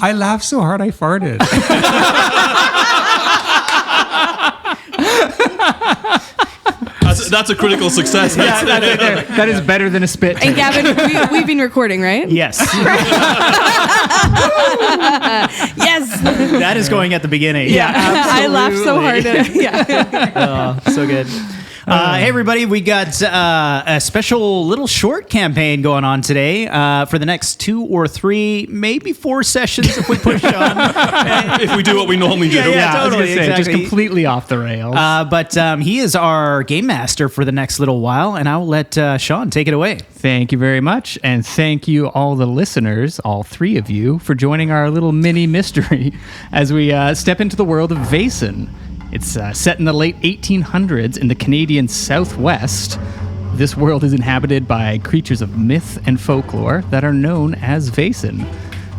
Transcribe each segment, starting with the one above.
I laughed so hard I farted. That's a critical success. That is better than a spit take. And Gavin, we've been recording, right? Yes. Yes. That is going at the beginning. Yeah, I laughed so hard at it. Yeah. So good. Hey, everybody, we got a special little short campaign going on today for the next 2 or 3, maybe 4 sessions if we push on. If we do what we normally do. Yeah, totally. Just completely off the rails. But he is our game master for the next little while, and I'll let Sean take it away. Thank you very much. And thank you, all the listeners, all 3 of you, for joining our little mini mystery as we step into the world of Vaesen. It's set in the late 1800s in the Canadian Southwest. This world is inhabited by creatures of myth and folklore that are known as Vaesen.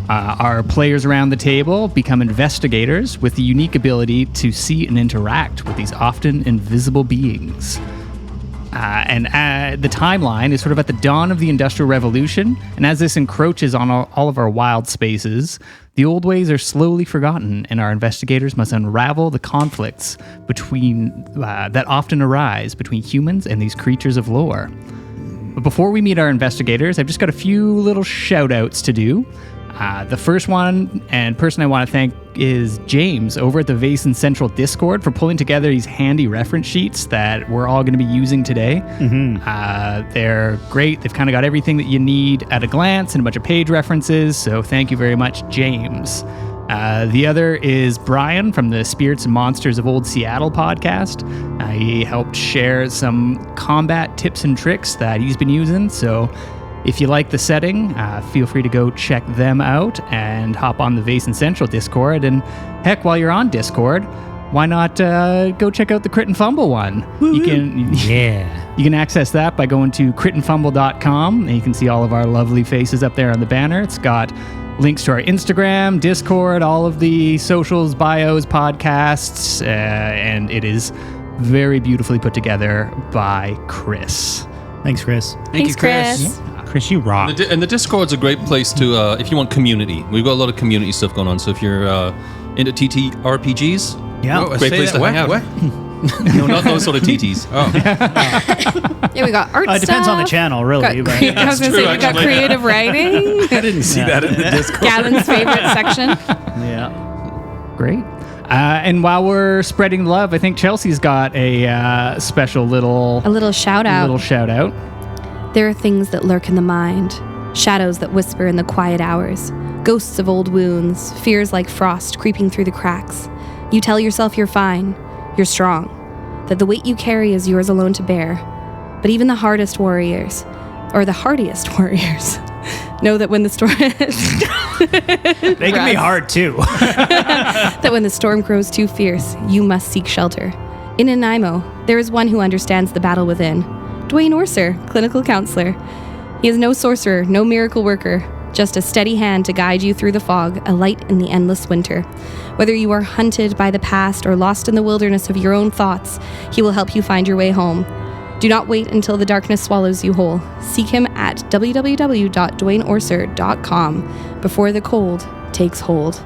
Our players around the table become investigators with the unique ability to see and interact with these often invisible beings. And the timeline is sort of at the dawn of the Industrial Revolution, and as this encroaches on all of our wild spaces, the old ways are slowly forgotten, and our investigators must unravel the conflicts that often arise between humans and these creatures of lore. But before we meet our investigators, I've just got a few little shout-outs to do. The first one and person I want to thank is James over at the Vaesen Central Discord for pulling together these handy reference sheets that we're all going to be using today. Mm-hmm. They're great. They've kind of got everything that you need at a glance and a bunch of page references. So thank you very much, James. The other is Brian from the Spirits and Monsters of Old Seattle podcast. He helped share some combat tips and tricks that he's been using. So if you like the setting, feel free to go check them out and hop on the Vaesen Central Discord. And heck, while you're on Discord, why not go check out the Crit and Fumble one? You can access that by going to critandfumble.com, and you can see all of our lovely faces up there on the banner. It's got links to our Instagram, Discord, all of the socials, bios, podcasts, and it is very beautifully put together by Chris. Thanks, Chris. Thanks, Chris. Chris, you rock. And the Discord's a great place to, if you want community. We've got a lot of community stuff going on. So if you're into TTRPGs, great place to hang out. What? No, not those sort of TTs. Yeah, we got art stuff. It depends on the channel, really. I was going to say, we got creative writing. I didn't see that in the Discord. Gavin's favorite section. Yeah. Great. And while we're spreading love, I think Chelsea's got a special little shout out. There are things that lurk in the mind, shadows that whisper in the quiet hours, ghosts of old wounds, fears like frost creeping through the cracks. You tell yourself you're fine, you're strong, that the weight you carry is yours alone to bear. But even the hardest warriors, or the hardiest warriors, know that when the storm... They can be hard, too. that when the storm grows too fierce, you must seek shelter. In Nanaimo, there is one who understands the battle within. Dwayne Orser, clinical counselor. He is no sorcerer, no miracle worker, just a steady hand to guide you through the fog, a light in the endless winter. Whether you are hunted by the past or lost in the wilderness of your own thoughts, he will help you find your way home. Do not wait until the darkness swallows you whole. Seek him at www.dwayneorser.com before the cold takes hold.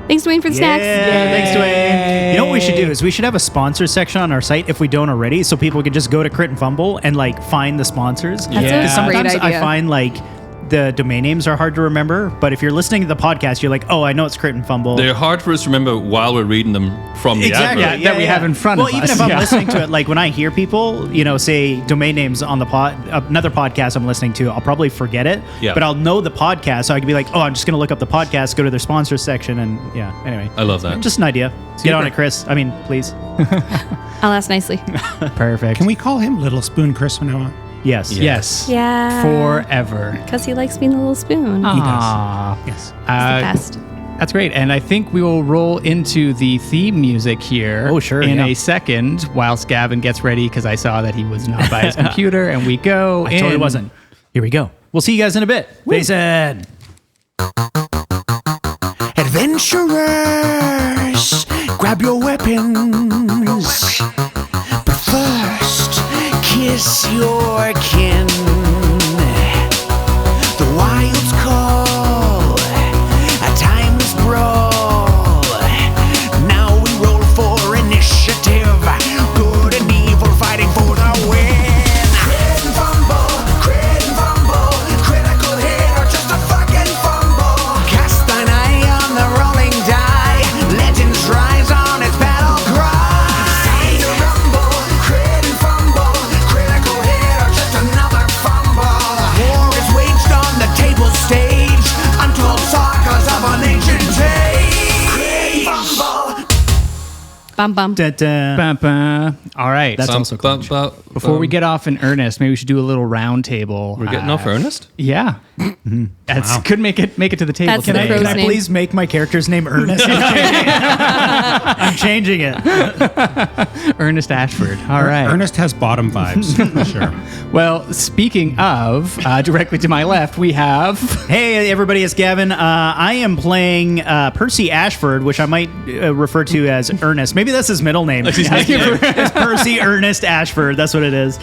Thanks, Dwayne, for the snacks. Yeah, thanks, Dwayne. You know what we should do is we should have a sponsor section on our site if we don't already, so people can just go to Crit and Fumble and find the sponsors. That's a great sometimes idea. I find the domain names are hard to remember, but if you're listening to the podcast, you're like, oh, I know it's Crit and Fumble. They're hard for us to remember while we're reading them from the advert. that we have in front of us. Well, even if I'm listening to it, when I hear people, say domain names on the another podcast I'm listening to, I'll probably forget it, but I'll know the podcast, so I can be like, oh, I'm just going to look up the podcast, go to their sponsors section, and anyway. I love that. Just an idea. Get on it, Chris. I mean, please. I'll ask nicely. Perfect. Can we call him Little Spoon Chris from now on? Yes. Yes. Yeah. Forever. Because he likes being the little spoon. He does. Aww. Yes. He's the best. That's great. And I think we will roll into the theme music here in a second whilst Gavin gets ready, because I saw that he was not by his computer, and we go I totally wasn't. Here we go. We'll see you guys in a bit. Vaesen. Adventurers, grab your weapons. But first, kiss your kin. The wilds call, a timeless Bum bum. Da-da. Ba-ba. All right. That's also clutch. Before we get off in earnest, maybe we should do a little round table. We're getting off earnest? Yeah. That's could make it to the table That's the today. crow's Can I name. please make my character's name Ernest? I'm changing it. Ernest Ashford. All right. Ernest has bottom vibes, for sure. Well, speaking of, directly to my left, we have... Hey, everybody, it's Gavin. I am playing Percy Ashford, which I might refer to as Ernest. Maybe that's his middle name. It's Percy Ernest Ashford. That's what it is.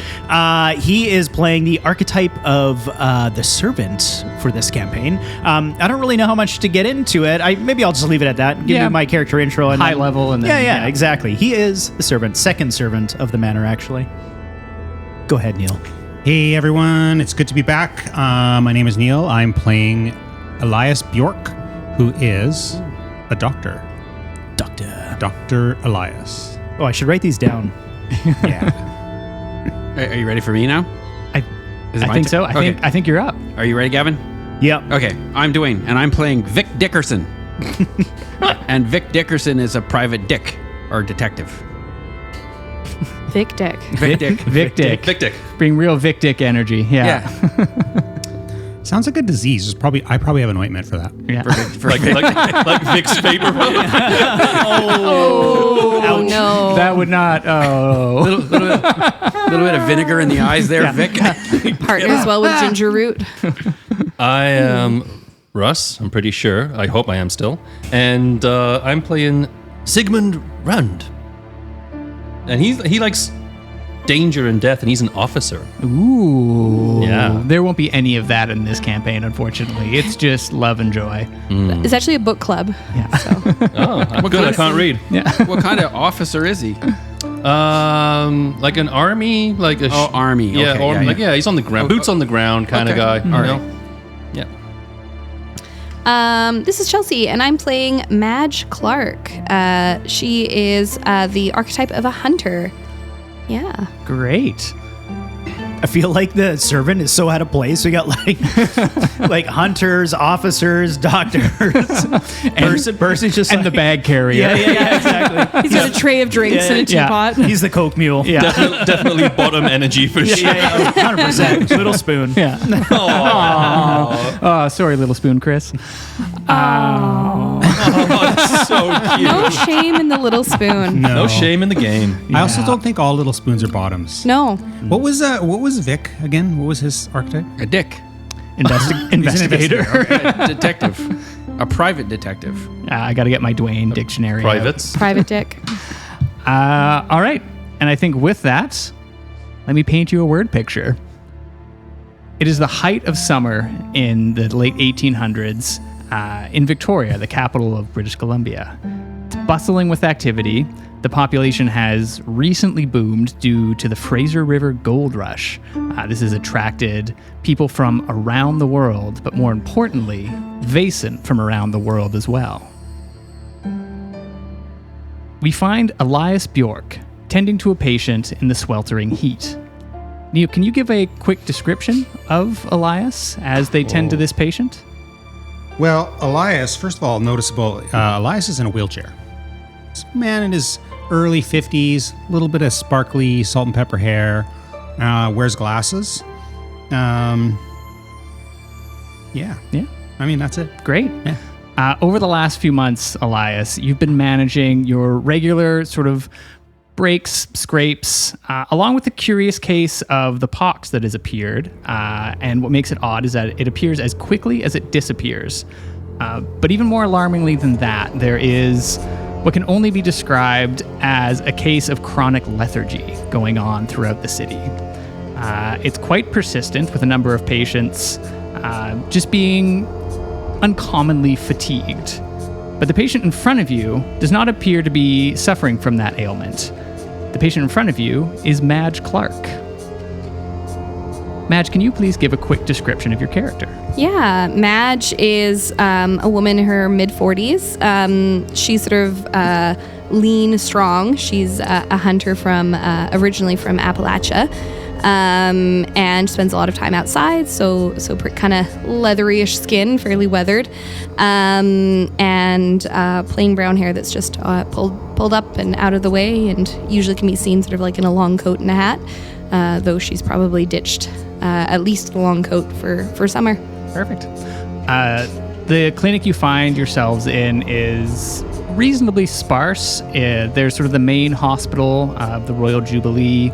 He is playing the archetype of the servant for this campaign. I don't really know how much to get into it. Maybe I'll just leave it at that. Give you my character intro. And high level. And then, yeah, exactly. He is the servant, second servant of the manor, actually. Go ahead, Neil. Hey, everyone. It's good to be back. My name is Neil. I'm playing Elias Bjork, who is a doctor. Dr. Elias. Oh, I should write these down. Yeah. Are you ready for me now? Is it I my think turn? so. I think you're up. Are you ready, Gavin? Yep. Okay, I'm Dwayne, and I'm playing Vic Dickerson. And Vic Dickerson is a private dick, or detective. Vic Dick. Vic Dick. Vic Dick. Vic Dick. Bring real Vic Dick energy. Yeah. Sounds like a disease. I probably have an ointment for that. Yeah. Like Vic's paper. Oh, no. That would not. Oh. Little bit of vinegar in the eyes there, Vic. Partners well with ginger root. I am Russ, I'm pretty sure. I hope I am still. And I'm playing Sigmund Rand. And he likes danger and death, and he's an officer. Ooh. Yeah. There won't be any of that in this campaign, unfortunately. It's just love and joy. It's actually a book club. Oh, I'm good. I can't read. What kind of officer is he? Like an army, like a army. Yeah, Okay, yeah. he's on the ground, boots on the ground kind of Okay. guy. All right. Yeah. This is Chelsea, and I'm playing Madge Clark. She is the archetype of a hunter. Yeah. Great. I feel like the servant is so out of place. We got like hunters, officers, doctors. Person's just And the bag carrier. Yeah, exactly. He's got a tray of drinks and a teapot. He's the Coke mule. Yeah. Definitely bottom energy for sure. Yeah, 100%. Little spoon. Yeah. Oh, sorry, little spoon, Chris. So cute. No shame in the little spoon. No shame in the game. I also don't think all little spoons are bottoms. No. What was Vic again? What was his archetype? A dick. Investigator. A detective. A private detective. I got to get my Dwayne dictionary. out. Privates. Private dick. All right. And I think with that, let me paint you a word picture. It is the height of summer in the late 1800s in Victoria, the capital of British Columbia. It's bustling with activity. The population has recently boomed due to the Fraser River Gold Rush. This has attracted people from around the world, but more importantly, Vaesen from around the world as well. We find Elias Bjork tending to a patient in the sweltering heat. Neil, can you give a quick description of Elias as they tend to this patient? Well, Elias, first of all, noticeable, Elias is in a wheelchair. This man in his early 50s, a little bit of sparkly salt and pepper hair, wears glasses. Yeah. I mean, that's it. Great. Yeah. Over the last few months, Elias, you've been managing your regular sort of breaks, scrapes, along with the curious case of the pox that has appeared. And what makes it odd is that it appears as quickly as it disappears. But even more alarmingly than that, there is what can only be described as a case of chronic lethargy going on throughout the city. It's quite persistent, with a number of patients just being uncommonly fatigued. But the patient in front of you does not appear to be suffering from that ailment. The patient in front of you is Madge Clark. Madge, can you please give a quick description of your character? Yeah, Madge is a woman in her mid-40s. She's sort of lean, strong. She's a hunter from originally from Appalachia. and spends a lot of time outside, so kind of leathery-ish skin, fairly weathered, and plain brown hair that's just pulled up and out of the way, and usually can be seen sort of like in a long coat and a hat, though she's probably ditched at least a long coat for summer. Perfect. The clinic you find yourselves in is reasonably sparse. There's sort of the main hospital of the Royal Jubilee,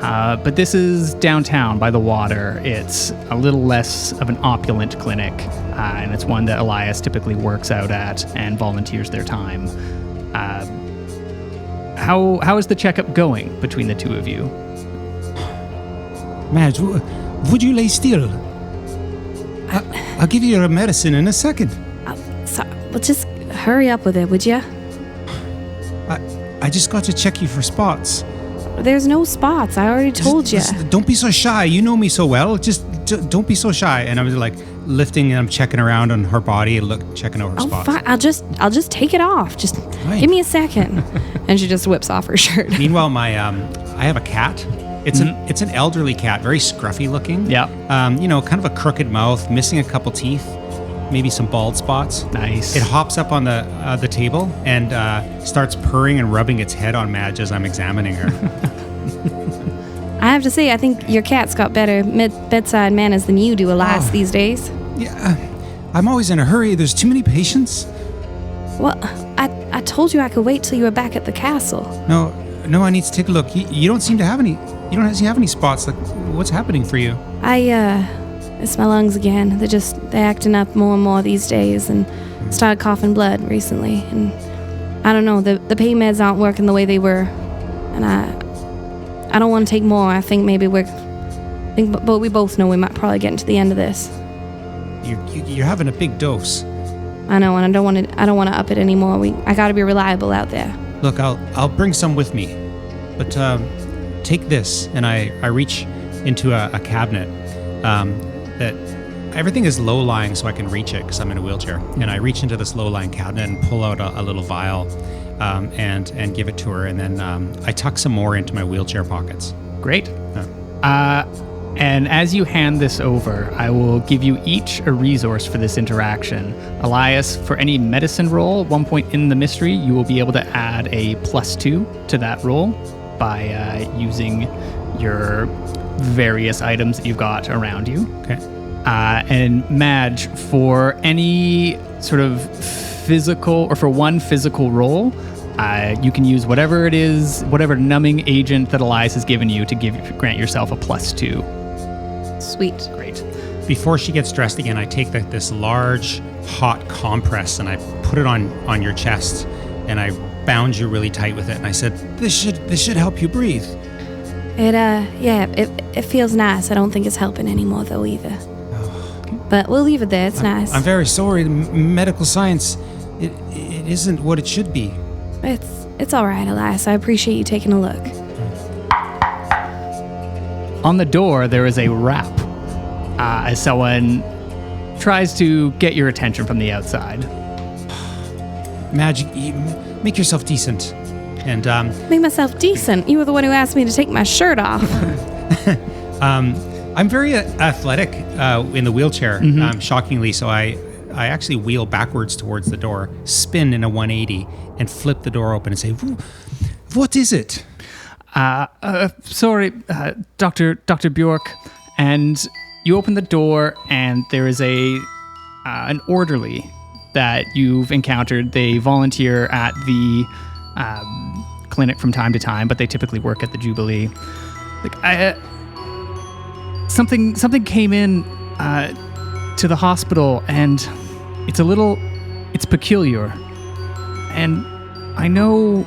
but this is downtown by the water. It's a little less of an opulent clinic, and it's one that Elias typically works out at and volunteers their time. How is the checkup going between the two of you? Madge, would you lay still? I'll give you your medicine in a second. Well, just hurry up with it, would you? I just got to check you for spots. There's no spots. I already told you. Don't be so shy. You know me so well. Just don't be so shy. And I was like lifting and I'm checking around on her body and checking out her spots. Fine. I'll just take it off. Just give me a second. And she just whips off her shirt. Meanwhile, I have a cat. It's an elderly cat, very scruffy looking. Yeah. Kind of a crooked mouth, missing a couple teeth, maybe some bald spots. Nice. It hops up on the table and starts purring and rubbing its head on Madge as I'm examining her. I have to say, I think your cat's got better bedside manners than you do, Elias, these days. Yeah, I'm always in a hurry. There's too many patients. Well, I told you I could wait till you were back at the castle. No, I need to take a look. You don't seem to have any. You don't have any spots. Like, what's happening for you? It's my lungs again. They're acting up more and more these days, and started coughing blood recently. And I don't know, the pain meds aren't working the way they were, and I don't want to take more. I think maybe but we both know we might probably get into the end of this. You're having a big dose. I know, and I don't want to up it anymore. I got to be reliable out there. Look, I'll bring some with me, but take this, and I reach into a cabinet that everything is low-lying so I can reach it because I'm in a wheelchair. And I reach into this low-lying cabinet and pull out a little vial and give it to her. And then I tuck some more into my wheelchair pockets. Great. And as you hand this over, I will give you each a resource for this interaction. Elias, for any medicine roll, at one point in the mystery, you will be able to add a +2 to that roll by using your various items that you've got around you. Okay. And Madge, for any sort of physical, or for one physical roll, you can use whatever it is, whatever numbing agent that Elias has given you to grant yourself a +2. Sweet. Great. Before she gets dressed again, I take this large hot compress and I put it on your chest and I bound you really tight with it. And I said, this should help you breathe. It feels nice. I don't think it's helping anymore though either. But we'll leave it there. It's nice. I'm very sorry. The medical science, it isn't what it should be. It's all right, Elias. I appreciate you taking a look. On the door, there is a rap as someone tries to get your attention from the outside. Madge, make yourself decent. And make myself decent? You were the one who asked me to take my shirt off. I'm very athletic in the wheelchair, shockingly. So I actually wheel backwards towards the door, spin in a 180, and flip the door open and say, "What is it?" Sorry, Dr. Bjork. And you open the door, and there is an orderly that you've encountered. They volunteer at the clinic from time to time, but they typically work at the Jubilee. Something came in to the hospital, and it's peculiar. And I know,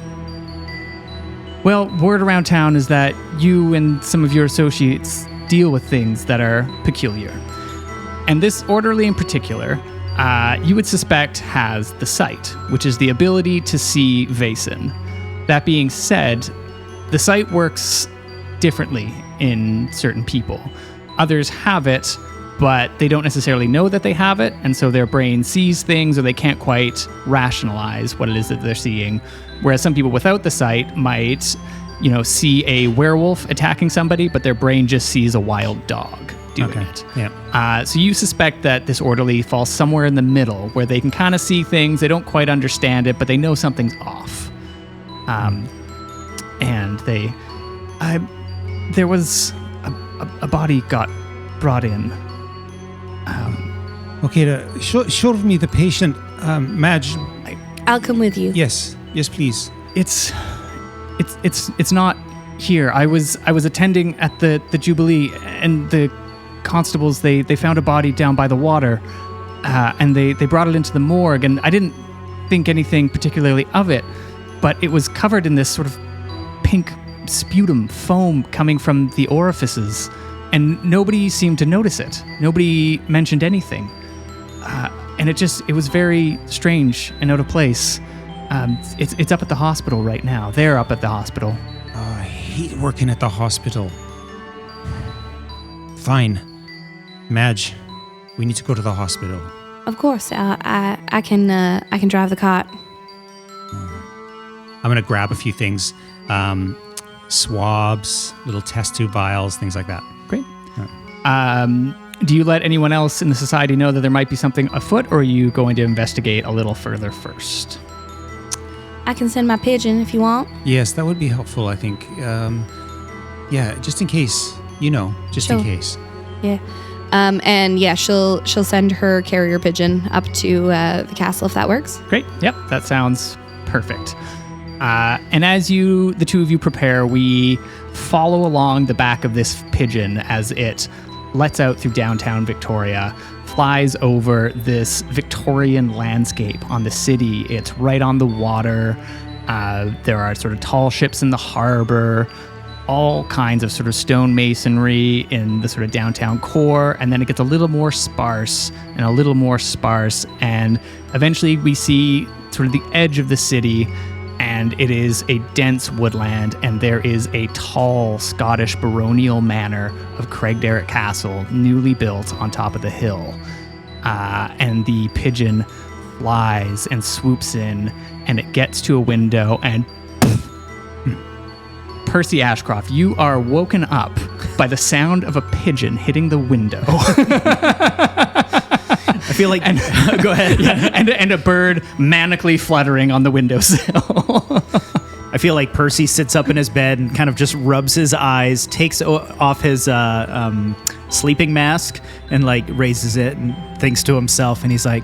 well, word around town is that you and some of your associates deal with things that are peculiar. And this orderly in particular, you would suspect has the sight, which is the ability to see Vaesen. That being said, the sight works differently in certain people. Others have it, but they don't necessarily know that they have it, and so their brain sees things or they can't quite rationalize what it is that they're seeing. Whereas some people without the sight might see a werewolf attacking somebody, but their brain just sees a wild dog doing it. Yeah. So you suspect that this orderly falls somewhere in the middle where they can kind of see things. They don't quite understand it, but they know something's off. And there was a body got brought in. Okay, show me the patient, Madge. I'll come with you. Yes, please. It's not here. I was attending at the Jubilee, and the constables they found a body down by the water, and they brought it into the morgue, and I didn't think anything particularly of it, but it was covered in this sort of pink sputum foam coming from the orifices, and nobody seemed to notice it. Nobody mentioned anything, and it was very strange and out of place. It's up at the hospital right now. They're up at the hospital. I hate working at the hospital. Fine. Madge, we need to go to the hospital. Of course, I can drive the cart. I'm going to grab a few things. Swabs, little test tube vials, things like that. Great. Do you let anyone else in the society know that there might be something afoot, or are you going to investigate a little further first? I can send my pigeon if you want. Yes, that would be helpful, I think. Just in case, just in case. Yeah. And yeah, she'll send her carrier pigeon up to the castle if that works. Great. Yep, that sounds perfect. And as the two of you prepare, we follow along the back of this pigeon as it lets out through downtown Victoria, flies over this Victorian landscape on the city. It's right on the water. There are sort of tall ships in the harbour, all kinds of sort of stone masonry in the sort of downtown core, and then it gets a little more sparse and a little more sparse, and eventually we see sort of the edge of the city, and it is a dense woodland, and there is a tall Scottish baronial manor of Craigdarroch Castle, newly built on top of the hill. And the pigeon flies and swoops in, and it gets to a window, and Percy Ashcroft, you are woken up by the sound of a pigeon hitting the window. I feel like... go ahead. Yeah, and a bird manically fluttering on the windowsill. I feel like Percy sits up in his bed and kind of just rubs his eyes, takes off his sleeping mask, and raises it and thinks to himself, and he's like,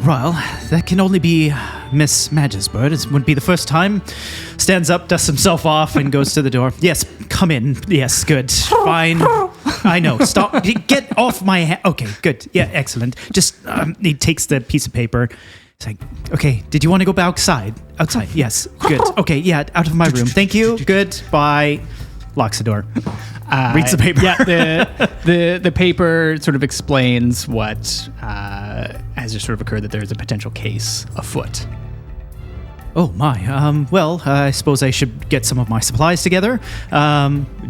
well, that can only be Miss Madge's bird. It wouldn't be the first time. Stands up, dusts himself off, and goes to the door. Yes, come in. Yes, good. Fine. I know. Stop. Get off my hand. Okay, good. Yeah, excellent. Just, he takes the piece of paper. He's like, okay, did you want to go outside? Outside. Yes, good. Okay, yeah, out of my room. Thank you. Good. Bye. Locks the door. Reads the paper. Yeah, the paper sort of explains what has just sort of occurred, that there's a potential case afoot. Oh my. Well, I suppose I should get some of my supplies together.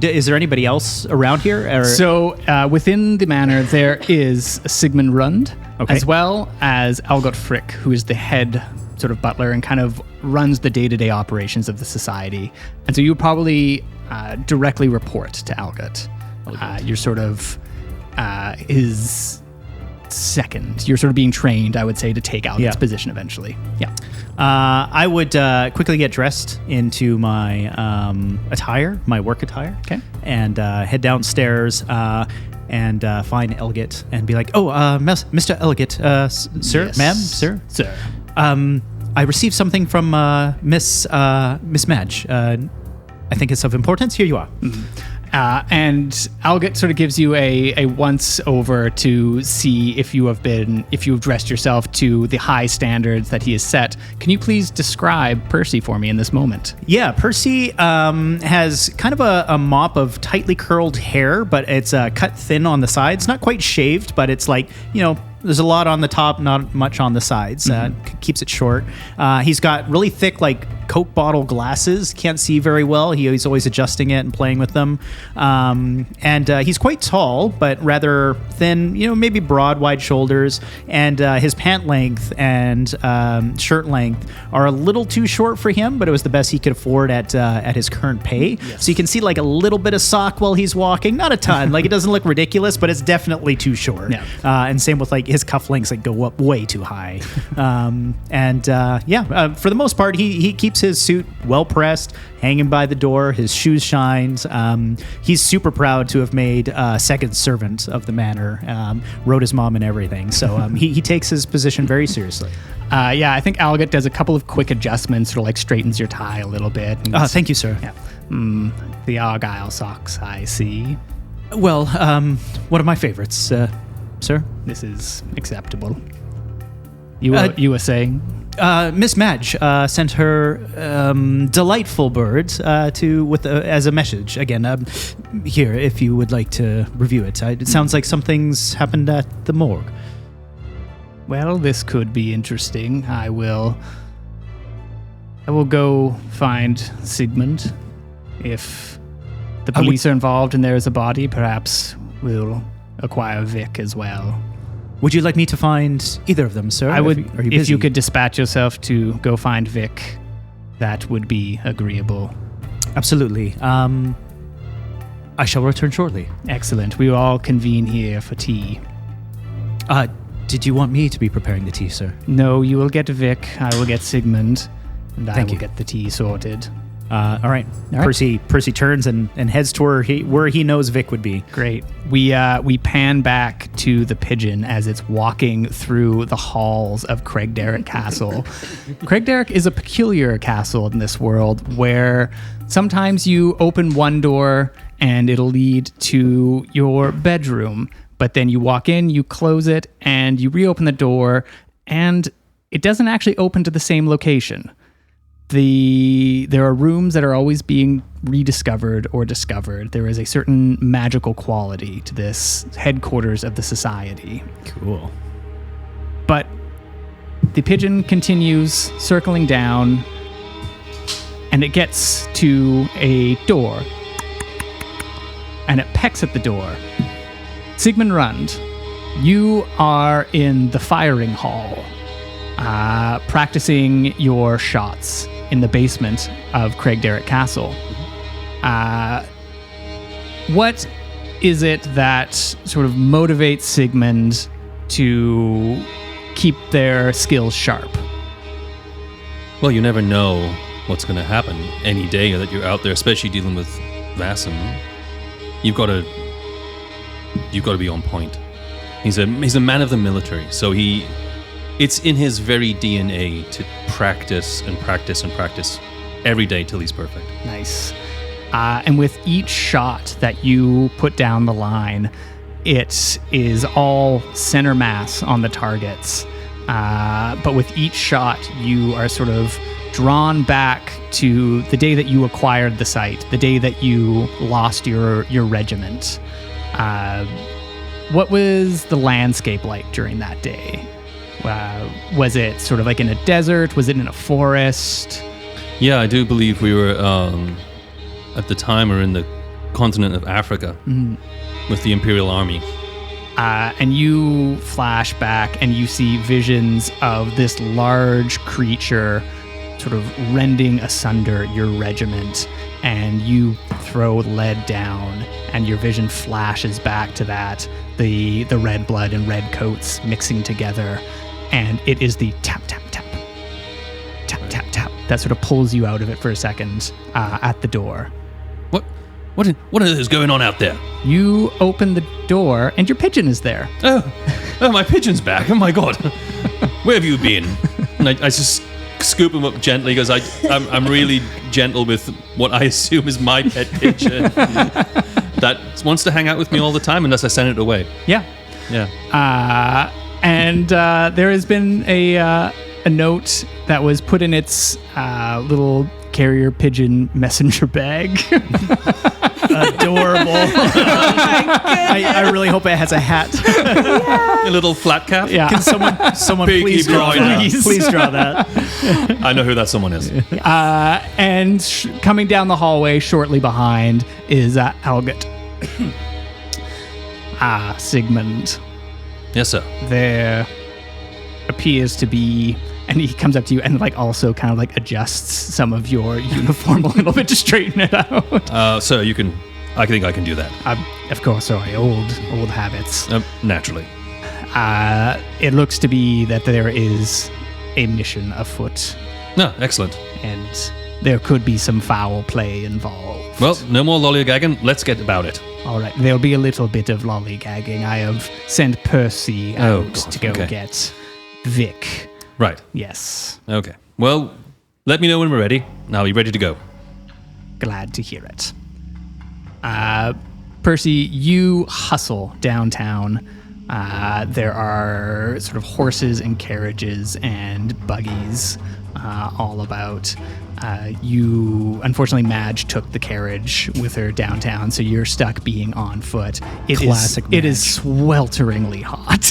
Is there anybody else around here? Or? So within the manor, there is Sigmund Rund, as well as Algot Frick, who is the head sort of butler and kind of runs the day-to-day operations of the society. And so you would probably directly report to Algot. You're sort of his second. You're sort of being trained, I would say, to take Algot's position eventually. Yeah. I would quickly get dressed into my attire, my work attire. Okay. And head downstairs and find Elgit and be like, oh, Mr. Elgit, sir, Yes. ma'am, sir. Sir. I received something from Miss Madge. I think it's of importance. Here you are. And Algot sort of gives you a once over to see if you've dressed yourself to the high standards that he has set. Can you please describe Percy for me in this moment? Yeah, Percy has kind of a mop of tightly curled hair, but it's cut thin on the sides. Not quite shaved, but it's There's a lot on the top, not much on the sides. Keeps it short. He's got really thick, like Coke bottle glasses. Can't see very well. He's always adjusting it and playing with them. And he's quite tall, but rather thin. Maybe broad, wide shoulders. And his pant length and shirt length are a little too short for him, but it was the best he could afford at his current pay. Yes. So you can see like a little bit of sock while he's walking. Not a ton. Like it doesn't look ridiculous, but it's definitely too short. Yeah. And same with like his cufflinks that go up way too high. For the most part, he keeps his suit well pressed, hanging by the door. His shoes shines. He's super proud to have made second servant of the manor. Wrote his mom and everything. So he takes his position very seriously. I think Algot does a couple of quick adjustments, sort of like straightens your tie a little bit. Thank you, sir. Yeah. The Argyle socks, I see. Well, one of my favorites, sir. This is acceptable. You were saying? Miss Madge sent her delightful bird as a message. Again, here, if you would like to review it. It sounds like something's happened at the morgue. Well, this could be interesting. I will go find Sigmund. If the police are involved and there is a body, perhaps we'll acquire Vic as well. Would you like me to find either of them, sir? I would. Are you busy? If you could dispatch yourself to go find Vic, that would be agreeable. Absolutely. I shall return shortly. Excellent. We will all convene here for tea. Did you want me to be preparing the tea, sir? No, you will get Vic. I will get Sigmund, and Thank I will you. get the tea sorted. All right. Percy turns and heads toward where he knows Vic would be. Great. We pan back to the pigeon as it's walking through the halls of Craigdarroch Castle. Craigdarroch is a peculiar castle in this world where sometimes you open one door and it'll lead to your bedroom, but then you walk in, you close it, and you reopen the door, and it doesn't actually open to the same location. There are rooms that are always being rediscovered or discovered. There is a certain magical quality to this headquarters of the society. Cool. But the pigeon continues circling down, and it gets to a door, and it pecks at the door. Sigmund Rund, you are in the firing hall, practicing your shots in the basement of Craigdarroch Castle. What is it that sort of motivates Sigmund to keep their skills sharp? Well, you never know what's going to happen any day that you're out there, especially dealing with Vaesen. You've got to be on point. He's a man of the military, so it's in his very DNA to practice and practice and practice every day till he's perfect. Nice. And with each shot that you put down the line, it is all center mass on the targets. But with each shot, you are sort of drawn back to the day that you acquired the site, the day that you lost your regiment. What was the landscape like during that day? Was it sort of like in a desert? Was it in a forest? Yeah, I do believe we were, at the time, in the continent of Africa with the Imperial Army. And you flash back and you see visions of this large creature sort of rending asunder your regiment, and you throw lead down, and your vision flashes back to that, the red blood and red coats mixing together. And it is the tap, tap, tap, tap, tap, tap that sort of pulls you out of it for a second at the door. What is going on out there? You open the door, and your pigeon is there. Oh, my pigeon's back. Oh, my God. Where have you been? And I just scoop him up gently because I'm really gentle with what I assume is my pet pigeon that wants to hang out with me all the time unless I send it away. Yeah. And there has been a note that was put in its little carrier pigeon messenger bag. Adorable. I really hope it has a hat. A little flat cap. Yeah. Can someone Peaky please draw that? blinders. Please draw that. I know who that someone is. And coming down the hallway shortly behind is Algot. Sigmund. Yes, sir. There appears to be, and he comes up to you and like also kind of like adjusts some of your uniform a little bit to straighten it out. Sir, I think I can do that. Of course, sorry, old habits. Naturally. It looks to be that there is a mission afoot, No, excellent. and there could be some foul play involved. Well, no more lollygagging. Let's get about it. All right, there'll be a little bit of lollygagging. I have sent Percy out God, to go okay. get Vic. Right. Yes, Okay. Well, let me know when we're ready, and I'll be ready to go. glad to hear it. Percy, you hustle downtown. There are sort of horses and carriages and buggies all about. Unfortunately, Madge took the carriage with her downtown, so you're stuck being on foot. Classic It is Madge. swelteringly hot.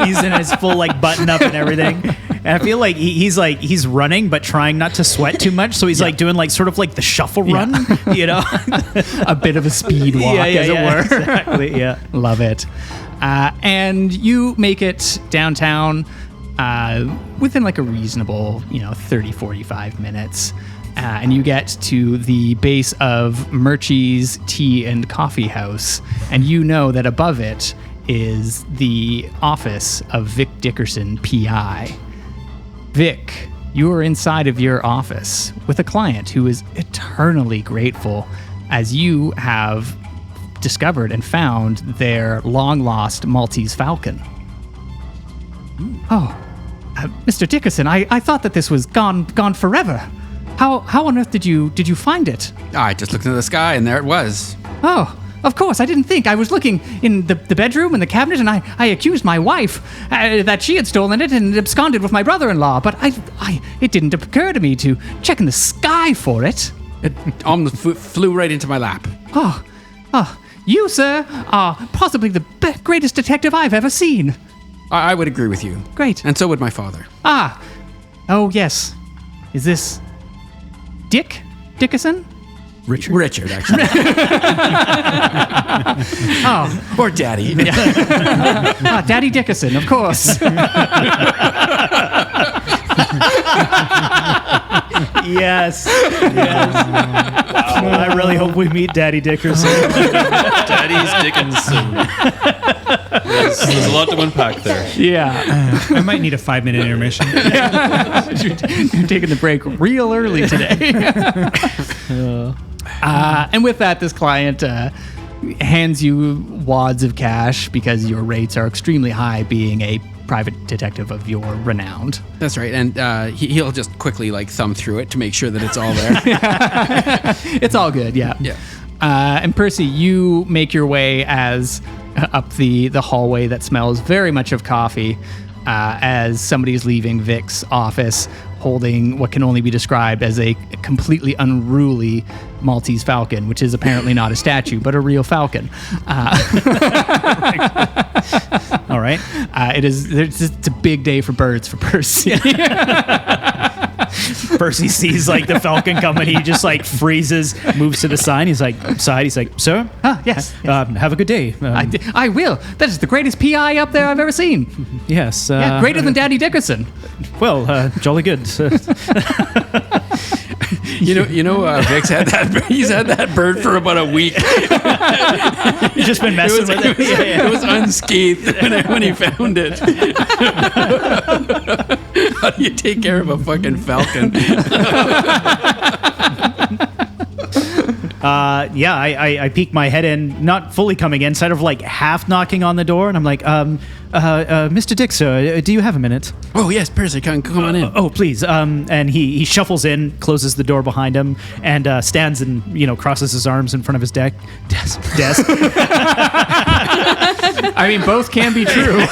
He's in his full like button up and everything. And I feel like he's running but trying not to sweat too much. So he's like doing like sort of like the shuffle run, you know? A bit of a speed walk, as it were. Exactly, yeah. Love it. And you make it downtown within like a reasonable, 30, 45 minutes. And you get to the base of Murchie's Tea and Coffee House. And you know that above it is the office of Vic Dickerson, PI. Vic, you are inside of your office with a client who is eternally grateful as you have discovered and found their long-lost Maltese falcon. Oh, Mr. Dickerson, I thought that this was gone forever. How on earth did you find it? I just looked into the sky and there it was. Oh, of course, I didn't think. I was looking in the bedroom and the cabinet, and I accused my wife that she had stolen it and absconded with my brother-in-law. But it didn't occur to me to check in the sky for it. It almost flew right into my lap. Oh, you, sir, are possibly the greatest detective I've ever seen. I would agree with you. Great. And so would my father. Oh, yes. Is this Dick Dickerson? Richard, actually. Or Daddy. Daddy Dickerson, of course. Yes. Wow. I really hope we meet Daddy Dickerson. Daddy's Dickinson. There's a lot to unpack there. Yeah. I might need a 5-minute intermission. You're taking the break real early today. And with that, this client hands you wads of cash because your rates are extremely high, being a private detective of your renowned. That's right. And he'll just quickly like thumb through it to make sure that it's all there. It's all good, yeah. Yeah. And Percy, you make your way up the hallway that smells very much of coffee as somebody's leaving Vic's office holding what can only be described as a completely unruly Maltese falcon, which is apparently not a statue, but a real falcon. All right. It's a big day for birds for Percy. Percy sees like the falcon coming. He just like freezes, moves to the side. He's like, sir, Yes. have a good day. I will. That is the greatest PI up there I've ever seen. Yes. Yeah, greater than Daddy Dickerson. Well, jolly good. Vic's had that. He's had that bird for about a week. You've just been messing with it. It was unscathed when he found it. How do you take care of a fucking falcon? I peek my head in, not fully coming in, sort of like half knocking on the door, and I'm like, Mr. Dick, sir, do you have a minute? Oh yes, Percy, come on in. Oh, please. And he shuffles in, closes the door behind him, and stands and crosses his arms in front of his desk. I mean, both can be true.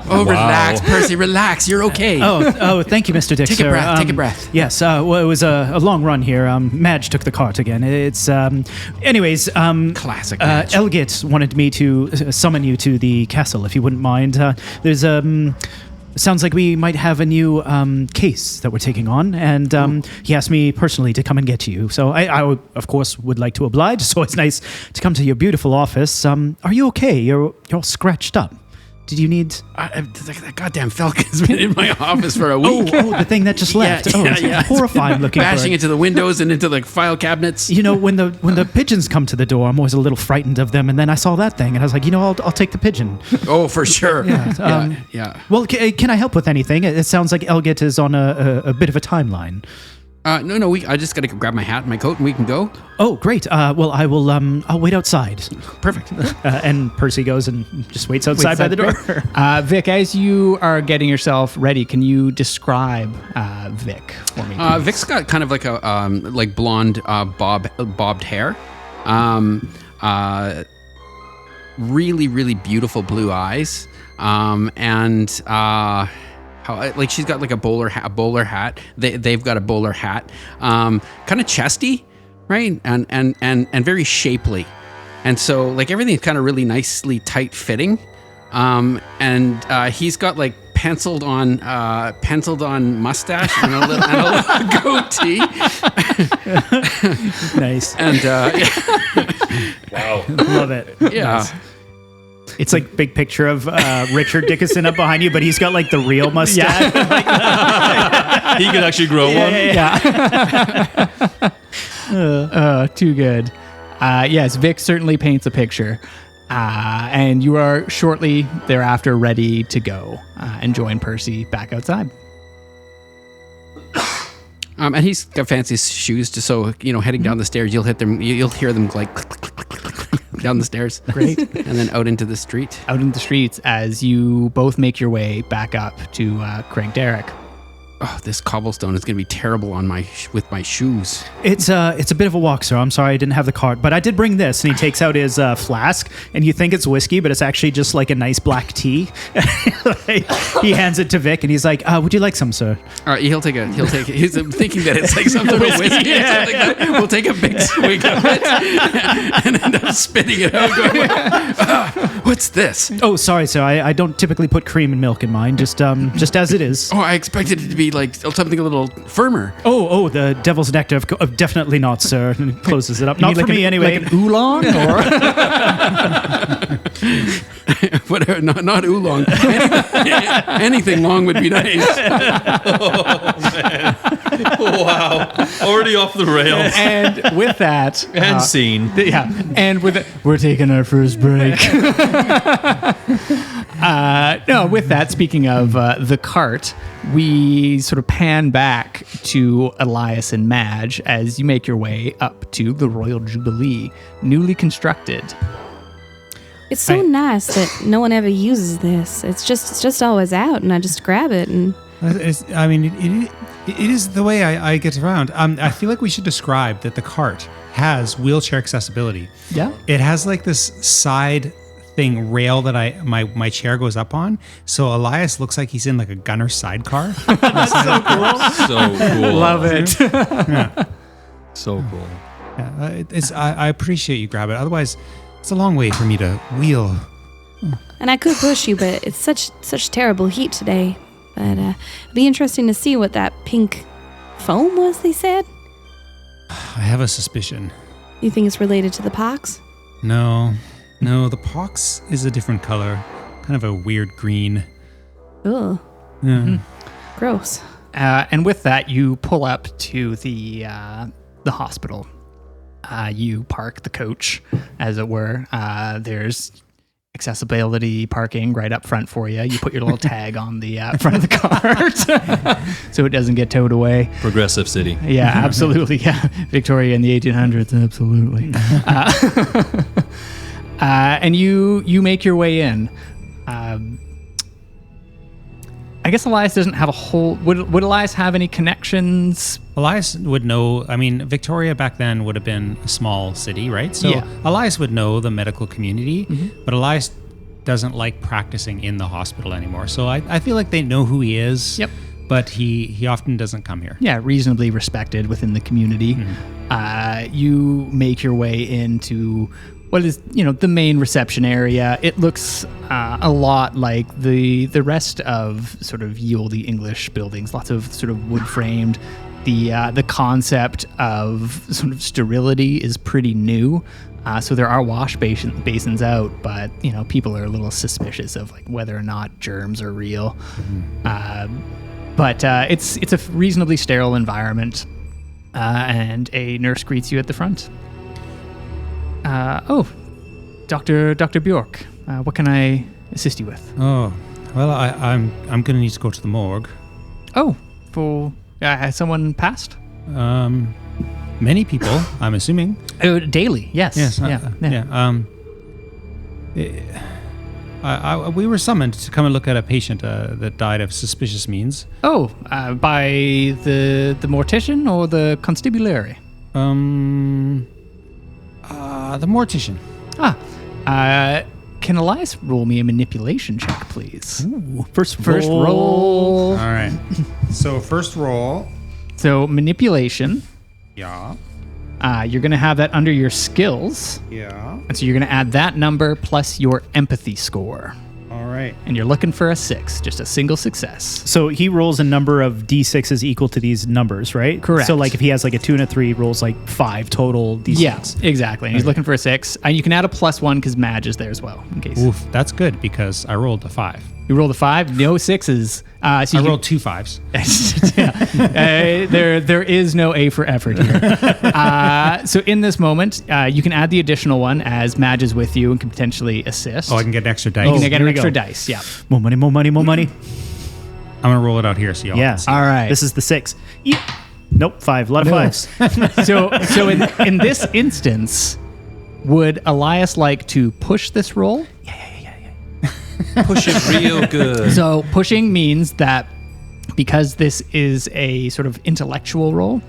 Relax, Percy, relax. You're okay. Oh, thank you, Mr. Dick. Take a breath. Take a breath. Yes. Well, it was a long run here. Madge took the cart again. It's anyways. Classic. Madge. Elgit wanted me to summon you to the castle, if you wouldn't mind. There's sounds like we might have a new case that we're taking on, and he asked me personally to come and get you. So I of course, would like to oblige. So it's nice to come to your beautiful office. Are you okay? You're all scratched up. Did you need... that goddamn Falcon's been in my office for a week. Oh, the thing that just left. It's horrifying looking. Bashing into the windows and into the file cabinets. When the pigeons come to the door, I'm always a little frightened of them. And then I saw that thing, and I was like, I'll take the pigeon. Oh, for sure. Yeah. Well, can I help with anything? It sounds like Elgit is on a bit of a timeline. No. I just gotta grab my hat and my coat, and we can go. Oh, great. Well, I will. I'll wait outside. Perfect. And Percy goes and just waits outside by the door. Vic, as you are getting yourself ready, can you describe Vic for me? Vic's got kind of like a blonde bobbed hair, really really beautiful blue eyes, and she's got like a bowler hat. They've got a bowler hat, kind of chesty, right? And very shapely, and so like everything's kind of really nicely tight fitting, and he's got like penciled on mustache and a little goatee. Nice. And Wow. Love it. Yeah. Nice. It's like big picture of Richard Dickinson up behind you, but he's got like the real mustache. He could actually grow one. Yeah. Too good. Yes, Vic certainly paints a picture. And you are shortly thereafter ready to go and join Percy back outside. And he's got fancy shoes, just so heading down the stairs, you'll hear them like click, click, click, click, click, down the stairs. Great. And then out into the street. Out in the streets as you both make your way back up to Craig Derrick. Oh, this cobblestone is going to be terrible on with my shoes. It's a bit of a walk, sir. I'm sorry I didn't have the cart, but I did bring this. And he takes out his flask, and you think it's whiskey, but it's actually just like a nice black tea. He hands it to Vic, and he's like, "Would you like some, sir?" All right, he'll take it. He's thinking that it's like some sort of whiskey. Or something like that. We'll take a big swig of it and end up spitting it out. Going, what's this? Oh, sorry, sir. I don't typically put cream and milk in mine. Just as it is. Oh, I expected it to be like something a little firmer. Oh, the devil's nectar. Definitely not, sir. And he closes it up. Not for me, anyway. Like an oolong? Or? Whatever, not oolong. Anything long would be nice. Oh, man. Wow. Already off the rails. And with that... And scene. Yeah. And with it, we're taking our first break. No, with that, speaking of the cart, we sort of pan back to Elias and Madge as you make your way up to the Royal Jubilee, newly constructed. It's so nice that no one ever uses this. It's just always out, and I just grab it and. It is the way I get around. I feel like we should describe that the cart has wheelchair accessibility. Yeah. It has like this side thing rail that my chair goes up on. So Elias looks like he's in like a gunner sidecar. So cool. Love it. Yeah. So cool. Yeah, I appreciate you grab it. Otherwise, it's a long way for me to wheel. And I could push you, but it's such terrible heat today. But it'd be interesting to see what that pink foam was, they said. I have a suspicion. You think it's related to the pox? No, the pox is a different color. Kind of a weird green. Ugh. Yeah. Gross. And with that, you pull up to the hospital. You park the coach, as it were. There's accessibility parking right up front for you. You put your little tag on the front of the cart so it doesn't get towed away. Progressive city. Yeah, absolutely. Yeah, Victoria in the 1800s, absolutely. And you make your way in. I guess Elias doesn't have a whole... Would Elias have any connections? Elias would know. I mean, Victoria back then would have been a small city, right? So Yeah. Elias would know the medical community, but Elias doesn't like practicing in the hospital anymore. So I feel like they know who he is. Yep. But he often doesn't come here. Yeah, reasonably respected within the community. You make your way into what is, the main reception area. It looks a lot like the rest of sort of ye olde English buildings. Lots of sort of wood framed. The concept of sort of sterility is pretty new. So there are wash basins out, but people are a little suspicious of like whether or not germs are real. But it's a reasonably sterile environment, and a nurse greets you at the front. Dr. Bjork, what can I assist you with? Oh, well, I'm going to need to go to the morgue. Oh, has someone passed? Many people, I'm assuming. Oh, daily, yes. Yes. Yeah. We were summoned to come and look at a patient that died of suspicious means. Oh, by the mortician or the constabulary? The mortician. Can Elias roll me a manipulation check, please? Ooh, first roll. All right. So first roll. So manipulation. Yeah. You're going to have that under your skills. Yeah. And so you're going to add that number plus your empathy score. All right. And you're looking for a 6, just a single success. So he rolls a number of d6s equal to these numbers, right? Correct. So like if he has like a 2 and a 3, he rolls like 5 total d6s. Yeah, exactly. And he's looking for a 6. And you can add a +1 because Madge is there as well. In case Oof, that's good because I rolled a 5. you rolled a 5, no 6s. So I rolled 2 5s. There is no A for effort here. So in this moment, you can add the additional one as Madge is with you and can potentially assist. Oh, I can get an extra dice. You can get here an we extra go. dice. Yeah. More money, more money, more money. I'm going to roll it out here so y'all Yeah. can see. All right. This is the 6. Nope, 5. A lot of 5s. So in this instance, would Elias like to push this roll? Push it real good. So pushing means that because this is a sort of intellectual roll,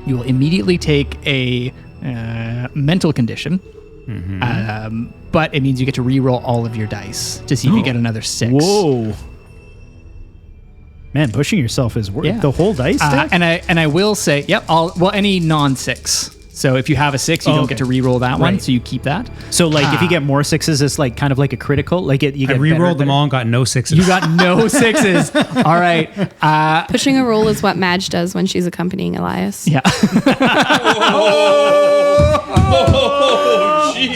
you will immediately take a mental condition. But it means you get to re-roll all of your dice to see if you get another 6. Whoa. Man, pushing yourself is worth the whole dice stack? And I will say, any non-6. So if you have a 6, you don't get to re-roll that one, Right. so you keep that. So like if you get more 6s, it's like kind of like a critical. Like you I get re-rolled better, them all and got no 6s. You got no 6s. All right. Pushing a roll is what Madge does when she's accompanying Elias. Yeah.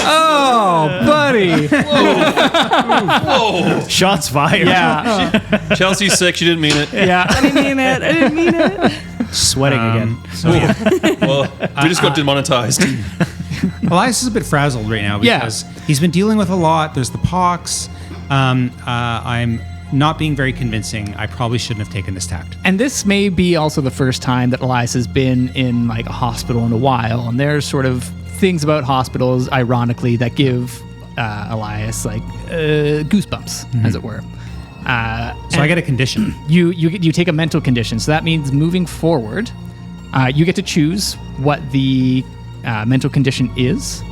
Oh, buddy. Shots fired. Yeah. Chelsea's sick. She didn't mean it. Yeah. I didn't mean it. Sweating again. So Well, we just got demonetized. Elias is a bit frazzled right now because he's been dealing with a lot. There's the pox. I'm not being very convincing. I probably shouldn't have taken this tact. And this may be also the first time that Elias has been in like a hospital in a while. And there's sort of things about hospitals, ironically, that give Elias like goosebumps, as it were. So I get a condition. You take a mental condition. So that means moving forward, you get to choose what the mental condition is.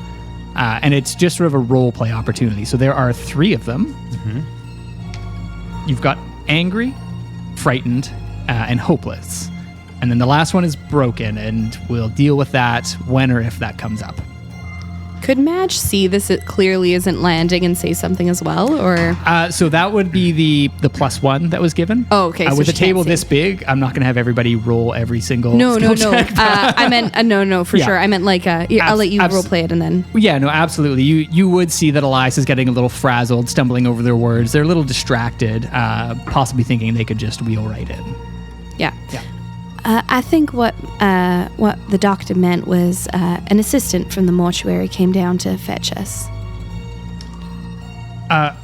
And it's just sort of a role play opportunity. So there are 3 of them. You've got angry, frightened, and hopeless. And then the last one is broken, and we'll deal with that when or if that comes up. Could Madge see this it clearly isn't landing and say something as well, or? So that would be the +1 that was given. Oh, okay, so with a she can't table see. this big, I'm not going to have everybody roll every single. No. skill check. I meant no, for Yeah. sure. I meant like I'll let you role play it and then. Yeah, no, absolutely. You would see that Elias is getting a little frazzled, stumbling over their words. They're a little distracted, possibly thinking they could just wheel right in. Yeah. I think what the doctor meant was an assistant from the mortuary came down to fetch us.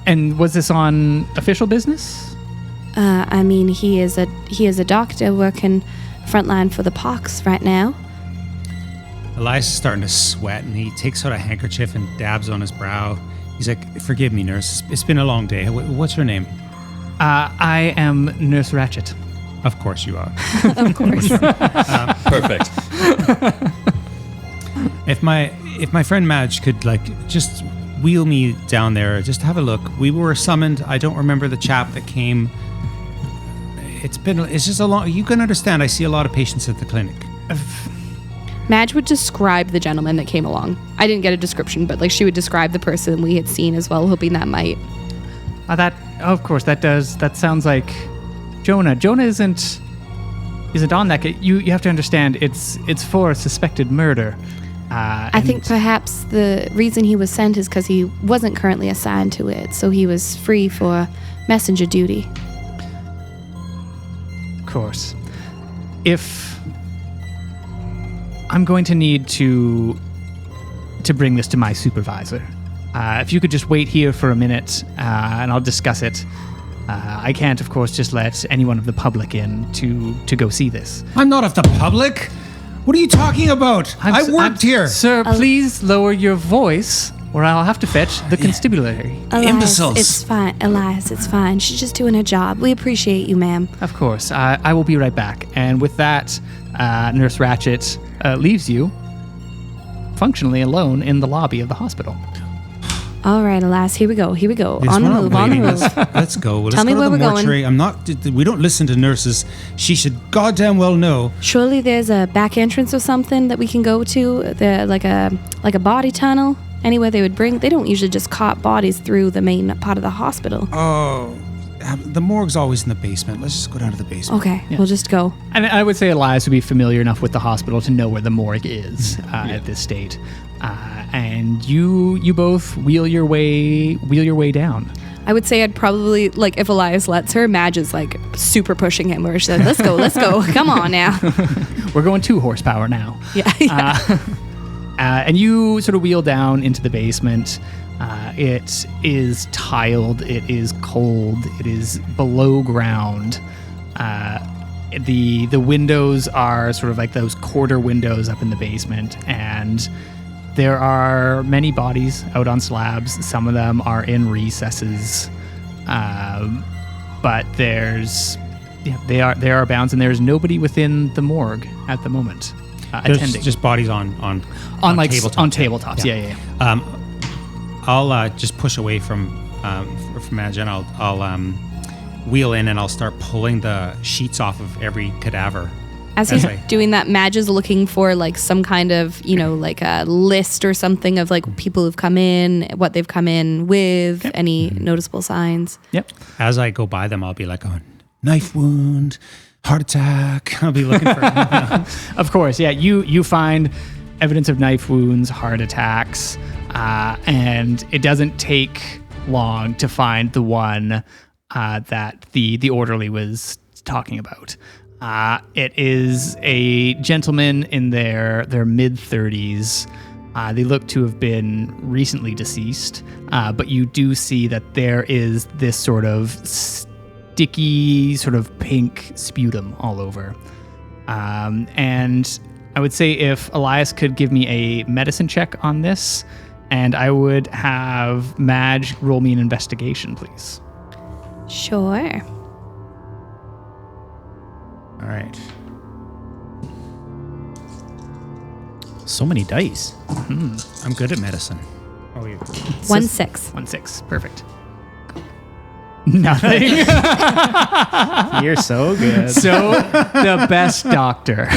And was this on official business? I mean, he is a doctor working frontline for the pox right now. Elias is starting to sweat, and he takes out a handkerchief and dabs on his brow. He's like, forgive me, nurse. It's been a long day. What's your name? I am Nurse Ratchet. Of course you are. Of course. Perfect. If my friend Madge could just wheel me down there, just have a look. We were summoned. I don't remember the chap that came. It's just a long. You can understand. I see a lot of patients at the clinic. Madge would describe the gentleman that came along. I didn't get a description, but she would describe the person we had seen as well, hoping that might. Of course, that sounds like Jonah. Jonah isn't on that. You have to understand, it's for a suspected murder. I think perhaps the reason he was sent is because he wasn't currently assigned to it, so he was free for messenger duty. Of course. If I'm going to need to bring this to my supervisor. If you could just wait here for a minute, and I'll discuss it. I can't, of course, just let anyone of the public in to go see this. I'm not of the public. What are you talking about? I worked here. Sir, please lower your voice, or I'll have to fetch the constabulary. Elias, Imbeciles. it's fine. Elias, it's fine. She's just doing her job. We appreciate you, ma'am. Of course. I will be right back. And with that, Nurse Ratchet leaves you functionally alone in the lobby of the hospital. All right, Elias, here we go. It's On the what I'm move, on the waiting. move. Let's go. Let's Tell me go to where the we're mortuary. We don't listen to nurses. She should goddamn well know. Surely there's a back entrance or something that we can go to, like a body tunnel, anywhere they would bring. They don't usually just cart bodies through the main part of the hospital. Oh, the morgue's always in the basement. Let's just go down to the basement. Okay, we'll just go. And I would say Elias would be familiar enough with the hospital to know where the morgue is at this state. And you both wheel your way down. I would say I'd probably, if Elias lets her, Madge is super pushing him, where she said, let's go, come on now. We're going 2 horsepower now. Yeah. And you sort of wheel down into the basement. It is tiled. It is cold. It is below ground. The windows are sort of like those quarter windows up in the basement, and there are many bodies out on slabs. Some of them are in recesses, but there are bounds, and there's nobody within the morgue at the moment attending. Just bodies on tabletops. On tabletops. Yeah. I'll just push away from Madge, and I'll wheel in, and I'll start pulling the sheets off of every cadaver. As he's doing that, Madge is looking for some kind of, a list or something of people who've come in, what they've come in with, any noticeable signs. Yep. As I go by them, I'll be like, oh, knife wound, heart attack. I'll be looking for. Of course, yeah. You find evidence of knife wounds, heart attacks, and it doesn't take long to find the one that the orderly was talking about. It is a gentleman in their mid-30s. They look to have been recently deceased, but you do see that there is this sort of sticky, sort of pink sputum all over. And I would say if Elias could give me a medicine check on this, and I would have Madge roll me an investigation, please. Sure. All right. So many dice. I'm good at medicine. Oh, you. 1-6. 1-6. Perfect. Nothing. You're so good. So the best doctor.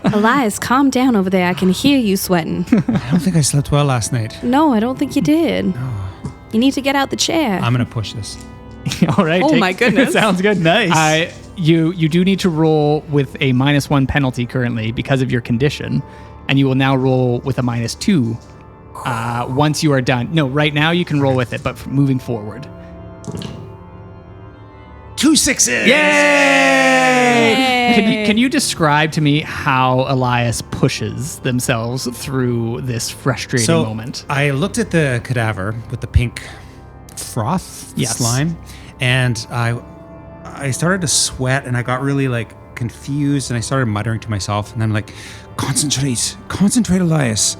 Elias, calm down over there. I can hear you sweating. I don't think I slept well last night. No, I don't think you did. You need to get out the chair. I'm gonna push this. All right. Oh my goodness. Sounds good. Nice. You do need to roll with a -1 penalty currently because of your condition, and you will now roll with a -2 once you are done. No, right now you can roll with it, but moving forward. 2 6s. Yay! Can you describe to me how Elias pushes themselves through this frustrating moment? I looked at the cadaver with the pink froth slime, and I started to sweat, and I got really confused, and I started muttering to myself, and I'm like, concentrate, Elias,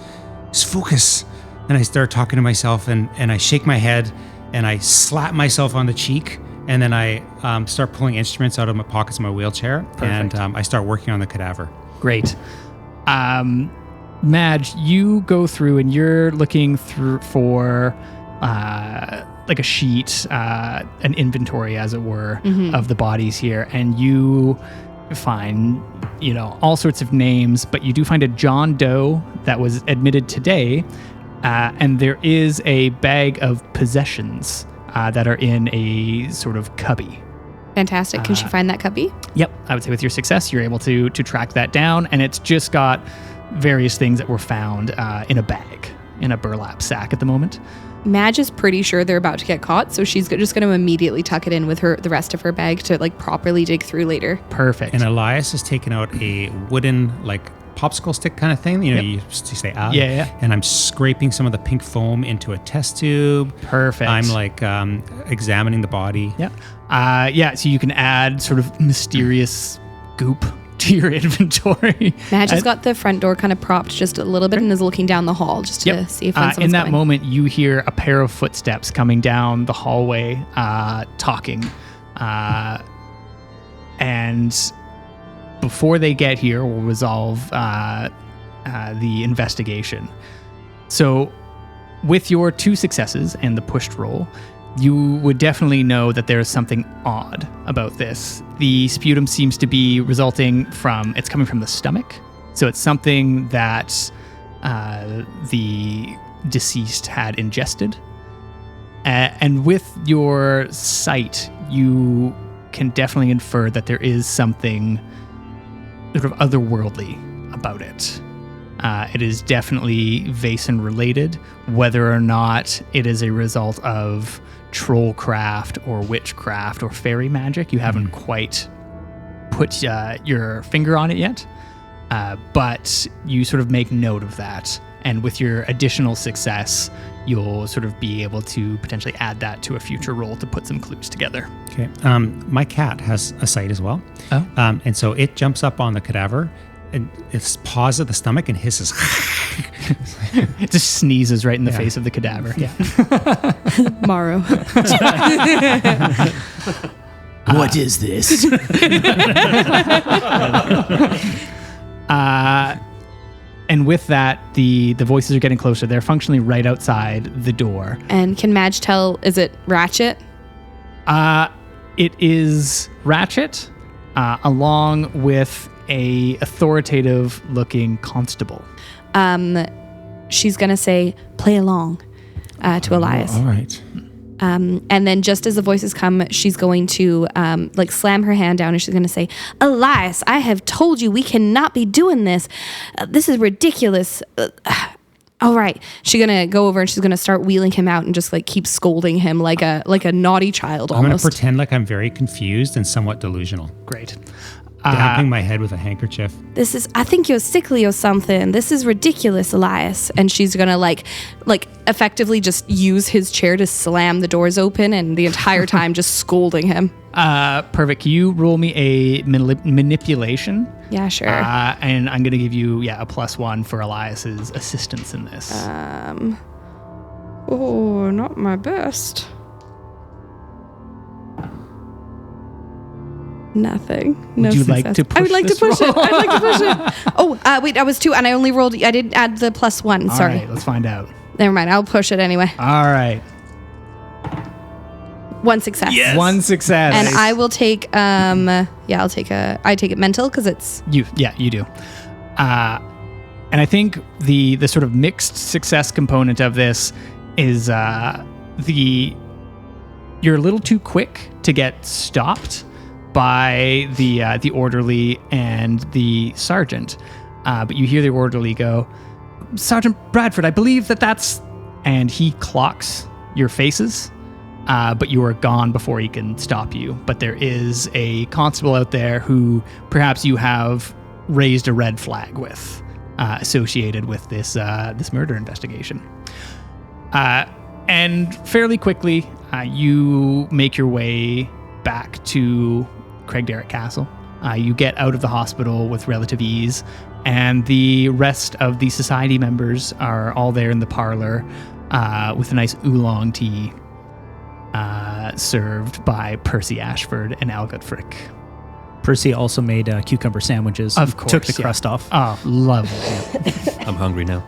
just focus. and I start talking to myself, and I shake my head, and I slap myself on the cheek, and then I start pulling instruments out of my pockets of my wheelchair, Perfect. and I start working on the cadaver. Great. Madge, you go through and you're looking through for like a sheet, an inventory, as it were, of the bodies here, and you find, all sorts of names, but you do find a John Doe that was admitted today, and there is a bag of possessions that are in a sort of cubby. Fantastic. Can she find that cubby? Yep, I would say with your success, you're able to track that down, and it's just got various things that were found in a bag, in a burlap sack at the moment. Madge is pretty sure they're about to get caught, so she's just going to immediately tuck it in with the rest of her bag to properly dig through later. Perfect. And Elias has taken out a wooden popsicle stick kind of thing. You say ah. Yeah. And I'm scraping some of the pink foam into a test tube. Perfect. I'm examining the body. Yeah. So you can add sort of mysterious goop to your inventory. Madge has got the front door kind of propped just a little bit and is looking down the hall just to see if someone's in that coming. moment, you hear a pair of footsteps coming down the hallway, talking. And before they get here, we'll resolve the investigation. So with your 2 successes and the pushed roll, you would definitely know that there's something odd about this. The sputum seems to be it's coming from the stomach. So it's something that the deceased had ingested. And with your sight, you can definitely infer that there is something sort of otherworldly about it. It is definitely Vaesen related, whether or not it is a result of trollcraft or witchcraft or fairy magic. You haven't quite put your finger on it yet, but you sort of make note of that. And with your additional success, you'll sort of be able to potentially add that to a future roll to put some clues together. Okay. My cat has a sight as well. Oh. And so it jumps up on the cadaver and it paws at the stomach and hisses. It just sneezes right in the face of the cadaver. Yeah. Morrow. What is this? And with that, the voices are getting closer. They're functionally right outside the door. And can Madge tell, is it Ratchet? It is Ratchet, along with a authoritative looking constable. She's going to say, play along to Elias. All right. And then just as the voices come, she's going to slam her hand down and she's going to say, Elias, I have told you we cannot be doing this. This is ridiculous. All right. She's going to go over and she's going to start wheeling him out and just keep scolding him like a naughty child almost. I'm going to pretend like I'm very confused and somewhat delusional. Great. Damping my head with a handkerchief. I think you're sickly or something. This is ridiculous, Elias. And she's going to effectively just use his chair to slam the doors open and the entire time just scolding him. Perfect. Can you roll me a manipulation? Yeah, sure. And I'm going to give you, a +1 for Elias's assistance in this. Not my best. Nothing. No Would you success. like to push I would like to this push it. roll? I'd like to push it. Oh, wait, I was 2 and I only rolled, I didn't add the +1. Sorry. All right, let's find out. Never mind. I'll push it anyway. All right. 1 success. Yes. 1 success. And I will take, I take it mental because it's. You do. And I think the sort of mixed success component of this is you're a little too quick to get stopped by the orderly and the sergeant. But you hear the orderly go, Sergeant Bradford, I believe that's... And he clocks your faces, but you are gone before he can stop you. But there is a constable out there who perhaps you have raised a red flag with, associated with this murder investigation. And fairly quickly, you make your way back to Craigdarroch Castle. You get out of the hospital with relative ease, and the rest of the society members are all there in the parlor with a nice oolong tea served by Percy Ashford and Algot Frick. Percy also made cucumber sandwiches. Of course, Took the crust off. Oh, lovely. I'm hungry now.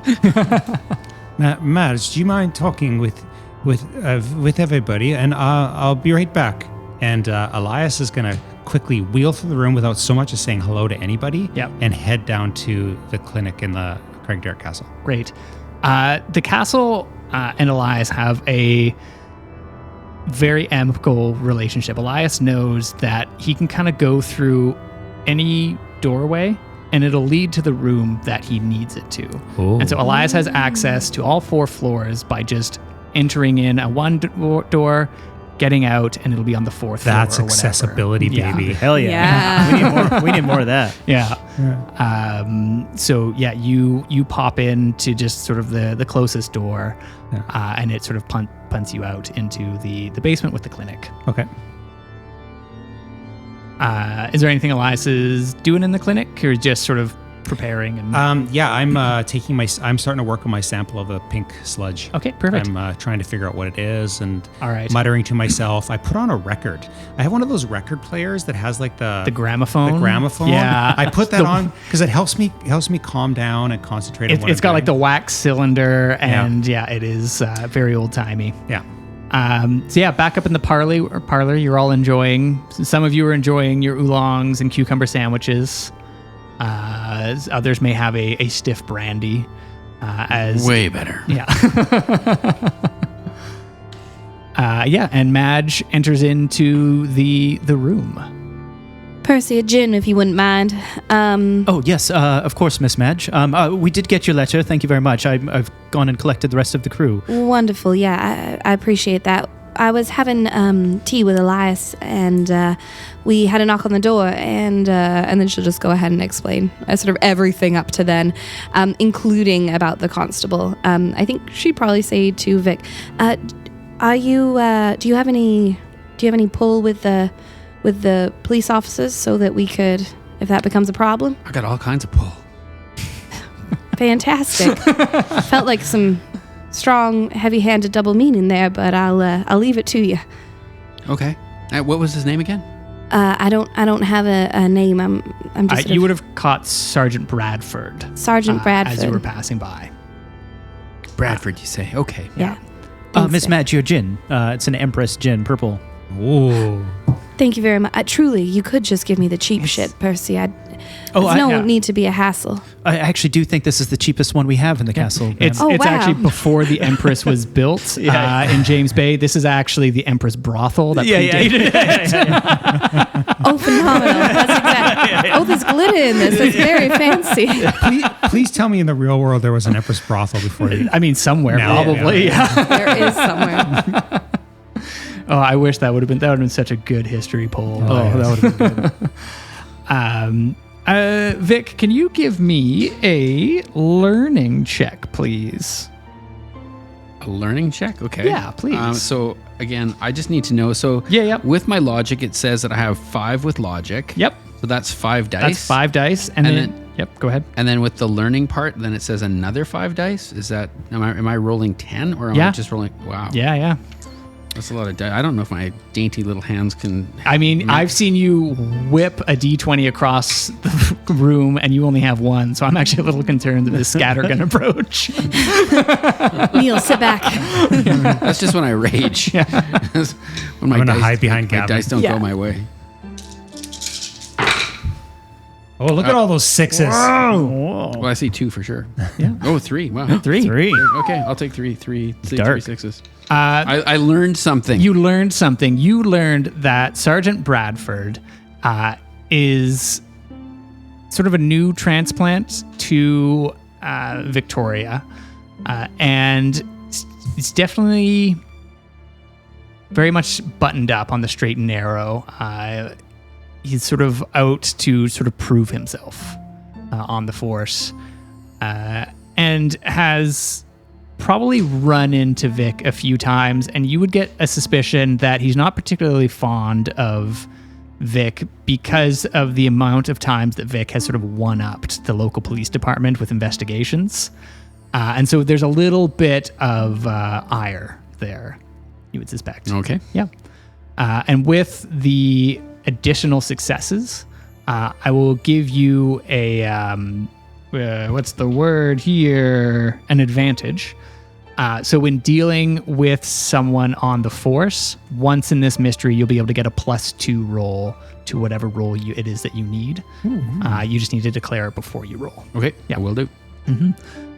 Madge, do you mind talking with everybody? And I'll be right back. And Elias is going to quickly wheel through the room without so much as saying hello to anybody. Yep. And head down to the clinic in the Craigdare Castle. Great. The castle and Elias have a very amicable relationship. Elias knows that he can kind of go through any doorway and it'll lead to the room that he needs it to. Ooh. And so Elias has access to all 4 floors by just entering in at one door, getting out, and it'll be on the 4th floor. That's or whatever. accessibility, Yeah. baby. Hell yeah. We need more of that. Yeah. So yeah, you pop in to just sort of the closest door, and it sort of punts you out into the basement with the clinic. Okay. Is there anything Elias is doing in the clinic, or just sort of preparing? And Yeah, I'm starting to work on my sample of the pink sludge. Okay, perfect. I'm trying to figure out what it is and All right. muttering to myself. I put on a record. I have one of those record players that has like the gramophone. The gramophone. Yeah. I put that on because it helps me calm down and concentrate. on what It's I'm got like the doing. wax cylinder, and it is very old timey. Yeah. So yeah, back up in the parlor, you're all enjoying. Some of you are enjoying your oolongs and cucumber sandwiches. Others may have a stiff brandy. As Way better. yeah, and Madge enters into the room. Percy, a gin, if you wouldn't mind. Oh, yes, of course, Miss Madge. We did get your letter. Thank you very much. I've gone and collected the rest of the crew. Wonderful. Yeah, I appreciate that. I was having tea with Elias, and we had a knock on the door, and then she'll just go ahead and explain sort of everything up to then, including about the constable. I think she'd probably say to Vic, "Do you have any pull with the police officers so that we could, if that becomes a problem?" I got all kinds of pull. Fantastic. Felt like some strong, heavy-handed double meaning there, but I'll leave it to you. Okay. What was his name again? I don't have a name. I'm just You would have caught Sergeant Bradford. Sergeant Bradford. As you were passing by. Bradford, you say? Okay. Yeah. Thanks, Miss sir. Madge, your gin. It's an Empress gin, purple. Ooh. Thank you very much. Truly, you could just give me the cheap shit, Percy. Oh, There's no need to be a hassle. I actually do think this is the cheapest one we have in the castle. It's Oh, wow. actually before the Empress was built in James Bay. This is actually the Empress brothel that predated it. Oh, phenomenal. That's exactly. Oh, there's glitter in this. It's very fancy. Please tell me in the real world there was an Empress brothel before you. I mean, somewhere No, probably. yeah. There is somewhere. Oh, I wish that would have been such a good history poll. that would have been good. Vic, can you give me a learning check, please? A learning check? Okay. Yeah, please. So, again, I just need to know. So, Yep. with my logic, it says that I have 5 with logic. Yep. So, that's 5 dice. That's 5 dice. And And then, yep, go ahead. And then with the learning part, then it says another 5 dice. Is that, am I rolling 10 or am Yeah. I just rolling? Wow. Yeah. That's a lot of dice. I don't know if my dainty little hands can. I mean, I've seen you whip a D20 across the room and you only have 1, so I'm actually a little concerned that this scattergun approach. Neil, sit back. That's just when I rage. when my I'm gonna hide behind my Gavin. dice don't go my way. Oh, look at all those 6s. Well, I see 2 for sure. Yeah. Oh, 3. Wow. 3. Okay, I'll take 3 Dark. 6s. I learned something. You learned something. You learned that Sergeant Bradford is sort of a new transplant to Victoria, and it's definitely very much buttoned up on the straight and narrow. He's sort of out to sort of prove himself on the force, and has probably run into Vic a few times, and you would get a suspicion that he's not particularly fond of Vic because of the amount of times that Vic has sort of one-upped the local police department with investigations. And so there's a little bit of ire there, you would suspect. Okay. Yeah. And with the additional successes, I will give you a, what's the word here? An advantage. So when dealing with someone on the force, once in this mystery, you'll be able to get a +2 roll to whatever roll it is that you need. You just need to declare it before you roll. Okay. Yeah. I will do.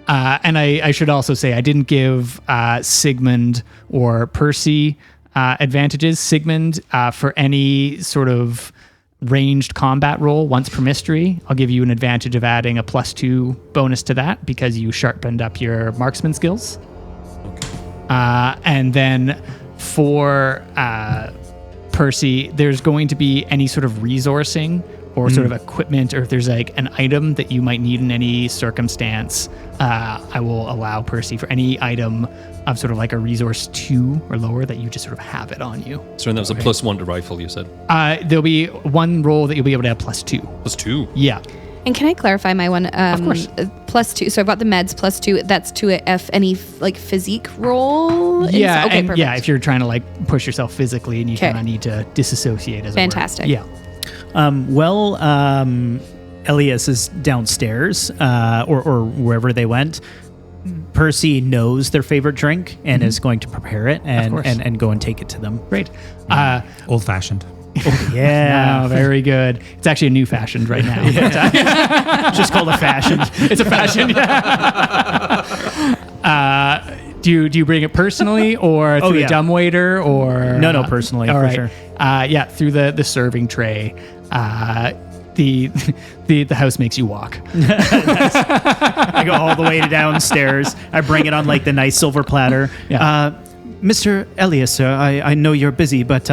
And I should also say I didn't give Sigmund or Percy advantages. Sigmund, for any sort of ranged combat roll once per mystery, I'll give you an advantage of adding a +2 bonus to that because you sharpened up your marksman skills. And then for Percy, there's going to be any sort of resourcing or sort of equipment, or if there's like an item that you might need in any circumstance, I will allow Percy for any item of sort of like a resource 2 or lower that you just sort of have it on you. So that was a +1 to rifle, you said? There'll be one roll that you'll be able to have +2. +2? Yeah. And can I clarify my one? Of course. +2. So I've got the meds +2. That's to any like physique roll. Yeah. Okay. And Perfect. yeah, if you're trying to like push yourself physically and you Okay. kind of need to disassociate as Fantastic. it were. Yeah. Elias is downstairs, or wherever they went. Percy knows their favorite drink and is going to prepare it and go and take it to them. Great. Old fashioned. Yeah. Oh, very good. It's actually a new fashioned right now. Just called a fashion. It's a fashion. Do you bring it personally or through a dumbwaiter or No, personally, all for right. sure. Yeah, through the serving tray. The house makes you walk. I go all the way downstairs. I bring it on like the nice silver platter. Yeah. Mr. Elias, sir, I know you're busy, but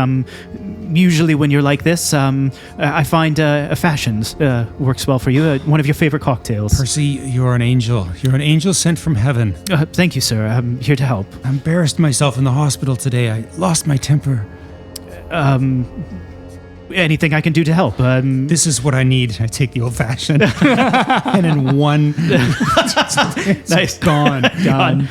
usually when you're like this, I find a fashions works well for you. One of your favorite cocktails. Percy, you're an angel. You're an angel sent from heaven. Thank you, sir. I'm here to help. I embarrassed myself in the hospital today. I lost my temper. Anything I can do to help? This is what I need. I take the old fashioned, and in one, Nice. gone. Done.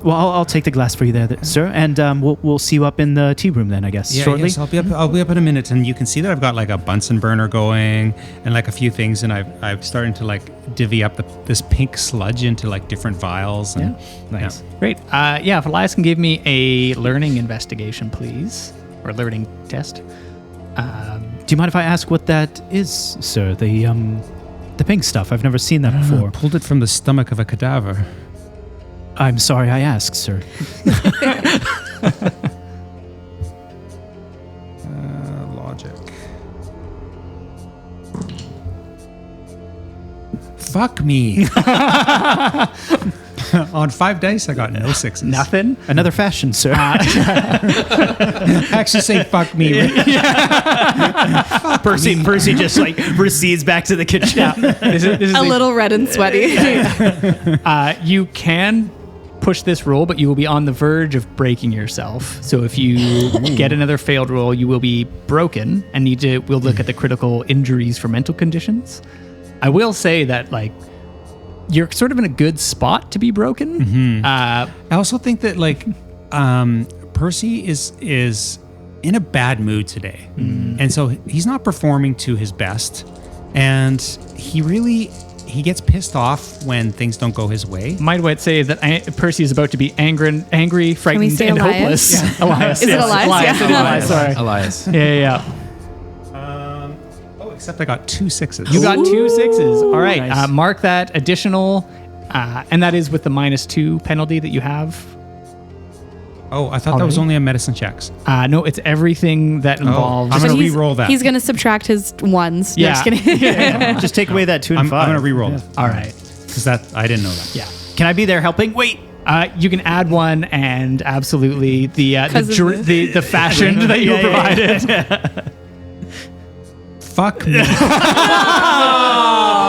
Well, I'll take the glass for you there, sir, and we'll see you up in the tea room then, I guess, shortly. Yes, I'll be up in a minute, and you can see that I've got like a Bunsen burner going, and like a few things, and I'm starting to like divvy up this pink sludge into like different vials. And, Nice. Great. If Elias can give me a learning investigation, please, or learning test. Do you mind if I ask what that is, sir? The pink stuff. I've never seen that before. Pulled it from the stomach of a cadaver. I'm sorry I asked, sir. Logic. Fuck me. On 5 dice, I got no 6s. Nothing. Another fashion, sir. Actually, say fuck me. Percy just like recedes back to the kitchen. This is A little red and sweaty. you can push this roll, but you will be on the verge of breaking yourself. So if you get another failed roll, you will be broken and we'll look at the critical injuries for mental conditions. I will say that like you're sort of in a good spot to be broken. I also think that like Percy is in a bad mood today, and so he's not performing to his best, and he gets pissed off when things don't go his way. Might say that Percy is about to be angry, frightened, say and Elias? hopeless. Elias. Is it Elias? Elias. Yeah. It is Elias. Sorry. Elias. Yeah. Except I got 2 6s. You got 2 6s. All right. Nice. Mark that additional, and that is with the -2 penalty that you have. Oh, I thought that was only on medicine checks. No, it's everything that involves. I'm So gonna he's- re-roll that. He's going to subtract his ones. No, Yeah. just kidding. Just take away that 2 and I'm 5. gonna re-roll it All right. because I didn't know that. Yeah. Can I be there helping? Wait. You can add one, and absolutely the fashion that you were Yeah, provided. Fuck me.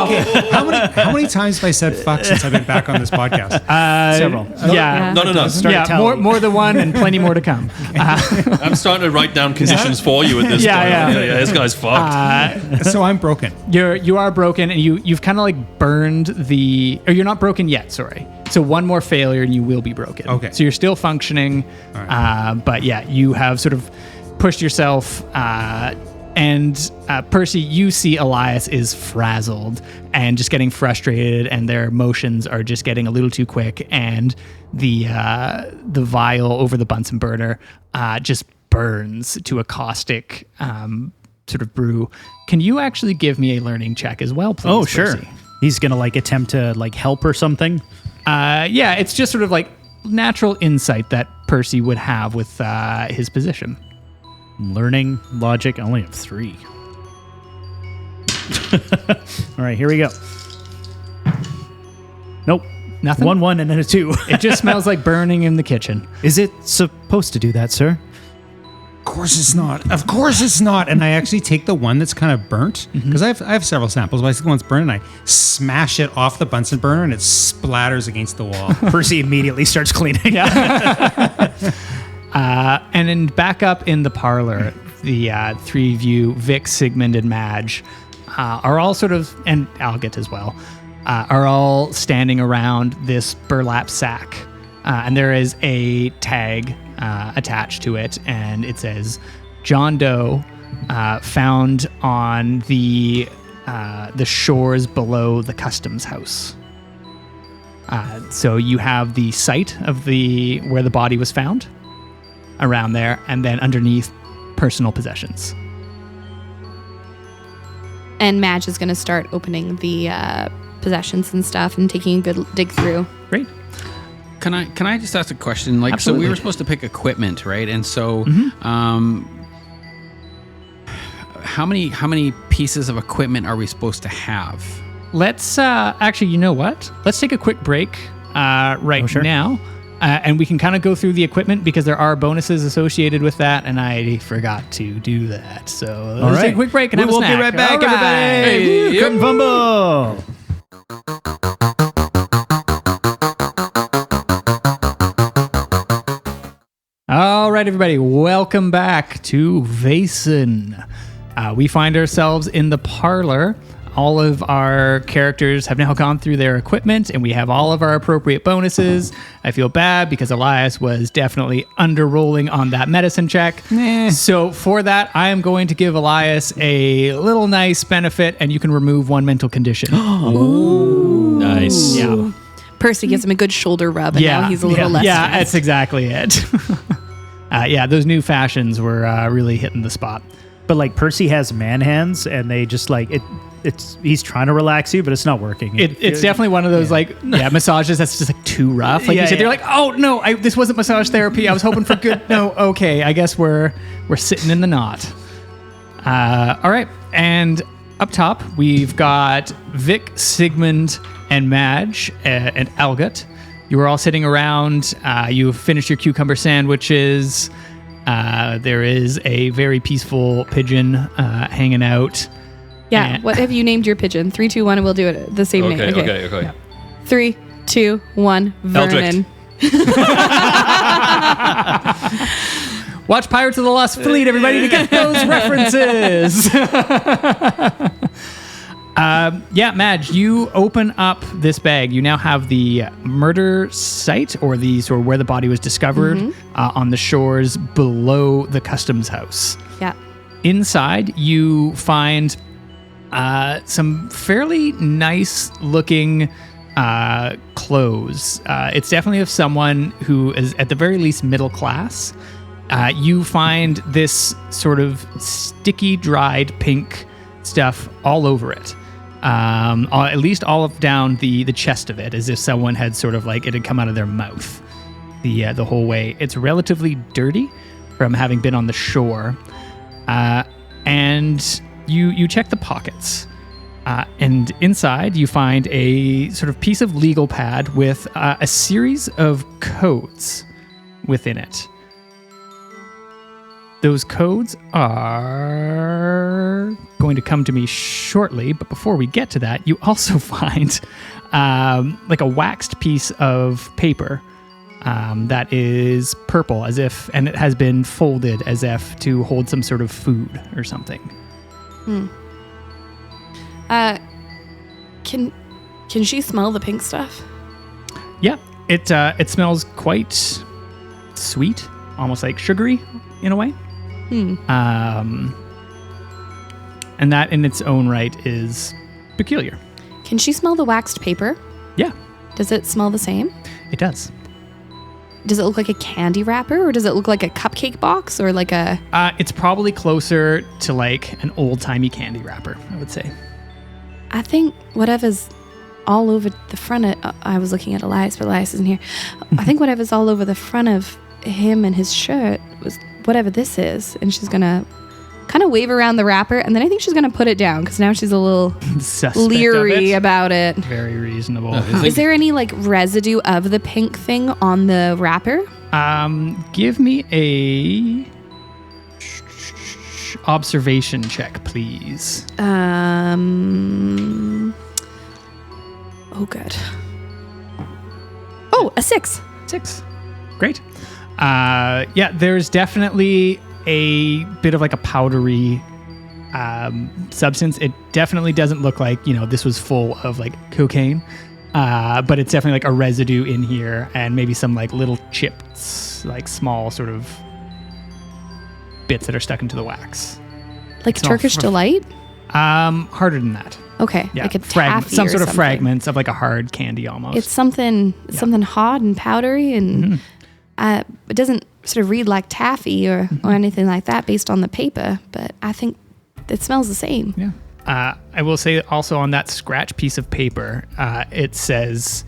Okay. How many times have I said fuck since I've been back on this podcast? Several. Yeah. No. Yeah, more than one and plenty more to come. I'm starting to write down conditions for you at this Yeah, point. yeah. This guy's fucked. So I'm broken. You are broken, and you've kind of like burned or you're not broken yet. Sorry. So one more failure, and you will be broken. Okay. So you're still functioning, but yeah, you have sort of pushed yourself. And Percy, you see Elias is frazzled and just getting frustrated, and their motions are just getting a little too quick, and the vial over the Bunsen burner just burns to a caustic sort of brew. Can you actually give me a learning check as well, please? Oh, sure. Percy? He's gonna like attempt to like help or something. Yeah, it's just sort of like natural insight that Percy would have with his position. Learning logic. I only have 3. All right, here we go. Nope. Nothing? 1 and then a 2. It just smells like burning in the kitchen. Is it supposed to do that, sir? Of course it's not. Of course it's not. And I actually take the one that's kind of burnt, because I have several samples, but I take the one that's burnt and I smash it off the Bunsen burner and it splatters against the wall. Percy immediately starts cleaning. And then back up in the parlor, the 3 of you, Vic, Sigmund, and Madge, are all sort of, and Algot as well, are all standing around this burlap sack. And there is a tag attached to it, and it says, John Doe, found on the shores below the customs house. So you have the site of where the body was found around there, and then underneath, personal possessions. And Madge is going to start opening the possessions and stuff and taking a good dig through. Great. Can I just ask a question? Like, Absolutely. so we were supposed to pick equipment, right? And so, how many pieces of equipment are we supposed to have? Let's actually, you know what? Let's take a quick break now. And we can kind of go through the equipment because there are bonuses associated with that, and I forgot to do that. So let's take a quick break and have a snack. We'll be right back, All right. everybody. Hey, Woo, Curtain Fumble. All right, everybody, welcome back to Vaesen. We find ourselves in the parlor. All of our characters have now gone through their equipment, and we have all of our appropriate bonuses. I feel bad because Elias was definitely under-rolling on that medicine check. So for that, I am going to give Elias a little nice benefit, and you can remove 1 mental condition. Nice. Yeah. Percy gives him a good shoulder rub, and now he's a little less Yeah, stressed. that's exactly it. Those new fashions were really hitting the spot. But like Percy has man hands, and they just like it. He's trying to relax you, but it's not working. It's definitely one of those massages that's just like too rough. Like you said, you're like, oh no, this wasn't massage therapy. I was hoping for good. No, okay, I guess we're sitting in the knot. All right, and up top we've got Vic, Sigmund, and Madge and Algot. You are all sitting around. You've finished your cucumber sandwiches. There is a very peaceful pigeon hanging out. Yeah. And- What have you named your pigeon? 3, 2, 1, and we'll do it the same name. Okay. 3, 2, 1. Vernon. Watch Pirates of the Lost Fleet, everybody, to get those references. Madge, you open up this bag. You now have the murder site, or the sort of where the body was discovered, on the shores below the customs house. Yeah. Inside, you find some fairly nice looking clothes. It's definitely of someone who is at the very least middle class. You find this sort of sticky, dried pink stuff all over it. At least all of down the chest of it, as if someone had sort of like it had come out of their mouth the whole way. It's relatively dirty from having been on the shore. And you check the pockets, and inside you find a sort of piece of legal pad with a series of codes within it. Those codes are going to come to me shortly, but before we get to that, you also find like a waxed piece of paper that is purple, as if, and it has been folded as if to hold some sort of food or something. Can she smell the pink stuff? Yeah, it smells quite sweet, almost like sugary in a way. And that in its own right is peculiar. Can she smell the waxed paper? Yeah, Does it smell the same? it does. Does it look like a candy wrapper, or does it look like a cupcake box, or like a... It's probably closer to like an old-timey candy wrapper, I would say. I think whatever's all over the front of... I was looking at Elias, but Elias isn't here. I think whatever's all over the front of him and his shirt was whatever this is. And she's going to kind of wave around the wrapper, and then I think she's going to put it down, because now she's a little Suspect leery of it. about it. Very reasonable. Is there any like residue of the pink thing on the wrapper? Give me a observation check, please. Oh, good. Oh, a 6. 6. Great. Yeah, there's definitely a bit of like a powdery substance. It definitely doesn't look like, this was full of like cocaine, but it's definitely like a residue in here, and maybe some like little chips, like small sort of bits that are stuck into the wax. Like It's all Turkish delight? Harder than that. Okay, Yeah, like a taffy some or sort of something. fragments of like a hard candy almost. It's something hot and powdery, and it doesn't sort of read like taffy or anything like that based on the paper, but I think it smells the same. Yeah. I will say also on that scratch piece of paper, it says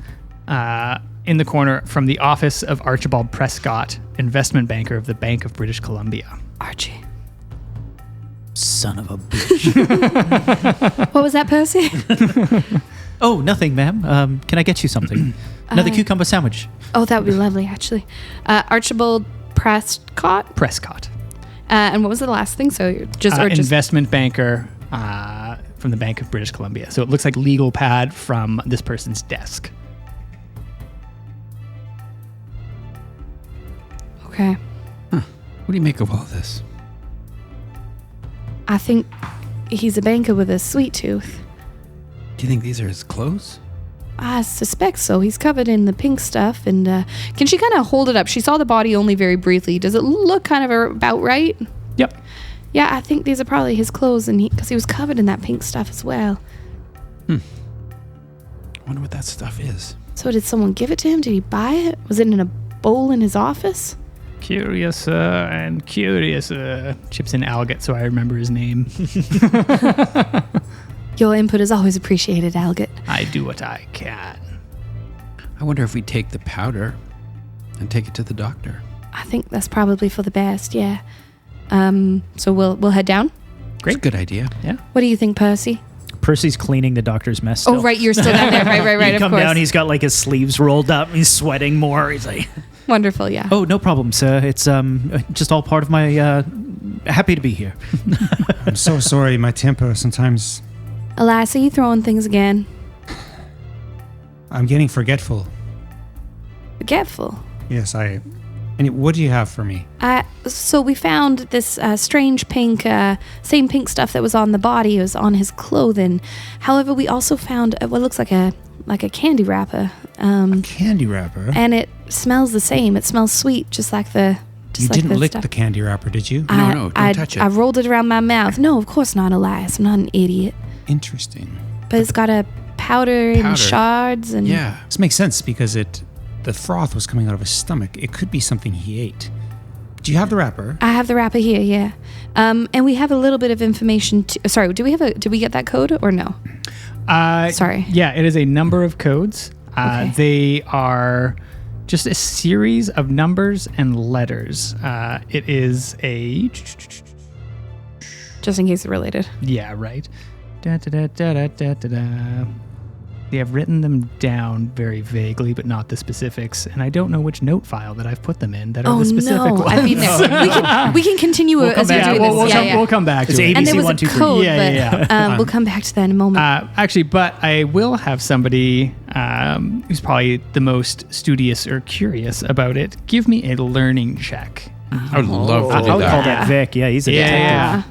in the corner, from the office of Archibald Prescott, investment banker of the Bank of British Columbia. Archie. Son of a bitch. What was that, Percy? Oh, nothing, ma'am. Can I get you something? Another cucumber sandwich. Oh, that would be lovely, actually. Archibald Prescott. Prescott. And what was the last thing? So just investment banker from the Bank of British Columbia. So it looks like legal pad from this person's desk. Okay. What do you make of all this? I think he's a banker with a sweet tooth. Do you think these are his clothes? I suspect so. He's covered in the pink stuff. And can she kind of hold it up? She saw the body only very briefly. Does it look kind of about right? Yep. Yeah, I think these are probably his clothes, and because he was covered in that pink stuff as well. I wonder what that stuff is. So did someone give it to him? Did he buy it? Was it in a bowl in his office? Curious and curious. Chips in Algot, so I remember his name. Your input is always appreciated, Algot. I do what I can. I wonder if we take the powder and take it to the doctor. I think that's probably for the best, yeah. So we'll head down. Great. Good idea. Yeah. What do you think, Percy? Percy's cleaning the doctor's mess still. Oh, right, you're still down there. Right, You of come course. down, he's got like his sleeves rolled up, he's sweating more. He's like, Wonderful, yeah. oh, no problem, sir. It's just all part of my, happy to be here. I'm so sorry. My temper sometimes. Elias, are you throwing things again? I'm getting forgetful. Forgetful. Yes, I. And what do you have for me? So we found this strange pink, same pink stuff that was on the body. It was on his clothing. However, we also found what looks like a candy wrapper. Candy wrapper? And it smells the same. It smells sweet, just like the. You didn't lick the candy wrapper, did you? No, don't touch it. I rolled it around my mouth. No, of course not, Elias. I'm not an idiot. Interesting. But it's got a powder and shards and. Yeah. This makes sense because the froth was coming out of his stomach. It could be something he ate. Do you have the wrapper? I have the wrapper here, yeah. And we have a little bit of information. Sorry, did we get that code or no? Sorry. Yeah, it is a number of codes. Okay. They are just a series of numbers and letters. It is a... Just in case it's related. Yeah, right. Da, da, da, da, da, da, da. They have written them down very vaguely, but not the specifics. And I don't know which note file that I've put them in that are the specific ones. I've been there. We can continue as you're doing this. We'll come back to it. And there was ABC1, a 2, 3. code, Yeah. but we'll come back to that in a moment. Actually, but I will have somebody who's probably the most studious or curious about it give me a learning check. I would love to I do would call that. that Vic. Yeah, he's a Yeah.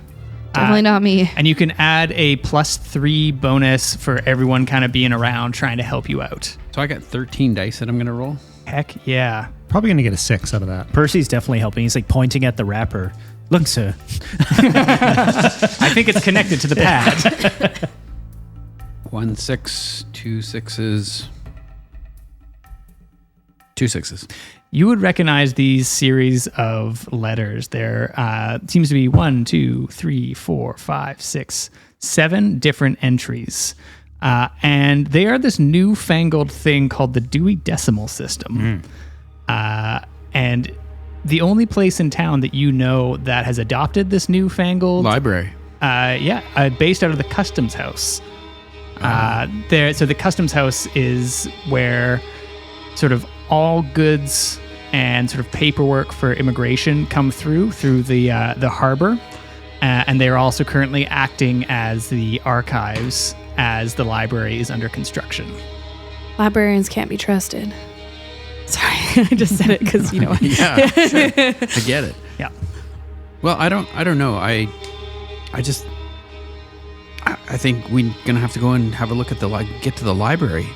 Definitely not me. And you can add a +3 bonus for everyone kind of being around trying to help you out. So I got 13 dice that I'm going to roll. Heck yeah. Probably going to get a 6 out of that. Percy's definitely helping. He's like pointing at the wrapper. Look, sir. I think it's connected to the pad. 1 6, 2 6s, 2 6s. You would recognize these series of letters. There seems to be 1, 2, 3, 4, 5, 6, 7 different entries. And they are this newfangled thing called the Dewey Decimal System. And the only place in town that you know that has adopted this newfangled Library. based out of the Customs House. So the Customs House is where sort of all goods and sort of paperwork for immigration come through the harbour, and they are also currently acting as the archives as the library is under construction. Librarians can't be trusted. Sorry, I just said it because Yeah, sure. I get it. Yeah. Well, I don't know. I think we're gonna have to go and have a look at get to the library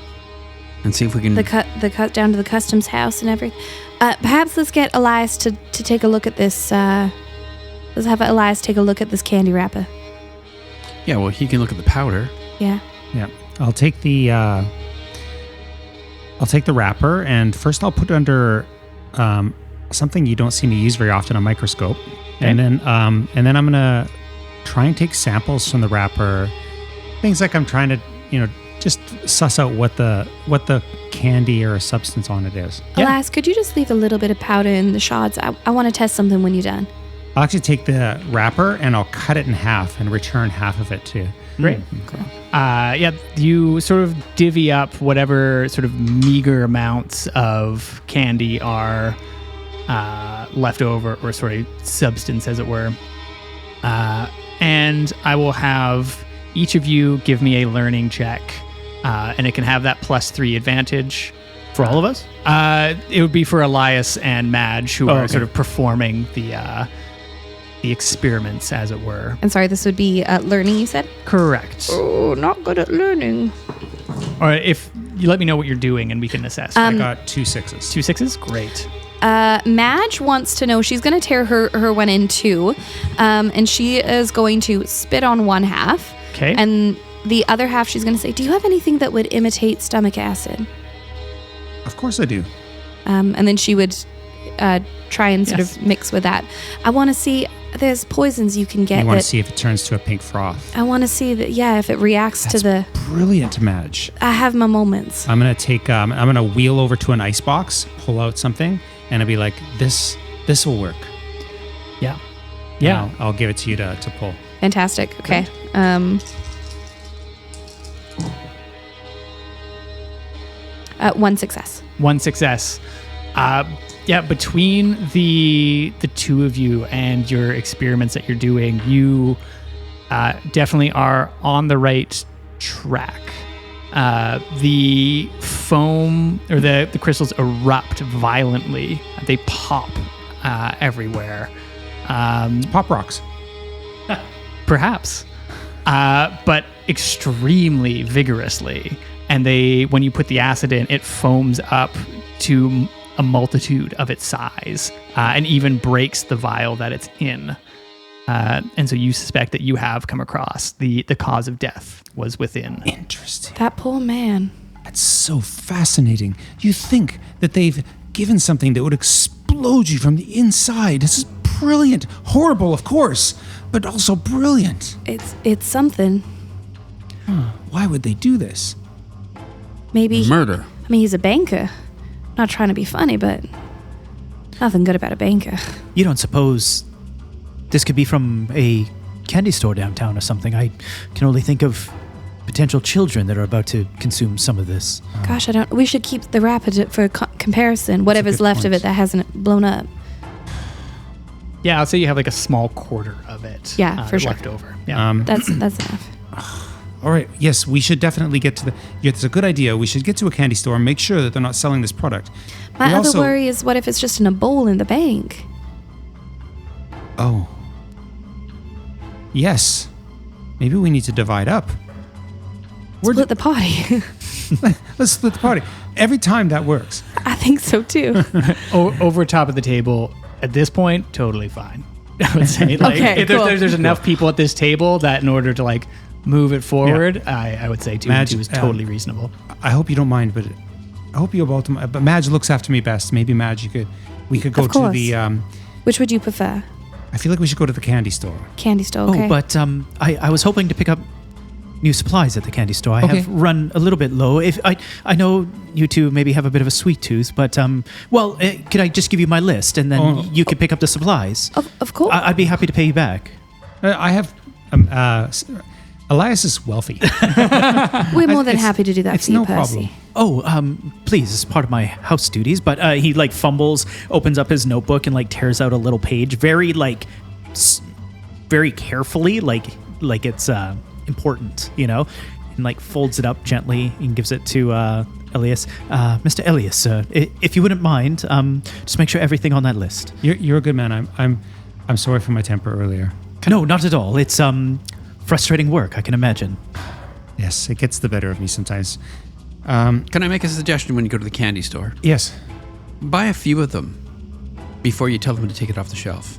and see if we can. The cut down to the customs house and everything. Perhaps let's get Elias to take a look at this. Let's have Elias take a look at this candy wrapper. Yeah, well, he can look at the powder. Yeah. Yeah. I'll take the wrapper, and first I'll put it under something you don't see me use very often, a microscope. Okay. And then I'm gonna try and take samples from the wrapper. Things like I'm trying to, just suss out what the candy or a substance on it is. Elias, could you just leave a little bit of powder in the shards? I want to test something when you're done. I'll actually take the wrapper and I'll cut it in half and return half of it to. Great. You sort of divvy up whatever sort of meager amounts of candy are left over, or sort of substance, as it were. And I will have each of you give me a learning check, and it can have that +3 advantage. For all of us? It would be for Elias and Madge, who are okay. sort of performing the experiments, as it were. I'm sorry, this would be learning, you said? Correct. Oh, not good at learning. Or if you let me know what you're doing and we can assess. I got 2 6s. 2 6s? Great. Madge wants to know, she's going to tear her one in two, and she is going to spit on one half. Okay. And the other half, she's going to say, do you have anything that would imitate stomach acid? Of course I do. And then she would try and sort of mix with that. I want to see, there's poisons you can get. You want to see if it turns to a pink froth. I want to see that, if it reacts to the... Brilliant, Madge. I have my moments. I'm going to take, I'm going to wheel over to an ice box, pull out something, and I'll be like, this will work. Yeah. And I'll give it to you to pull. Fantastic. Okay. One success. 1 success. Between the two of you and your experiments that you're doing, you definitely are on the right track. The foam or the crystals erupt violently. They pop everywhere. Pop rocks. Perhaps, but extremely vigorously. And when you put the acid in, it foams up to a multitude of its size, and even breaks the vial that it's in. And so you suspect that you have come across the cause of death was within. Interesting. That poor man. That's so fascinating. You think that they've given something that would explode you from the inside. This is brilliant. Horrible, of course, but also brilliant. It's something. Why would they do this? Maybe... Murder. I mean, he's a banker. Not trying to be funny, but nothing good about a banker. You don't suppose this could be from a candy store downtown or something? I can only think of potential children that are about to consume some of this. Gosh, we should keep the wrap for comparison. Whatever's good left of point. it that hasn't blown up. Yeah, I'll say you have like a small quarter of it. Yeah, for sure. left over. Yeah. That's enough. All right. Yes, we should definitely get to it's a good idea. We should get to a candy store and make sure that they're not selling this product. My We other also- worry is what if it's just in a bowl in the bank? Oh. Yes. Maybe we need to divide up. Split the party. Let's split the party. Every time that works. I think so too. Over top of the table, at this point, totally fine. I would say, like, Okay, if cool. there's enough people at this table that in order to like move it forward, I would say 2 and 2 is totally reasonable. I hope you don't mind, but I hope you're both. But Madge looks after me best. Maybe Madge, we could go Of to course. the. Which would you prefer? I feel like we should go to the candy store. Candy store, okay. Oh, but I was hoping to pick up new supplies at the candy store. I have run a little bit low. If I know you two maybe have a bit of a sweet tooth, but could I just give you my list and then you could pick up the supplies? Of course. I'd be happy to pay you back. I have. Elias is wealthy. We're more than it's- happy to do that it's for you, no Percy. problem. Oh, please, it's part of my house duties. But he like fumbles, opens up his notebook, and like tears out a little page, very very carefully, like it's important, and like folds it up gently and gives it to Elias. Mr. Elias, if you wouldn't mind, just make sure everything on that list. You're a good man. I'm sorry for my temper earlier. No, not at all. It's frustrating work, I can imagine. Yes, it gets the better of me sometimes. Can I make a suggestion when you go to the candy store? Yes. Buy a few of them before you tell them to take it off the shelf.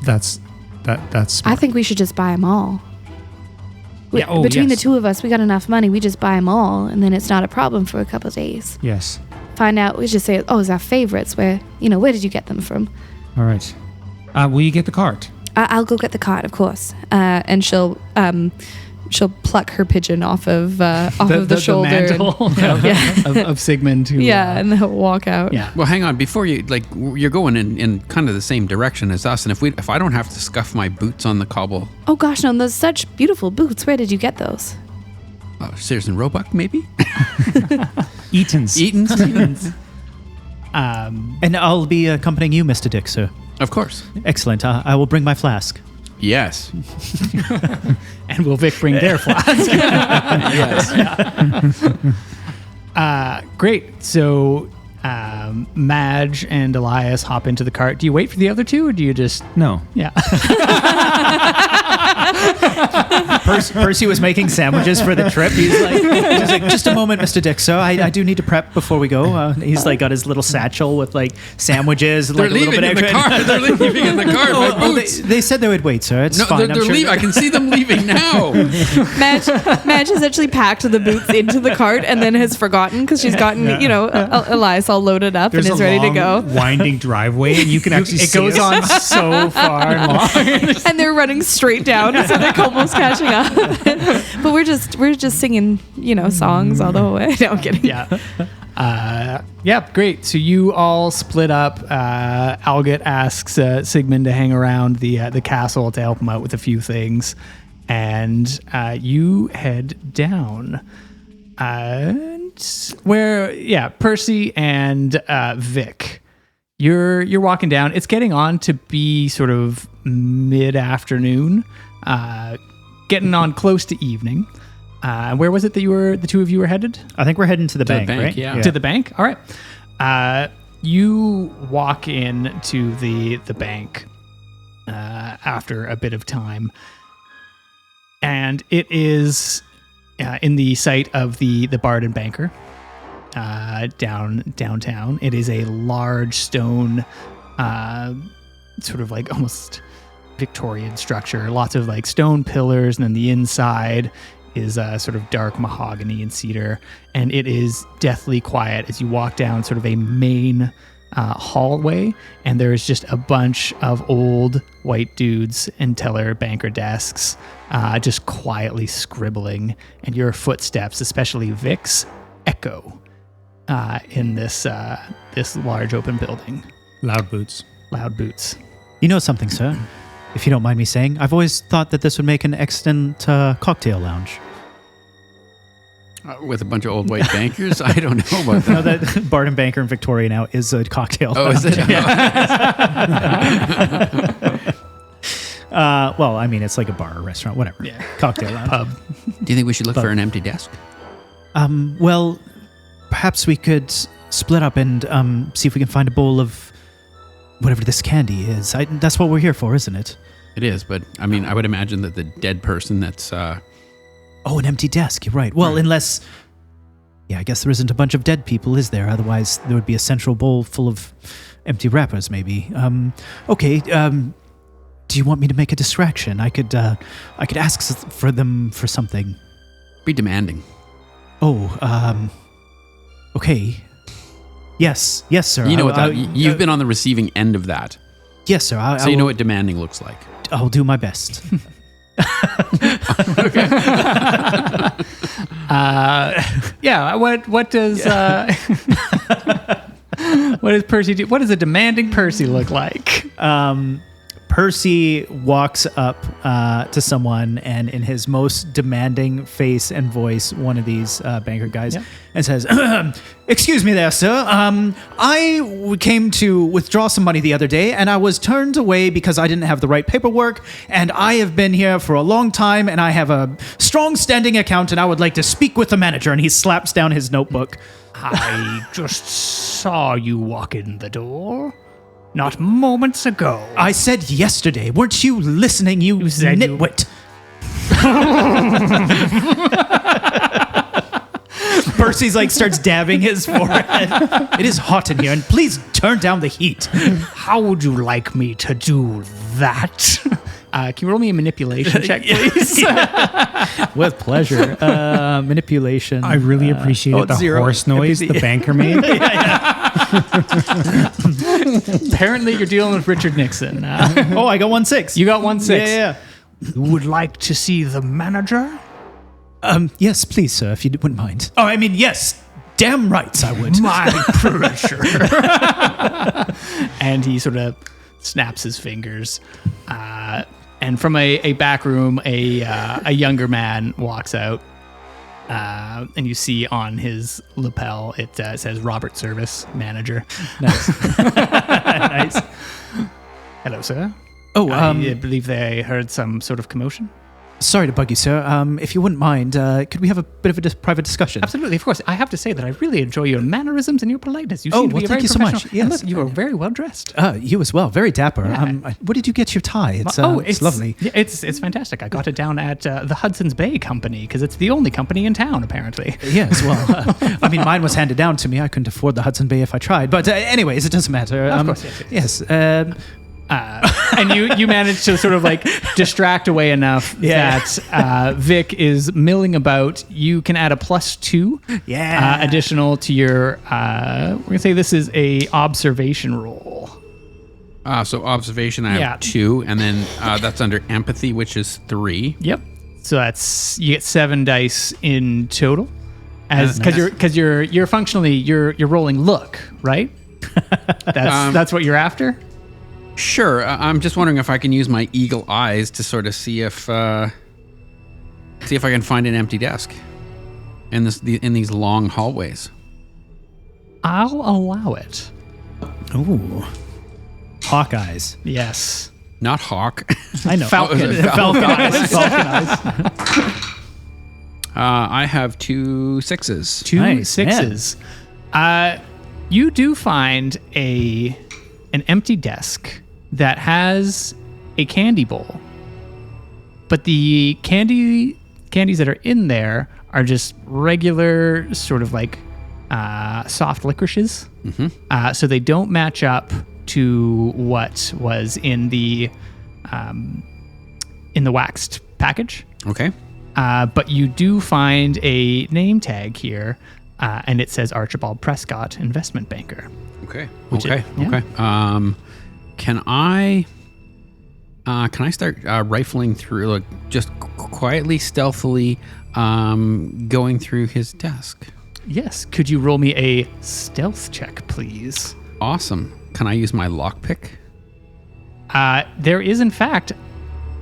That's I think we should just buy them all. Yeah, Between yes. the two of us, we got enough money. We just buy them all, and then it's not a problem for a couple of days. Yes. Find out. We just say, "Oh, it's our favorites." Where where did you get them from? All right. Will you get the cart? I'll go get the cart, of course. And she'll pluck her pigeon off of the shoulder. mantle of Sigmund. Who, And they'll walk out. yeah. Well, hang on. Before you're going in kind of the same direction as us, and if I don't have to scuff my boots on the cobble, Oh gosh, no! Those such beautiful boots. Where did you get those? Sears and Roebuck, maybe? Eaton's. Eaton's? And I'll be accompanying you, Mr. Dick, sir. Of course. Excellent. I will bring my flask. Yes. And will Vic bring their flask? Yes. Great. So Madge and Elias hop into the cart. Do you wait for the other two, or do you just... No. Yeah. Percy was making sandwiches for the trip. He's like, just a moment, Mr. Dick. So I do need to prep before we go. He's like got his little satchel with like sandwiches. They're like, a little leaving bit in the extra. car. They're leaving in the car. My boots. They said they would wait, sir. It's No, fine. they're leaving. I can see them leaving now. Madge has actually packed the boots into the cart and then has forgotten because she's gotten, Elias all loaded up There's and is a ready to long, go. winding driveway, and you can actually It see goes on so far and long. And they're running straight down, so they're almost catching up. But we're just singing, songs all the way. No, I'm kidding. Yeah, great. So you all split up. Algot asks Sigmund to hang around the castle to help him out with a few things, and you head down. Percy and Vic, you're walking down. It's getting on to be sort of mid-afternoon, getting on close to evening. Where was it that the two of you were headed? I think we're heading to the bank, bank, right? yeah. To the bank? All right. You walk in to the bank after a bit of time, and it is in the site of the Bard and Banker downtown. It is a large stone, sort of like almost Victorian structure. Lots of like stone pillars, and then the inside is sort of dark mahogany and cedar, and it is deathly quiet as you walk down sort of a main hallway, and there is just a bunch of old white dudes and teller banker desks just quietly scribbling, and your footsteps, especially Vic's, echo in this large open building. loud boots. Loud boots. You know something, sir? If you don't mind me saying, I've always thought that this would make an excellent cocktail lounge. with a bunch of old white bankers? I don't know about that. No, that Bard and Banker in Victoria now is a cocktail. Oh, is it? Well, I mean, it's like a bar or restaurant, whatever. Yeah. Cocktail lounge. Pub. Do you think we should look for an empty desk? Well, perhaps we could split up and see if we can find a bowl of whatever this candy is. That's what we're here for, isn't it? It is, but I mean, I would imagine that the dead person that's... Oh, an empty desk. You're right. Well, unless... Yeah, I guess there isn't a bunch of dead people, is there? Otherwise, there would be a central bowl full of empty wrappers, maybe. Okay, do you want me to make a distraction? I could ask for them for something. Be demanding. Oh, okay. Yes, sir. You know what you've been on the receiving end of that. Yes, sir. So you know what demanding looks like. I'll do my best. Yeah. What does what does Percy do? What does a demanding Percy look like? Percy walks up to someone and in his most demanding face and voice, one of these banker guys, and says, "Excuse me there, sir. I came to withdraw some money the other day and I was turned away because I didn't have the right paperwork, and I have been here for a long time and I have a strong standing account and I would like to speak with the manager." And he slaps down his notebook. I just saw you walk in the door. Not moments ago. I said yesterday. Weren't you listening, you said you- nitwit? Percy's like starts dabbing his forehead. It is hot in here, and please turn down the heat. How would you like me to do that? Can you roll me a manipulation check, please? With pleasure. Manipulation. I really appreciated the 0. horse noise the banker made. Apparently, you're dealing with Richard Nixon. Oh, I got 1-6. You got 1-6. Yeah. You would like to see the manager? Yes, please, sir, if you wouldn't mind. Oh, I mean, yes. Damn rights, I would. My pleasure. And he sort of snaps his fingers. And from a back room, a younger man walks out. And you see on his lapel, it says Robert Service, manager. Nice. Nice. Hello, sir. Oh, I believe they heard some sort of commotion. Sorry to bug you, sir. If you wouldn't mind, could we have a bit of a private discussion? Absolutely, of course. I have to say that I really enjoy your mannerisms and your politeness. You seem to be thank very you so much. professional. Yes. And look, you are very well dressed. You as well. Very dapper. Yeah. Where did you get your tie? It's lovely. Yeah, it's fantastic. I got it down at the Hudson's Bay Company because it's the only company in town, apparently. Yes, well, I mean, mine was handed down to me. I couldn't afford the Hudson Bay if I tried. But anyways, it doesn't matter. Of course, yes. And you managed to sort of like distract away enough that Vic is milling about. You can add a +2 additional to your, we're going to say this is a observation roll. So observation, I have 2, and then that's under empathy, which is 3. Yep. So that's, you get 7 dice in total. Because you're functionally, you're rolling look, right? That's what you're after? Sure. I'm just wondering if I can use my eagle eyes to sort of see if I can find an empty desk in these long hallways. I'll allow it. Ooh. Hawk eyes. Yes. Not hawk. I know. Falcon. Falcon eyes. Falcon eyes. I have 2 6s. 2 Nice, 6s. You do find an empty desk that has a candy bowl, but the candies that are in there are just regular sort of like soft licorices. Mm-hmm. So they don't match up to what was in the waxed package. Okay. But you do find a name tag here, and it says Archibald Prescott, investment banker. Okay. Okay. Can I start rifling through, like, just quietly, stealthily, going through his desk? Yes. Could you roll me a stealth check, please? Awesome. Can I use my lockpick? There is, in fact,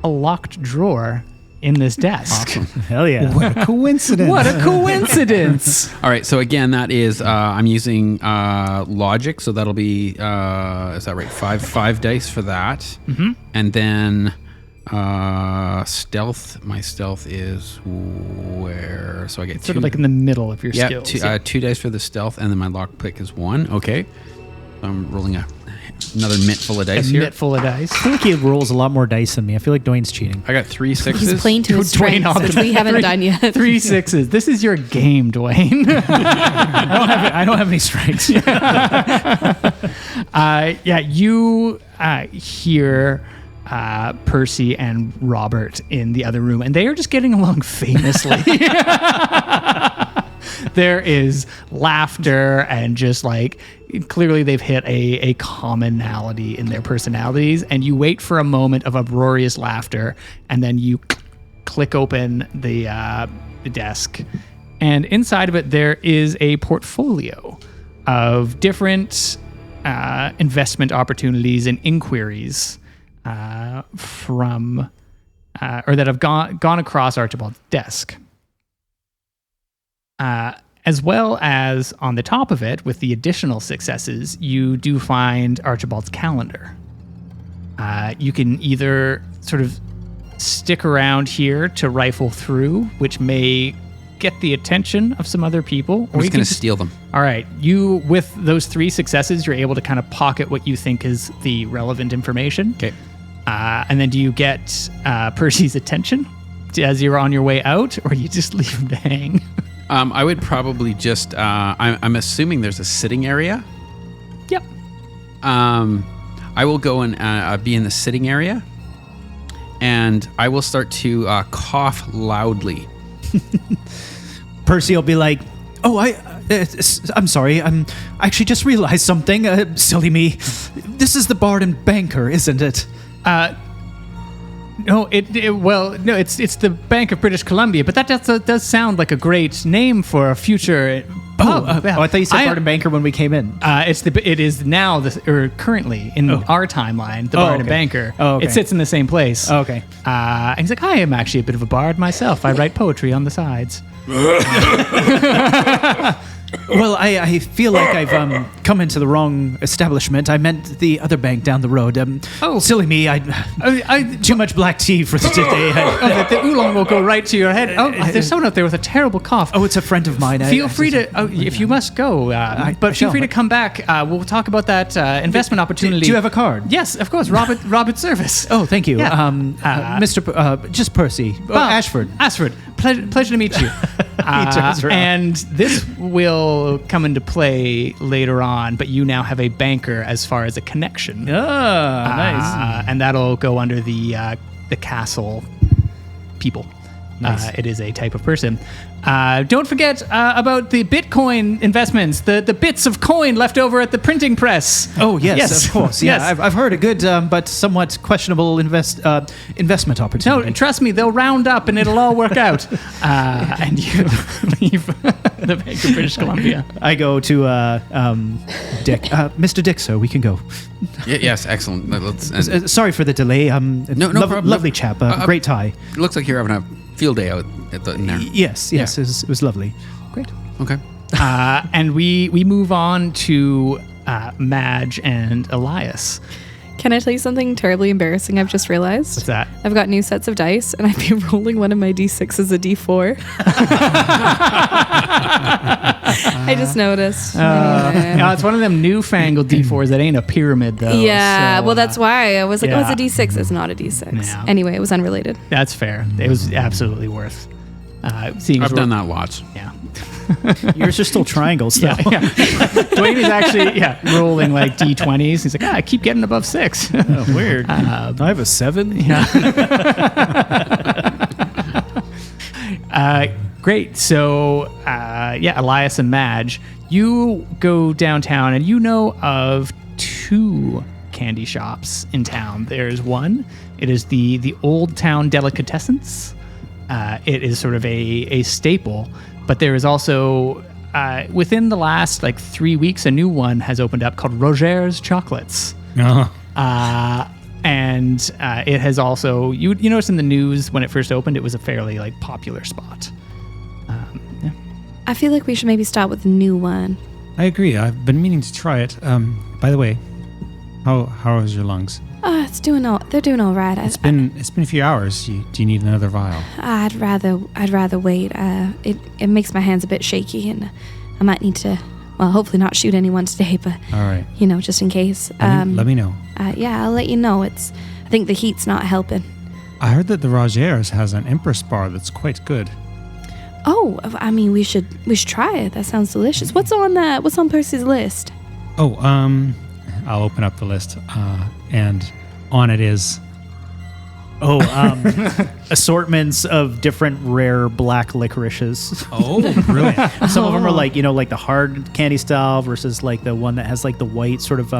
a locked drawer in this desk. Hell yeah. What a coincidence. What a coincidence. All right, so again, that is I'm using logic, so that'll be is that right? Five dice for that, and then stealth. My stealth is where? So I get Sort of like in the middle of your skills. Two dice for the stealth, and then my lockpick is 1. Okay, I'm rolling another mitt full of dice a here. mitt full of dice. I feel like he rolls a lot more dice than me. I feel like Dwayne's cheating. I got 3 sixes. He's playing to his strengths, which we haven't done yet. 3 6s. This is your game, Dwayne. I don't have any strengths. You hear Percy and Robert in the other room, and they are just getting along famously. There is laughter and just like clearly they've hit a commonality in their personalities, and you wait for a moment of uproarious laughter, and then you click open the desk, and inside of it there is a portfolio of different investment opportunities and inquiries from or that have gone across Archibald's desk. As well as on the top of it, with the additional successes, you do find Archibald's calendar. You can either sort of stick around here to rifle through, which may get the attention of some other people. I'm just going to steal them. All right. You, with those 3 successes, you're able to kind of pocket what you think is the relevant information. Okay. And then do you get Percy's attention as you're on your way out, or you just leave him to hang? I would probably just. I'm assuming there's a sitting area. Yep. I will go and be in the sitting area, and I will start to cough loudly. Percy will be like, "Oh, I'm sorry. I actually just realized something. Silly me. This is the Bard and Banker, isn't it?" No, it's the Bank of British Columbia, but that does sound like a great name for a future pub. I thought you said Bard and Banker when we came in. It is now currently in our timeline, the Bard and Banker. Oh, okay. It sits in the same place. Oh, okay. And he's like, I am actually a bit of a bard myself. I write poetry on the sides. Well, I feel like I've come into the wrong establishment. I meant the other bank down the road. Silly me. I too much black tea for today. The oolong will go right to your head. There's someone out there with a terrible cough. Oh, it's a friend of mine. Feel free to, if you must go, but feel free to come back. We'll talk about that investment opportunity. Do you have a card? Yes, of course. Robert Service. Oh, thank you. Yeah. Just Percy. Ashford. Pleasure to meet you. And this will come into play later on, but you now have a banker as far as a connection. Nice. And that'll go under the castle people. Nice. It is a type of person. Don't forget about the Bitcoin investments, the bits of coin left over at the printing press. Oh, yes. Of course. Yeah, Yes. I've heard a good but somewhat questionable investment opportunity. No, trust me, they'll round up and it'll all work out. And you leave the Bank of British Columbia. I go to Dick. Mr. Dick, sir, we can go. Yes, excellent. Sorry for the delay. No problem. Lovely chap. Great tie. It looks like you're having a field day out in there. Yes. It was lovely. Great. Okay. And we move on to Madge and Elias. Can I tell you something terribly embarrassing I've just realized? What's that? I've got new sets of dice, and I've been rolling one of my D6 as a D4. I just noticed. Anyway. No, it's one of them newfangled D4s that ain't a pyramid, though. Yeah, so, well, that's why I was like, yeah. oh, it's a D6. It's not a D6. No. Anyway, it was unrelated. That's fair. It was absolutely worth seeing. I've done that lots. Yeah. Yours are still triangles, though. Yeah. Dwayne is actually rolling like D20s. He's like, I keep getting above 6. Oh, weird. I have a 7. Yeah. Great. So, Elias and Madge, you go downtown and you know of 2 candy shops in town. There's one. It is the Old Town Delicatessens. It is sort of a staple, but there is also within the last 3 weeks, a new one has opened up called Roger's Chocolates. And it has also, you notice in the news when it first opened, it was a fairly like popular spot. Yeah. I feel like we should maybe start with a new one. I agree. I've been meaning to try it. By the way, how is your lungs? They're doing all right. It's been a few hours. Do you need another vial? I'd rather wait. It makes my hands a bit shaky, and I might need to, well, hopefully not shoot anyone today, but All right. just in case. Let me know. Yeah, I'll let you know. I think the heat's not helping. I heard that the Rogers has an Empress bar that's quite good. Oh, I mean, we should try it. That sounds delicious. What's on Percy's list? Oh, I'll open up the list, and on it is assortments of different rare black licorices. Oh, brilliant! Some of them are like like the hard candy style versus like the one that has like the white sort of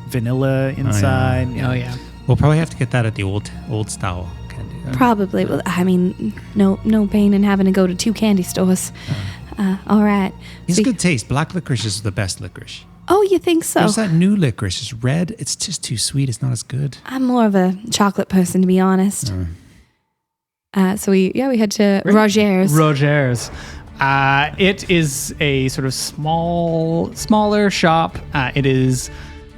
vanilla inside. Oh yeah. We'll probably have to get that at the old style candy. Probably. Well, I mean, no pain in having to go to 2 candy stores. All right. It's good taste. Black licorice is the best licorice. Oh, you think so? There's that new licorice. It's red. It's just too sweet. It's not as good. I'm more of a chocolate person, to be honest. So we head to Rogers. Rogers. It is a sort of smaller shop. It is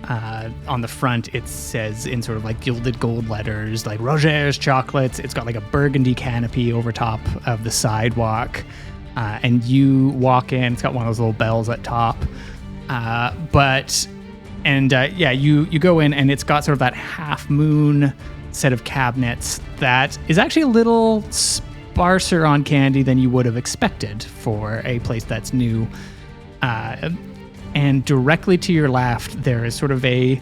on the front. It says in sort of like gilded gold letters, like Rogers chocolates. It's got like a burgundy canopy over top of the sidewalk, and you walk in. It's got one of those little bells at top. You go in and it's got sort of that half moon set of cabinets that is actually a little sparser on candy than you would have expected for a place that's new. And directly to your left, there is sort of a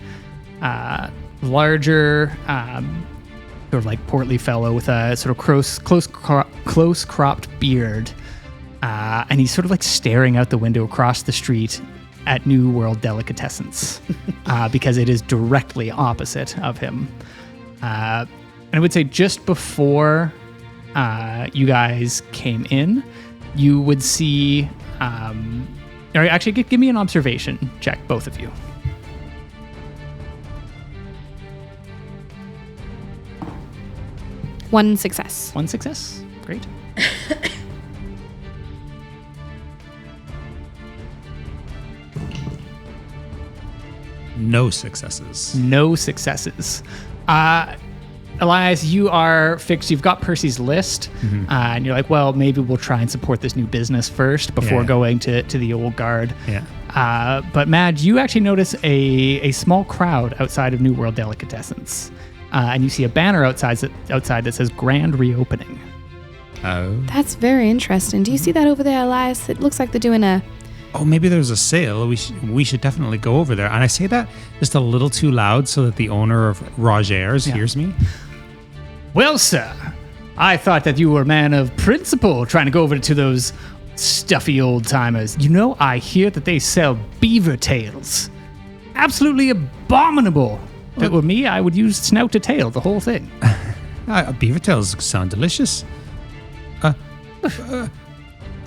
larger, sort of like portly fellow with a sort of close cropped beard. And he's sort of like staring out the window across the street at New World Delicatessens, because it is directly opposite of him. And I would say just before you guys came in, you would see... or actually, give me an observation check, both of you. One success. One success. Great. No successes. No successes. Elias, you are fixed. You've got Percy's list, and you're like, well, maybe we'll try and support this new business first before going to the old guard. Yeah. But Madge, you actually notice a small crowd outside of New World Delicatessens, and you see a banner outside that says Grand Reopening. Oh. That's very interesting. Do you see that over there, Elias? It looks like they're doing a... Oh, maybe there's a sale. We should definitely go over there. And I say that just a little too loud so that the owner of Rogers hears me. Well, sir, I thought that you were a man of principle trying to go over to those stuffy old-timers. You know, I hear that they sell beaver tails. Absolutely abominable. If it were me, I would use snout to tail, the whole thing. Beaver tails sound delicious.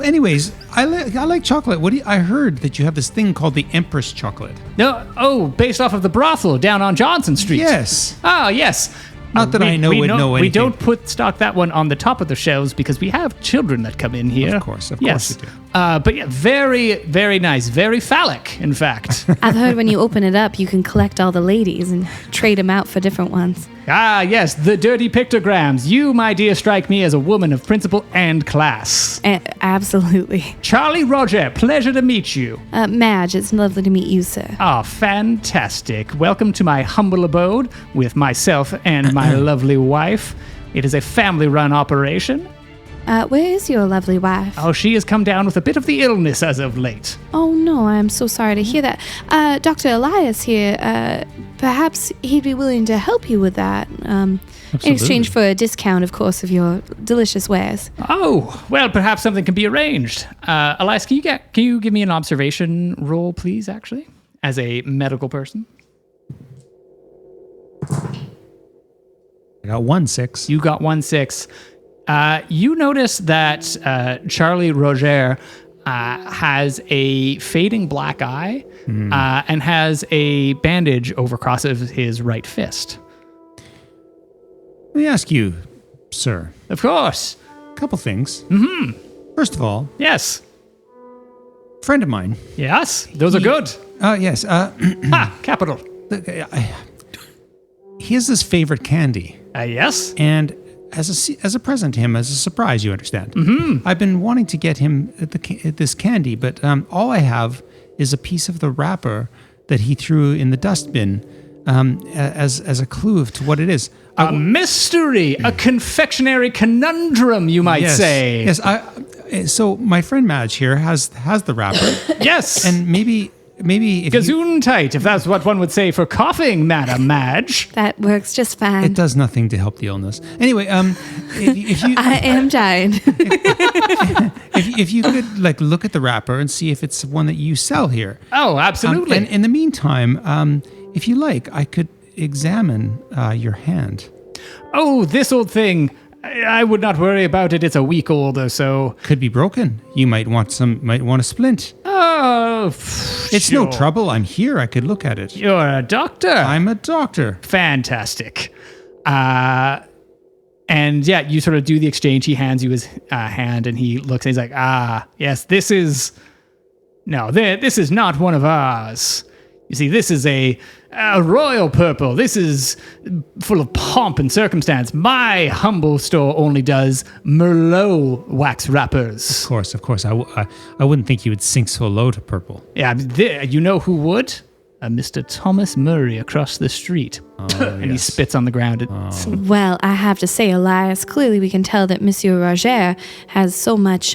Anyways, I like chocolate. I heard that you have this thing called the Empress chocolate. No, based off of the brothel down on Johnson Street. Yes. Oh, yes. Not that I know would know anything. We don't stock that one on the top of the shelves because we have children that come in here. Of course we do. But yeah, very, very nice. Very phallic, in fact. I've heard when you open it up, you can collect all the ladies and trade them out for different ones. Ah, yes, the dirty pictograms. You, my dear, strike me as a woman of principle and class. Absolutely. Charlie Roger, pleasure to meet you. Madge, it's lovely to meet you, sir. Ah, fantastic. Welcome to my humble abode with myself and my lovely wife. It is a family-run operation. Where is your lovely wife? Oh, she has come down with a bit of the illness as of late. Oh, no, I'm so sorry to hear that. Dr. Elias here, perhaps he'd be willing to help you with that. In exchange for a discount, of course, of your delicious wares. Oh, well, perhaps something can be arranged. Elias, can you give me an observation roll, please, actually, as a medical person? I got 1-6. You got 1-6. You notice that Charlie Roger has a fading black eye and has a bandage over across of his right fist. Let me ask you, sir, Of course. a couple things. Mm-hmm. First of all, Yes. friend of mine. Yes. Those are good. Yes. Capital. He has this favorite candy. Yes. And as a present to him, as a surprise, you understand. Mm-hmm. I've been wanting to get him this candy, but all I have is a piece of the wrapper that he threw in the dustbin as a clue to what it is. A mystery, a confectionery conundrum, you might say. Yes. So my friend Madge here has the wrapper. Yes. And maybe if Gesundheit, if that's what one would say for coughing, Madam Madge. That works just fine. it does nothing to help the illness. Anyway, if you I am dying. if you could look at the wrapper and see if it's one that you sell here. Oh, absolutely. And in the meantime, if you like, I could examine your hand. Oh, this old thing. I would not worry about it. It's a week old or so. Could be broken. You might want a splint. Oh, It's no trouble. I'm here. I could look at it. You're a doctor. I'm a doctor. Fantastic. And yeah, you sort of do the exchange. He hands you his hand and he looks and he's like, yes, this is not one of ours. You see, this is a royal purple. This is full of pomp and circumstance. My humble store only does Merlot wax wrappers. Of course. I wouldn't think you would sink so low to purple. Yeah, you know who would? Mr. Thomas Murray across the street. And he spits on the ground. Well, I have to say, Elias, clearly we can tell that Monsieur Roger has so much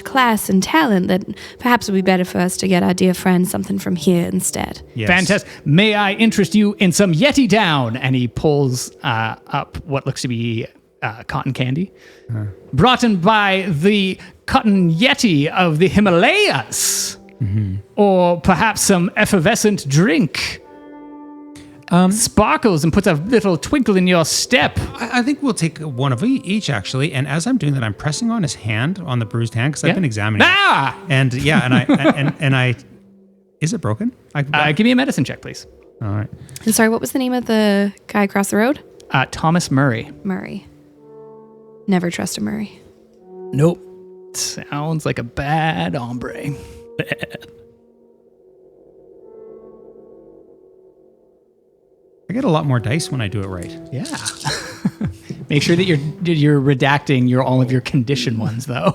class and talent that perhaps it would be better for us to get our dear friend something from here instead. Yes. Fantastic. May I interest you in some Yeti down? And he pulls up what looks to be cotton candy. Brought in by the cotton Yeti of the Himalayas. Mm-hmm. Or perhaps some effervescent drink. Sparkles and puts a little twinkle in your step. I think we'll take one of each, actually. And as I'm doing that, I'm pressing on his hand, on the bruised hand, because I've been examining it. And I is it broken? Give me a medicine check, please. All right. And sorry, what was the name of the guy across the road? Thomas Murray. Murray. Never trust a Murray. Nope. Sounds like a bad hombre. I get a lot more dice when I do it right. Yeah. Make sure that you're redacting all of your condition ones, though.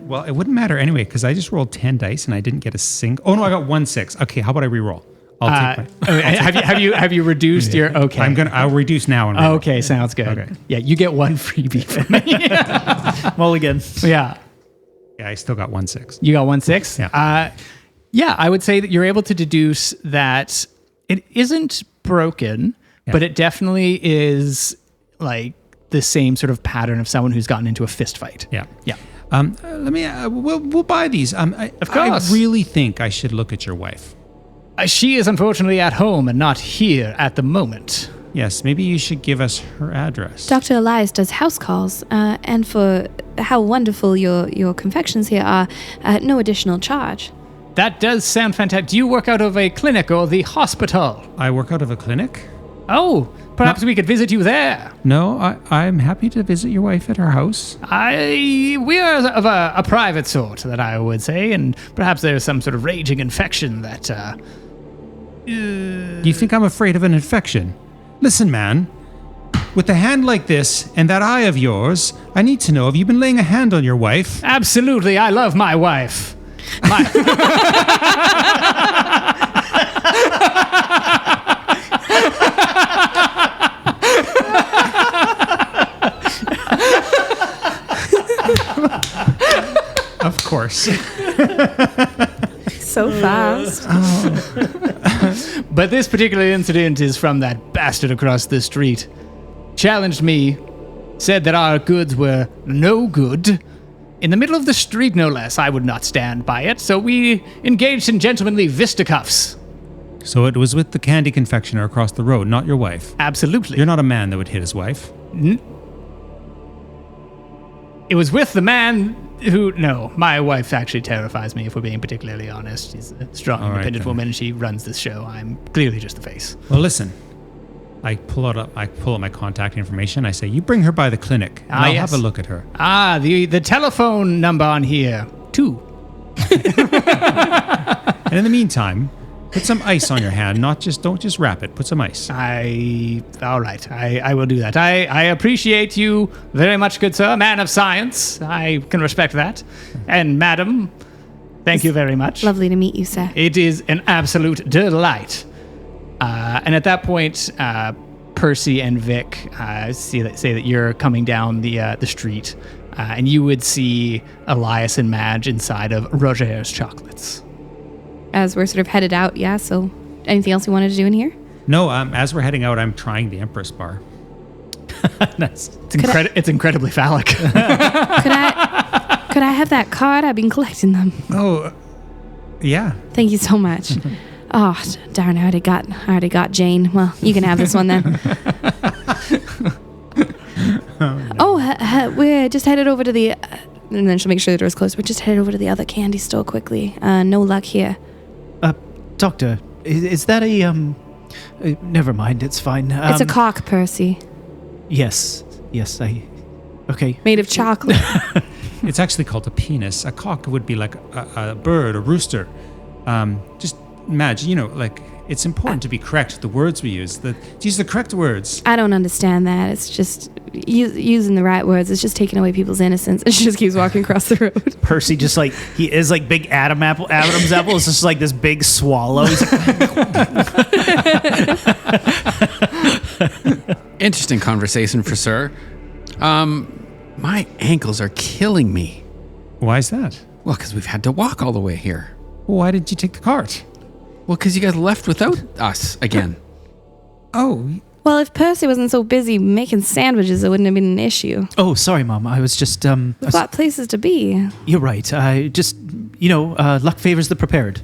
Well, it wouldn't matter anyway, because I just rolled 10 dice and I didn't get a single. Oh no, I got 1 6. Okay, how about I re-roll? I'll take Have you reduced your? Okay. I'll reduce now. And okay, sounds good. Okay. Yeah, you get one freebie from me. Mulligan. Yeah. Yeah, I still got 1 6. You got 1 6. Yeah. Yeah, I would say that you're able to deduce that it isn't broken, but it definitely is like the same sort of pattern of someone who's gotten into a fist fight. Yeah. Yeah. Let me. We'll buy these. Of course. I really think I should look at your wife. She is unfortunately at home and not here at the moment. Yes, maybe you should give us her address. Dr. Elias does house calls, and for how wonderful your confections here are, no additional charge. That does sound fantastic. Do you work out of a clinic or the hospital? I work out of a clinic. Oh, perhaps we could visit you there. No, I'm happy to visit your wife at her house. We are of a private sort, that I would say, and perhaps there's some sort of raging infection that... You think I'm afraid of an infection? Listen, man. With a hand like this and that eye of yours, I need to know, have you been laying a hand on your wife? Absolutely, I love my wife. Of course. So fast. But this particular incident is from that bastard across the street. Challenged me, said that our goods were no good. In the middle of the street, no less. I would not stand by it, so we engaged in gentlemanly fisticuffs. So it was with the candy confectioner across the road, not your wife. Absolutely. You're not a man that would hit his wife. It was with the man who... No, my wife actually terrifies me, if we're being particularly honest. She's a strong, independent woman, and she runs this show. I'm clearly just the face. Well, listen. I pull up my contact information. I say, you bring her by the clinic. And I'll have a look at her. The telephone number on here. 2. And in the meantime, put some ice on your hand. Don't just wrap it. Put some ice. All right. I will do that. I appreciate you very much, good sir. Man of science. I can respect that. And madam, thank you very much. Lovely to meet you, sir. It is an absolute delight. And at that point, Percy and Vic say that you're coming down the street, and you would see Elias and Madge inside of Roger's Chocolates. As we're sort of headed out, yeah. So, anything else you wanted to do in here? No, as we're heading out, I'm trying the Empress bar. Nice. It's incredibly phallic. Could I have that card? I've been collecting them. Oh, yeah. Thank you so much. Oh, darn, I already got Jane. Well, you can have this one then. We're just headed over to the... and then she'll make sure the door's closed. We're just headed over to the other candy store quickly. No luck here. Doctor, is that a, never mind, it's fine. It's a cock, Percy. Yes, okay. Made of chocolate. It's actually called a penis. A cock would be like a bird, a rooster. Just imagine, it's important to be correct with the words we use. To use the correct words. I don't understand that. It's just using the right words. It's just taking away people's innocence. And she just keeps walking across the road. Percy just he is like big Adam's apple is just like this big swallow. He's like, Interesting conversation for sir. My ankles are killing me. Why is that? Well, because we've had to walk all the way here. Why didn't you take the cart? Well, because you guys left without us again. Oh. Well, if Percy wasn't so busy making sandwiches, it wouldn't have been an issue. Oh, sorry, Mom. I was just... We've got places to be. You're right. I just, luck favors the prepared.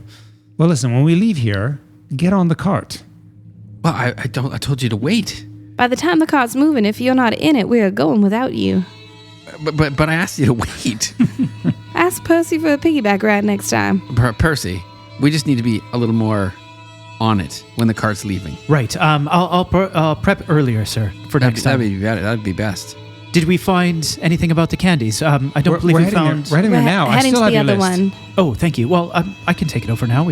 Well, listen, when we leave here, get on the cart. Well, I told you to wait. By the time the cart's moving, if you're not in it, we're going without you. But I asked you to wait. Ask Percy for a piggyback ride next time. Percy, we just need to be a little more on it when the cart's leaving. Right. I'll prep earlier, sir, for next time. That'd be best. Did we find anything about the candies? I don't believe we found... We're heading there now. I Heading still to have the your other list. one. Oh, thank you. Well, I can take it over now.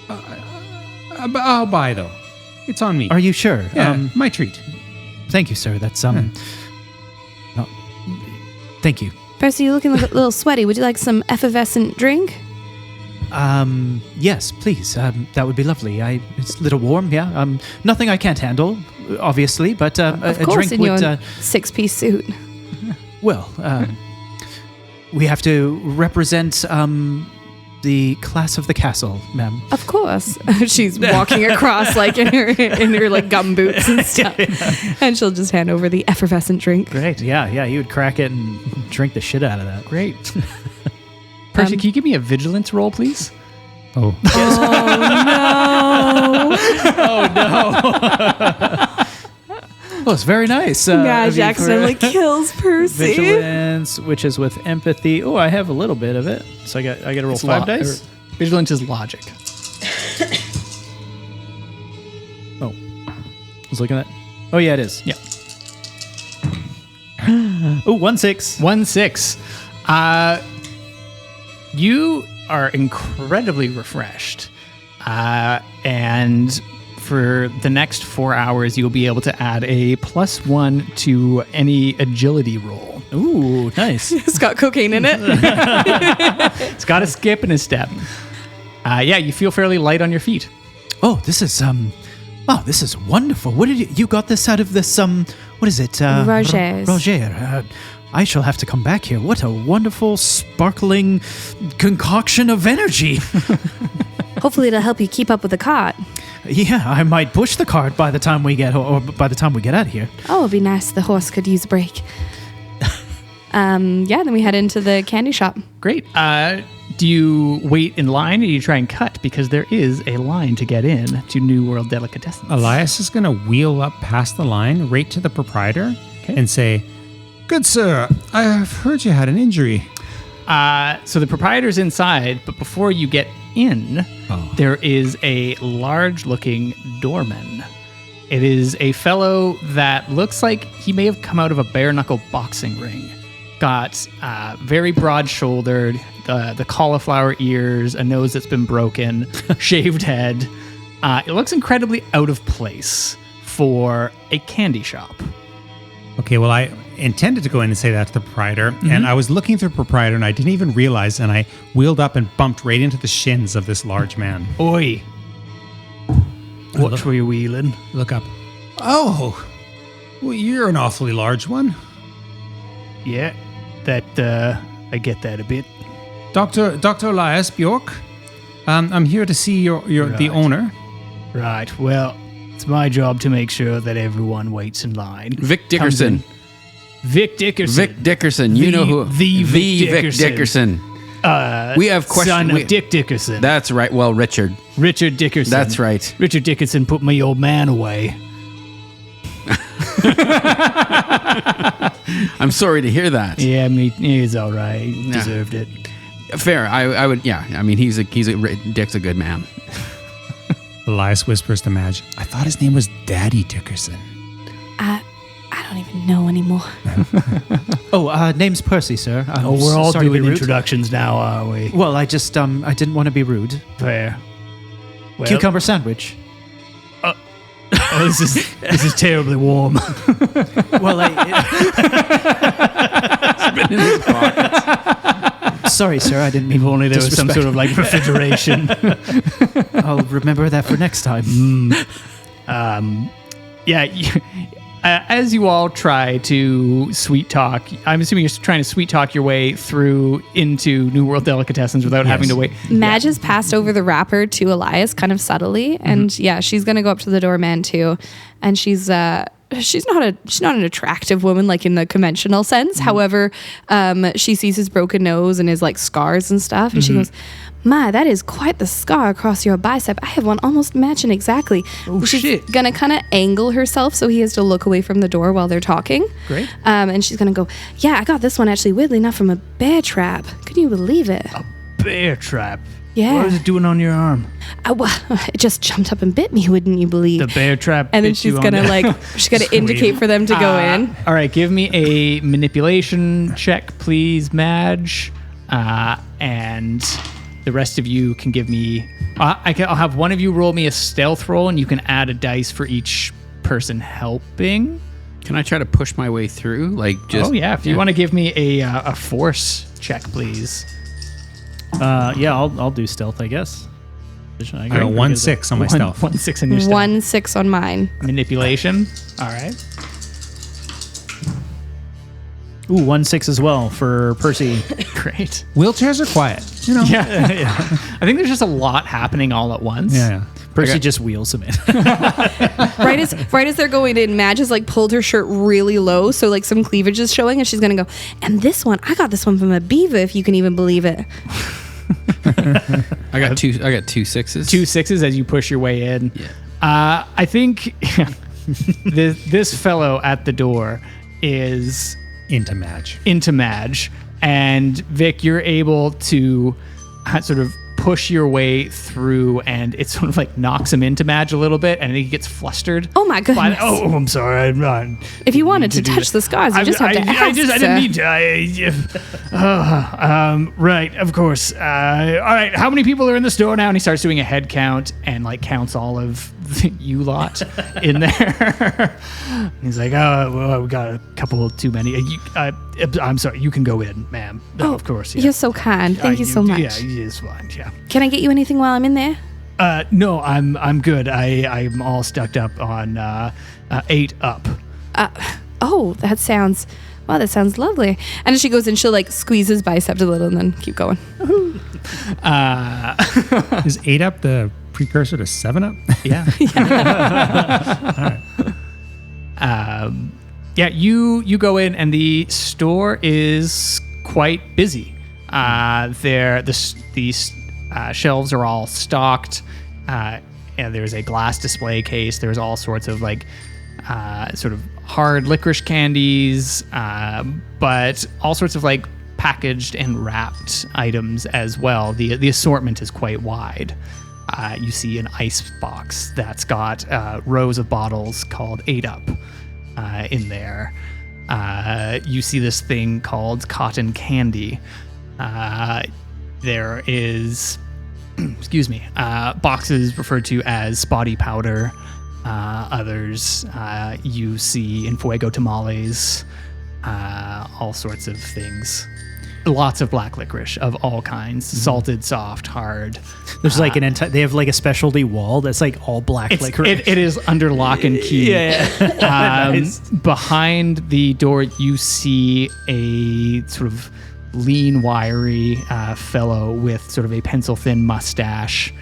I'll buy, though. It's on me. Are you sure? Yeah, my treat. Thank you, sir. That's no, thank you. Percy, you're looking a little sweaty. Would you like some effervescent drink? Yes, please. That would be lovely. It's a little warm, yeah. Nothing I can't handle, obviously, but Of a course, drink in your would... 6-piece suit. Well, we have to represent the class of the castle, ma'am. Of course. She's walking across like in her like gum boots and stuff. And she'll just hand over the effervescent drink. Great. Yeah. You would crack it and drink the shit out of that. Great. Percy, can you give me a vigilance roll, please? Oh. Oh, no. Oh, it's very nice. Madge accidentally kills Percy. Vigilance, which is with empathy. Oh, I have a little bit of it. So I got to roll 5 dice. Vigilance is logic. Oh. I was looking at... Oh, yeah, it is. Yeah. Oh, 1-6. 1-6. You are incredibly refreshed. And for the next 4 hours, you'll be able to add a +1 to any agility roll. Ooh, nice. It's got cocaine in it. It's got a skip and a step. You feel fairly light on your feet. Oh, this is this is wonderful. What did you got this out of this what is it? Roger's. Roger. I shall have to come back here. What a wonderful, sparkling concoction of energy. Hopefully it'll help you keep up with the cart. Yeah, I might push the cart by the time we get out of here. Oh, it'd be nice. The horse could use a break. Then we head into the candy shop. Great. Do you wait in line or do you try and cut? Because there is a line to get in to New World Delicatessens. Elias is going to wheel up past the line right to the proprietor and say, "Good sir, I have heard you had an injury." So the proprietor's inside, but before you get in, there is a large-looking doorman It is a fellow that looks like he may have come out of a bare knuckle boxing ring. Got very broad-shouldered, the cauliflower ears, a nose that's been broken, shaved head. It looks incredibly out of place for a candy shop. Okay, well, I intended to go in and say that to the proprietor, and I was looking for the proprietor, and I didn't even realize, and I wheeled up and bumped right into the shins of this large man. Oi! What were you wheeling? Look up. Oh, well, you're an awfully large one. Yeah, that I get that a bit. Dr. Elias Bjork, I'm here to see the Right. owner. Right. Well, it's my job to make sure that everyone waits in line. Vic Dickerson. Vic Dickerson. Vic Dickerson. You know who? The Vic Vic Dickerson. We have questions. Son of Dick Dickerson. That's right. Well, Richard. Richard Dickerson. That's right. Richard Dickerson put my old man away. I'm sorry to hear that. Yeah, he's all right. He deserved it. Fair. I would. Yeah. I mean, Dick's a good man. Elias whispers to Madge, I thought his name was Daddy Dickerson. I don't even know anymore. Name's Percy, sir. We're all sorry to be doing rude. introductions now, are we? Well, I just I didn't want to be rude. Fair. Well, Cucumber sandwich. this is terribly warm. Well, sorry, sir. I didn't mean. If only there was some sort of like refrigeration. I'll remember that for next time. As you all try to sweet talk, I'm assuming you're trying to sweet talk your way through into New World Delicatessens without having to wait. Madge has passed over the wrapper to Elias kind of subtly, and she's gonna go up to the doorman too, and she's not an attractive woman like in the conventional sense. However, she sees his broken nose and his like scars and stuff, and she goes, "My, that is quite the scar across your bicep. I have one almost matching exactly." Oh, she's shit. gonna kind of angle herself so he has to look away from the door while they're talking. Great. And she's gonna go, "Yeah, I got this one actually, weirdly enough, from a bear trap. Can you believe it?" Bear trap. Yeah. What is it doing on your arm? It just jumped up and bit me. Wouldn't you believe? The bear trap. And then bit you she's on gonna the- she's gonna indicate for them to go in. All right, give me a manipulation check, please, Madge, and the rest of you can give me. I'll have one of you roll me a stealth roll, and you can add a dice for each person helping. Can I try to push my way through? Like just. Oh yeah, if you want to give me a force check, please. I'll do stealth, I guess. I got a 1-6 on my stealth. 1-6 on your stealth. 1-6 on mine. Manipulation. All right. Ooh, 1-6 as well for Percy. Great. Wheelchairs are quiet. You know? Yeah. I think there's just a lot happening all at once. Yeah. Percy just wheels him in. Right as they're going in, Madge has like pulled her shirt really low, so like some cleavage is showing, and she's gonna go, "And this one, I got this one from a beaver, if you can even believe it." I got 2 6s. 2 6s as you push your way in. Yeah. I think this fellow at the door is Into Madge. and Vic, you're able to sort of push your way through, and it sort of like knocks him into Madge a little bit, and he gets flustered. Oh my goodness! I'm sorry. If you wanted to touch the scars, you just have to ask. I didn't need to. Right, of course. All right, how many people are in the store now? And he starts doing a head count and like counts all of you lot in there. He's like, well, we got a couple too many. I'm sorry, you can go in, ma'am. Oh, of course. Yeah. You're so kind. Thank you so much. Yeah, it's fine. Yeah. Can I get you anything while I'm in there? No, I'm good. I'm all stuck up on 8 up. That sounds lovely. And as she goes in, she'll like squeeze his bicep a little and then keep going. Is 8 up the precursor to 7 up? Yeah. You go in and the store is quite busy. These shelves are all stocked. And there's a glass display case. There's all sorts of like sort of hard licorice candies, but all sorts of like packaged and wrapped items as well. The assortment is quite wide. you see an ice box that's got rows of bottles called 8-Up in there. You see this thing called cotton candy. There is, excuse me, boxes referred to as spotty powder. Others you see in fuego tamales, all sorts of things. Lots of black licorice of all kinds, salted, soft, hard. There's like they have like a specialty wall that's like all black licorice. It is under lock and key. Nice. Behind the door, you see a sort of lean, wiry fellow with sort of a pencil-thin mustache,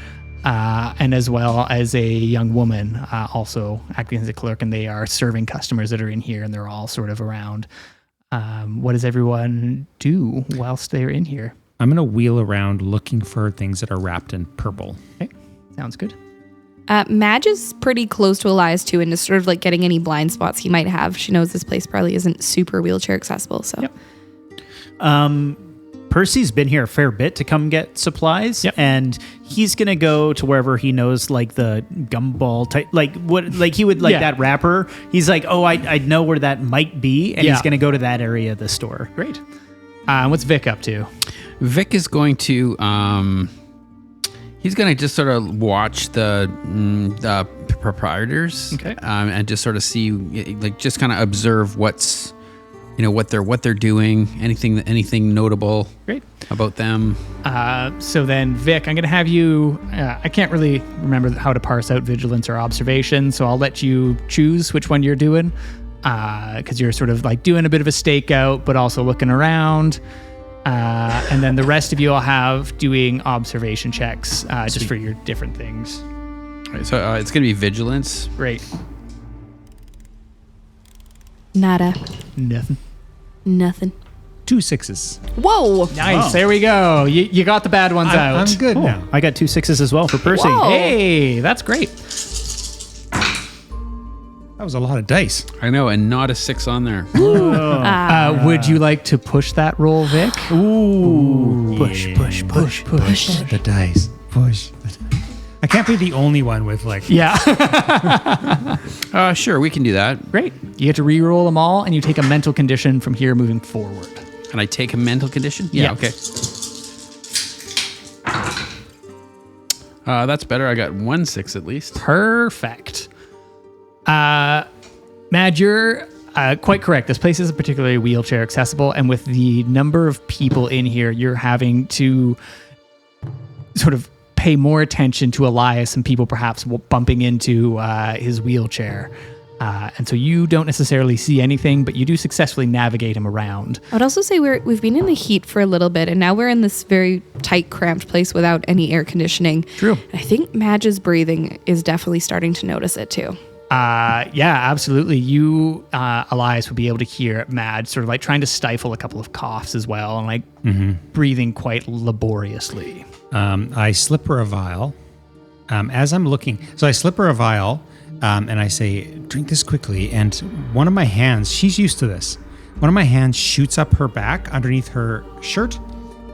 and as well as a young woman also acting as a clerk, and they are serving customers that are in here, and they're all sort of around. What does everyone do whilst they're in here? I'm going to wheel around looking for things that are wrapped in purple. Okay, sounds good. Madge is pretty close to Elias too, and is sort of like getting any blind spots he might have. She knows this place probably isn't super wheelchair accessible. So, Yep. Percy's been here a fair bit to come get supplies, and he's gonna go to wherever he knows, like the gumball type, like what, like he would like that wrapper. He's like, oh, I know where that might be, and he's gonna go to that area of the store. Great. What's Vic up to? Vic is going to he's going to just sort of watch the proprietors, Okay. And just sort of see, like, just kind of observe what's, what they're doing, anything notable Great. about them. So then, Vic, I'm going to have you. I can't really remember how to parse out vigilance or observation, so I'll let you choose which one you're doing, because you're sort of like doing a bit of a stakeout, but also looking around. And then the rest of you will have doing observation checks just for your different things. All right, so it's going to be vigilance. Great. nada, Nothing. 2 6s. Whoa! Nice. There we go. You got the bad ones out. I'm good now. I got 2 6s as well for Percy. Whoa. Hey, that's great. That was a lot of dice. I know, and not a 6 on there. Would you like to push that roll, Vic? Ooh. Push. Push. The dice. Push. I can't be the only one with like. Yeah. Sure, we can do that. Great. You get to re-roll them all, and you take a mental condition from here moving forward. Can I take a mental condition? Yeah. Okay. That's better. I got 1 6 at least. Perfect. Mad, you're quite correct. This place isn't particularly wheelchair accessible, and with the number of people in here, you're having to sort of pay more attention to Elias and people perhaps bumping into his wheelchair. And so you don't necessarily see anything, but you do successfully navigate him around. I would also say we've been in the heat for a little bit, and now we're in this very tight, cramped place without any air conditioning. True. I think Madge's breathing is definitely starting to notice it too. Yeah, absolutely. You, Elias, would be able to hear Mad sort of like trying to stifle a couple of coughs as well, and like breathing quite laboriously. I slip her a vial. As I'm looking, so I slip her a vial, and I say, drink this quickly. And one of my hands, she's used to this, one of my hands shoots up her back underneath her shirt,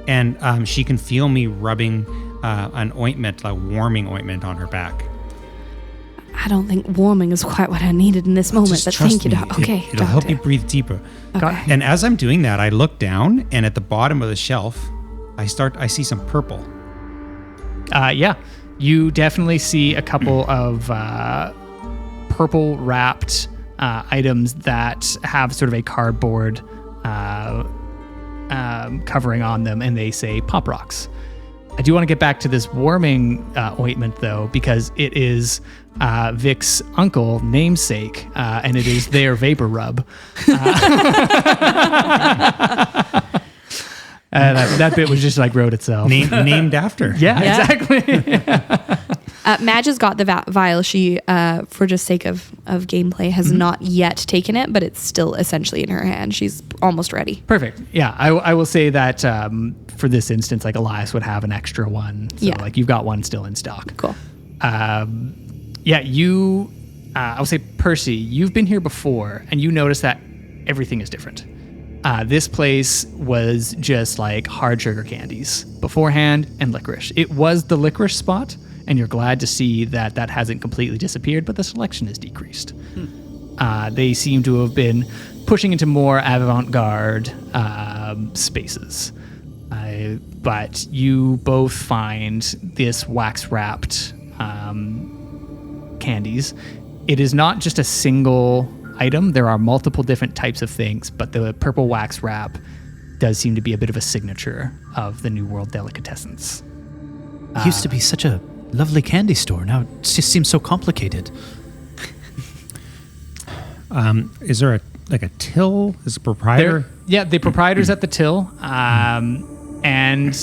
and she can feel me rubbing an ointment, a warming ointment on her back. I don't think warming is quite what I needed in this moment, Just but trust thank you, me. Doc. Okay, It'll help doctor. me breathe deeper. Okay. And as I'm doing that, I look down, and at the bottom of the shelf, I see some purple. Yeah, you definitely see a couple of purple wrapped items that have sort of a cardboard covering on them, and they say Pop Rocks. I do want to get back to this warming ointment, though, because it is Vic's uncle namesake, and it is their vapor rub. That bit was just like wrote itself. Named after. Yeah, exactly. Madge has got the vial. She, for just sake of gameplay, has not yet taken it, but it's still essentially in her hand. She's almost ready. Perfect. Yeah, I will say that for this instance, like Elias would have an extra one. So like you've got one still in stock. Cool. Yeah, you, I will say, Percy, you've been here before, and you notice that everything is different. This place was just like hard sugar candies beforehand and licorice. It was the licorice spot, and you're glad to see that that hasn't completely disappeared, but the selection is decreased. They seem to have been pushing into more avant-garde spaces. But you both find this wax-wrapped candies. It is not just a single item. There are multiple different types of things, but the purple wax wrap does seem to be a bit of a signature of the New World delicatessens. It used to be such a lovely candy store. Now it just seems so complicated. Is there a till? Is the proprietor? The proprietor's at the till, and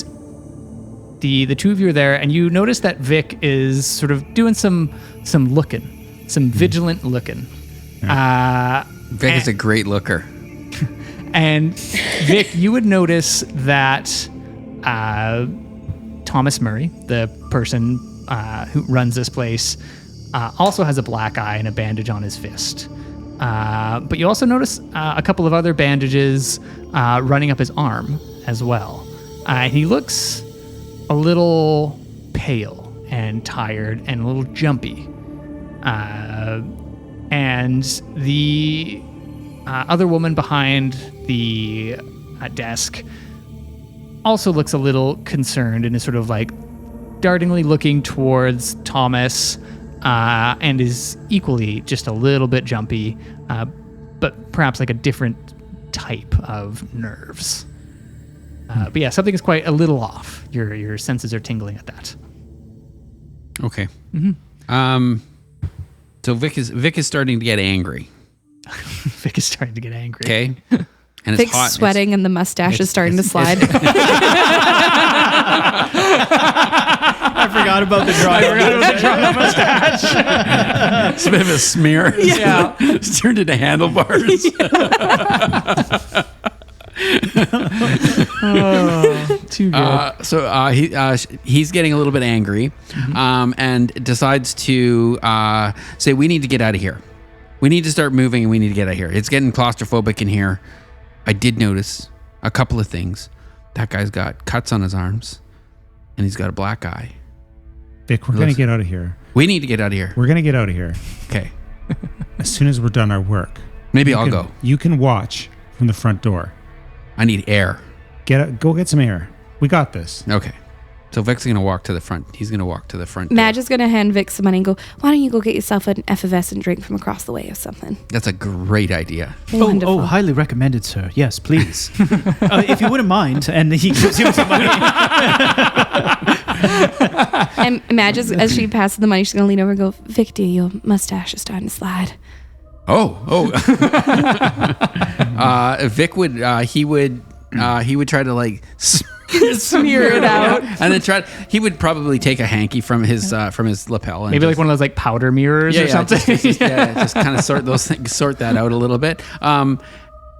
the two of you are there, and you notice that Vic is sort of doing some looking, some vigilant looking. Vic is a great looker. And Vic, you would notice that Thomas Murray, the person who runs this place, also has a black eye and a bandage on his fist. But you also notice a couple of other bandages running up his arm as well. He looks a little pale and tired and a little jumpy. And the other woman behind the desk also looks a little concerned and is sort of like dartingly looking towards Thomas, and is equally just a little bit jumpy, but perhaps like a different type of nerves. But yeah, something is quite a little off. Your senses are tingling at that. Okay. So Vic is starting to get angry. Vic is starting to get angry. Okay. And it's Vic's hot. sweating and the mustache is starting to slide. I forgot about the drawing. Mustache. It's a bit of a smear. Yeah. It's turned into handlebars. Too good. So he's getting a little bit angry, and decides to say, "We need to get out of here. We need to start moving, and we need to get out of here. It's getting claustrophobic in here." I did notice a couple of things. That guy's got cuts on his arms, and he's got a black eye. Vic, we're going to get out of here. We need to get out of here. We're going to get out of here. Okay. As soon as we're done our work. Maybe I'll go. You can watch from the front door. I need air. Go get some air. We got this. Okay. So Vic's going to walk to the front. He's going to walk to the front door. Madge is going to hand Vic some money and go, why don't you go get yourself an effervescent drink from across the way or something? That's a great idea. Wonderful. Oh, highly recommended, sir. Yes, please. If you wouldn't mind. And he gives you some money. And Madge, as she passes the money, she's going to lean over and go, Vic, dear, your mustache is starting to slide. Vic would he would try to like Smear it out. and then he would probably take a hanky from his lapel and Maybe like one of those like powder mirrors or something. just kind of sort that out a little bit.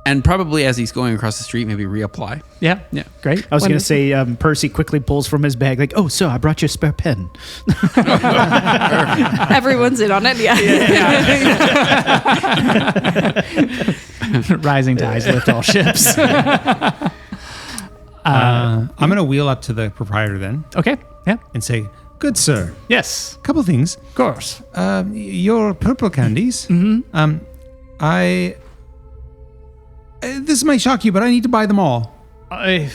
And probably as he's going across the street, maybe reapply. Yeah. Great. I was going to say, Percy quickly pulls from his bag, like, oh, sir, I brought you a spare pen. Everyone's in on it, Rising tides lift all ships. I'm going to wheel up to the proprietor then Okay. Yeah. and say, good sir, Yes. couple things. Of course. Your purple candies. This might shock you, but I need to buy them all. I'll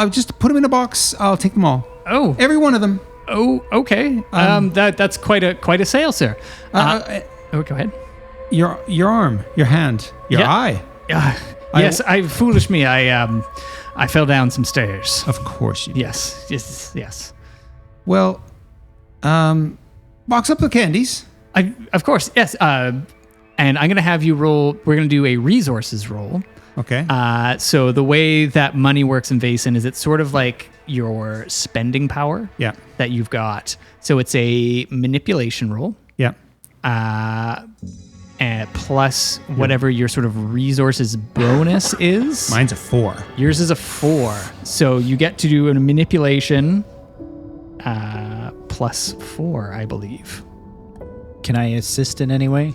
just put them in a box. I'll take them all. Oh. Every one of them. Oh. Okay. That's quite a sale, sir. Go ahead. Your arm, your hand, your eye. Yes. Foolish me. I fell down some stairs. Of course you did. Yes. Well, box up the candies. Of course. Yes. And I'm going to have you roll. We're going to do a resources roll. Okay. So the way that money works in Vaesen is it's sort of like your spending power Yeah. that you've got. So it's a manipulation roll. Yeah. And plus whatever your sort of resources bonus is. Mine's a 4. Yours is a 4. So you get to do a manipulation plus 4, I believe. Can I assist in any way?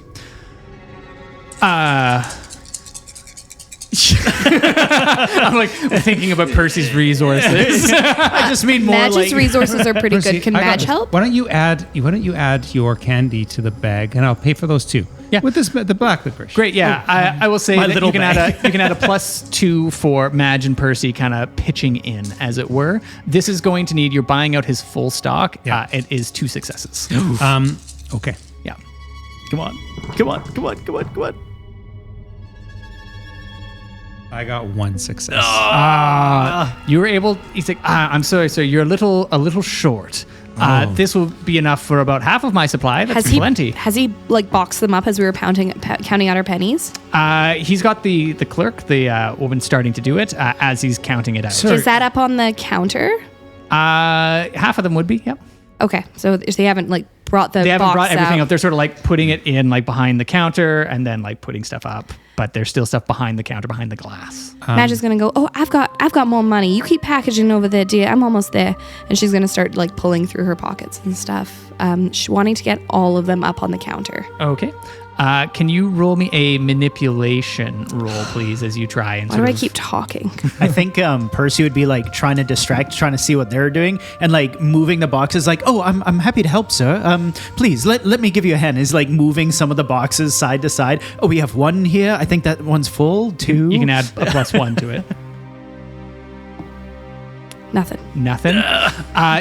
I'm like thinking about Percy's resources. I just mean more Madge's resources are pretty Percy, good. Can I got Madge this. help? Why don't you add your candy to the bag, and I'll pay for those too. Yeah. With the black licorice. Great, yeah. I will say My that little you can add a +2 for Madge and Percy kind of pitching in, as it were. This is going to need, you're buying out his full stock. Yeah. It is 2 successes. Okay. Yeah. Come on. I got 1 success. You were able, he's like, I'm sorry, sir, you're a little short. This will be enough for about half of my supply. That's plenty. Has he like boxed them up as we were counting out our pennies? He's got the clerk, the woman starting to do it as he's counting it out. Sir. Is that up on the counter? Half of them would be, yep. Okay, so they haven't like brought the They haven't box brought everything out. up. They're sort of like putting it in like behind the counter and then like putting stuff up. But there's still stuff behind the counter, behind the glass. Madge is gonna go, oh, I've got more money. You keep packaging over there, dear. I'm almost there. And she's gonna start like pulling through her pockets and stuff, wanting to get all of them up on the counter. Okay. Can you roll me a manipulation roll, please, as you try and Why do I keep talking? I think Percy would be like trying to distract, trying to see what they're doing, and like moving the boxes. Like, oh, I'm happy to help, sir. Please let me give you a hand. Is like moving some of the boxes side to side. Oh, we have 1 here. I think that one's full. 2. You can add a +1 to it. Nothing.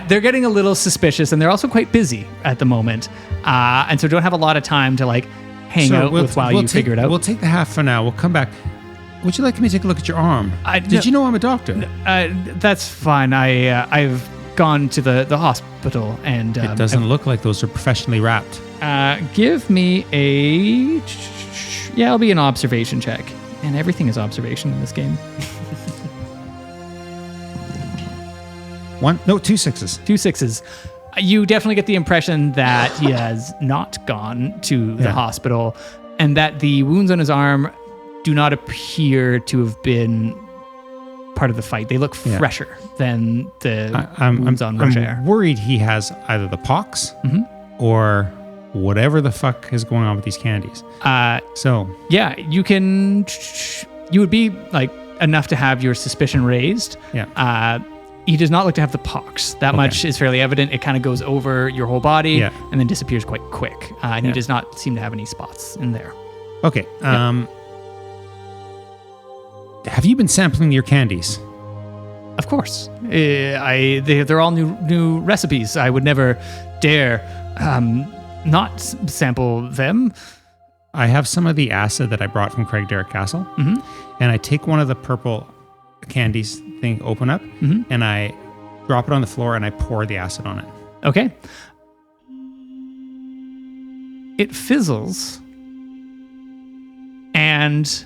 They're getting a little suspicious, and they're also quite busy at the moment, and so don't have a lot of time to like hang out with while you figure it out. We'll take the half for now. We'll come back. Would you like me to take a look at your arm? Did you know I'm a doctor? That's fine. I've gone to the hospital, and It doesn't look like those are professionally wrapped. give me a it'll be an observation check, and everything is observation in this game. 2 sixes. 2 6s. You definitely get the impression that he has not gone to the hospital, and that the wounds on his arm do not appear to have been part of the fight. They look fresher than the wounds on Roger. I'm worried he has either the pox or whatever the fuck is going on with these candies. Yeah, you would be like enough to have your suspicion raised. Yeah. He does not look to have the pox. That much is fairly evident. It kind of goes over your whole body and then disappears quite quick. And he does not seem to have any spots in there. Okay. Have you been sampling your candies? Of course. They're all new recipes. I would never dare not sample them. I have some of the acid that I brought from Craigdarroch Castle, and I take one of the purple candies thing, open up, and I drop it on the floor, and I pour the acid on it. Okay. It fizzles, and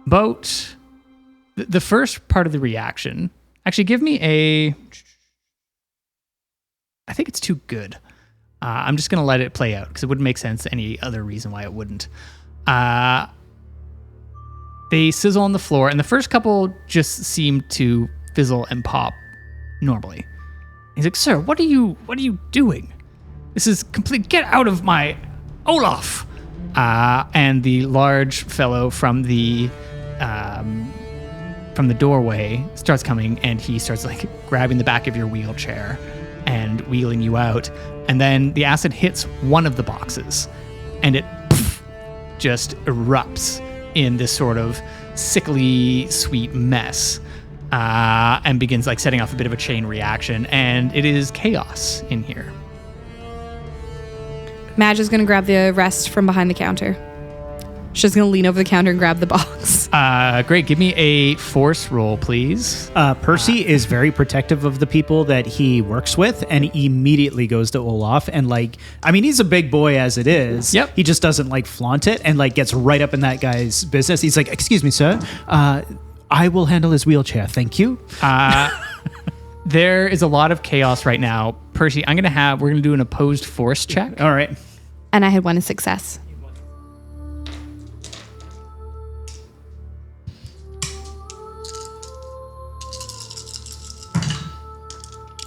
about the first part of the reaction, actually give me I think it's too good. I'm just going to let it play out because it wouldn't make sense any other reason why it wouldn't. They sizzle on the floor, and the first couple just seem to fizzle and pop normally. He's like, "Sir, what are you doing? This is complete. Get out of my Olaf!" And the large fellow from the doorway starts coming, and he starts like grabbing the back of your wheelchair and wheeling you out. And then the acid hits one of the boxes, and it just erupts in this sort of sickly sweet mess, and begins like setting off a bit of a chain reaction, and it is chaos in here. Madge is going to grab the rest from behind the counter. She's going to lean over the counter and grab the box. Great. Give me a force roll, please. Percy is very protective of the people that he works with, and he immediately goes to Olaf and he's a big boy as it is. Yep. He just doesn't flaunt it and gets right up in that guy's business. He's like, "Excuse me, sir. I will handle his wheelchair. Thank you." There is a lot of chaos right now. Percy, we're going to do an opposed force check. All right. And I had one success.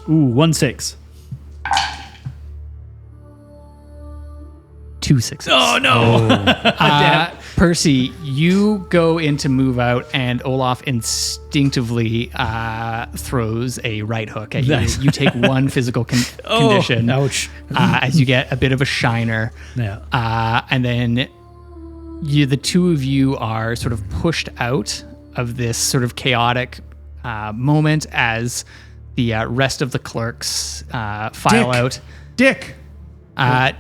Ooh, 1-6. 2 6. Oh no! Percy, you go in to move out, and Olaf instinctively throws a right hook at you. Nice. You take one physical condition. Ouch. As you get a bit of a shiner. Yeah. And then the two of you are sort of pushed out of this sort of chaotic moment as the rest of the clerks file out. Dick.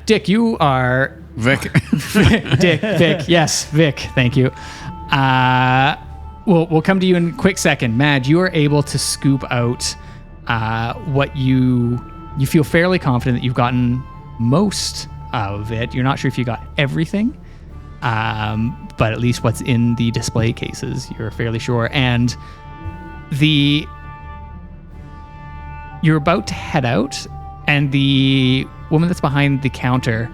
Dick, you are... Vic. Vic. Yes, Vic. Thank you. We'll come to you in a quick second. Madge, you are able to scoop out what you feel fairly confident that you've gotten most of it. You're not sure if you got everything, but at least what's in the display cases, you're fairly sure. And you're about to head out, and the woman that's behind the counter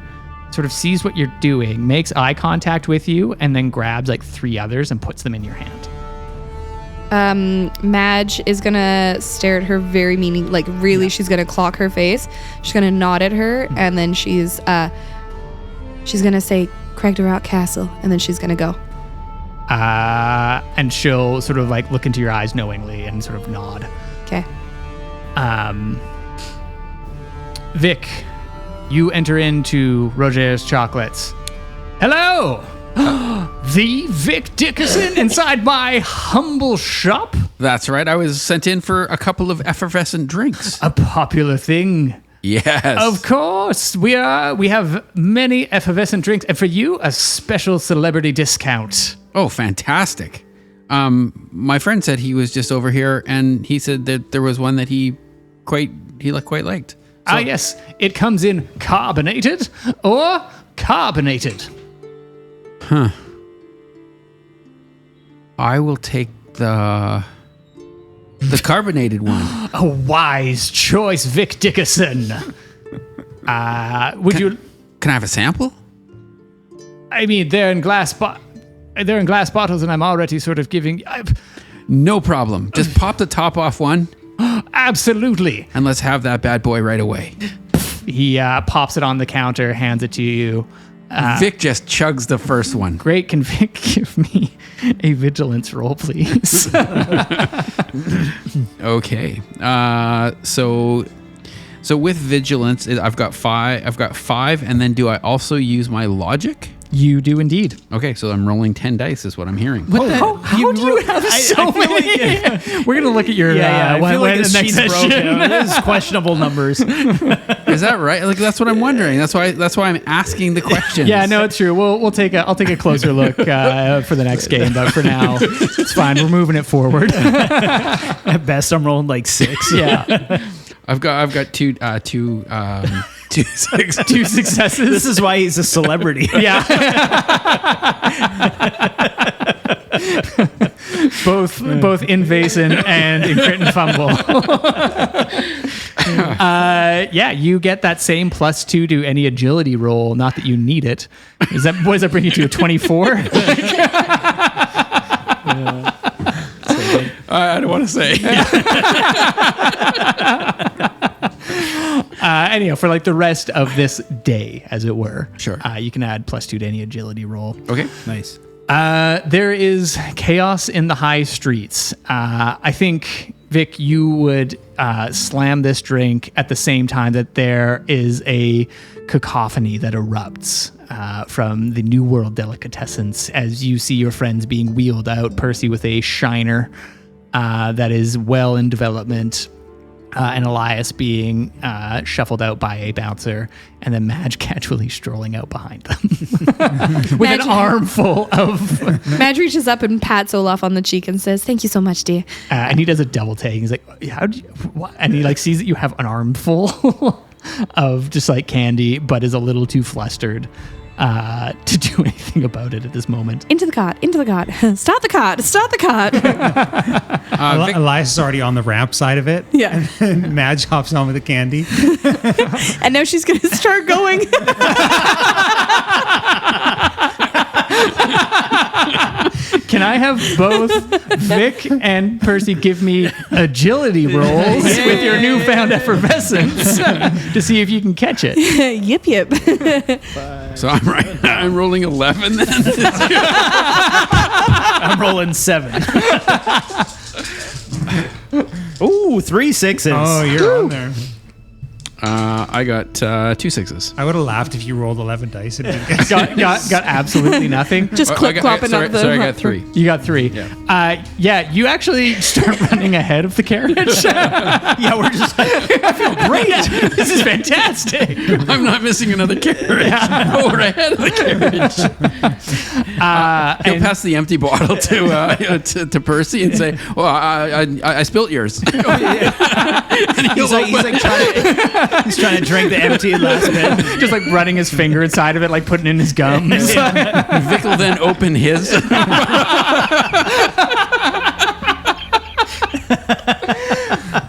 sort of sees what you're doing, makes eye contact with you, and then grabs like 3 others and puts them in your hand. Madge is gonna stare at her very meaning, like really, she's gonna clock her face. She's gonna nod at her, and then she's gonna say, Cragdarout Castle, and then she's gonna go. And she'll sort of like look into your eyes knowingly and sort of nod. Okay. Vic, you enter into Roger's Chocolates. Hello! The Vic Dickerson inside my humble shop? That's right. I was sent in for a couple of effervescent drinks. A popular thing. Yes. Of course. We have many effervescent drinks, and for you, a special celebrity discount. Oh, fantastic. My friend said he was just over here, and he said that there was one that he quite liked. So, yes. It comes in carbonated or carbonated. Huh. I will take the carbonated one. A wise choice, Vic Dickerson. Can I have a sample? I mean, they're in glass bottles, and I'm already sort of giving. No problem. Just pop the top off one. Absolutely. And let's have that bad boy right away. He pops it on the counter, hands it to you. Vic just chugs the first one. Great. Can Vic give me a vigilance roll, please? Okay. So with vigilance, I've got 5. I've got 5, and then do I also use my logic? You do indeed. Okay, so I'm rolling 10 dice is what I'm hearing. How do you have so many? We're going to look at your I feel like the next session. This is questionable numbers. Is that right? Like that's what I'm wondering. That's why I'm asking the questions. Yeah, no, it's true. I'll take a closer look for the next game, but for now, it's fine. We're moving it forward. At best, I'm rolling like 6. Yeah. I've got two successes. This is why he's a celebrity. Yeah. both in Vaesen and in Crit and Fumble. You get that same +2 to any agility roll. Not that you need it. What does that bring you to? A 24? I don't want to say. Anyhow, for like the rest of this day, as it were, Sure. You can add +2 to any agility roll. Okay. Nice. There is chaos in the high streets. I think, Vic, you would slam this drink at the same time that there is a cacophony that erupts from the New World delicatessens as you see your friends being wheeled out, Percy with a shiner that is well in development, and Elias being shuffled out by a bouncer, and then Madge casually strolling out behind them with an armful of... Madge reaches up and pats Olaf on the cheek and says, "Thank you so much, dear." And he does a double take. He's like, "How do you?" What? And he like sees that you have an armful of just like candy, but is a little too flustered to do anything about it at this moment. Into the cot. Start the cot. Elias is already on the ramp side of it. Yeah. And Madge hops on with the candy. And now she's going to start going. Can I have both Vic and Percy give me agility rolls with your newfound effervescence to see if you can catch it? Yip. So I'm rolling 11 then. I'm rolling 7. Ooh, 3 6s. Oh, you're on there. I got 2 6s. I would have laughed if you rolled 11 dice and didn't get got absolutely nothing. Just clip-clopping up the... Sorry, I got 3. You got 3. Yeah. You actually start running ahead of the carriage. Yeah, we're just. I feel great. This is fantastic. I'm not missing another carriage. Oh, we're ahead of the carriage. He'll pass the empty bottle to Percy and say, "Well, I spilt yours." He's trying to drink the empty last bit. Just like running his finger inside of it, like putting in his gums. Vic will then open his.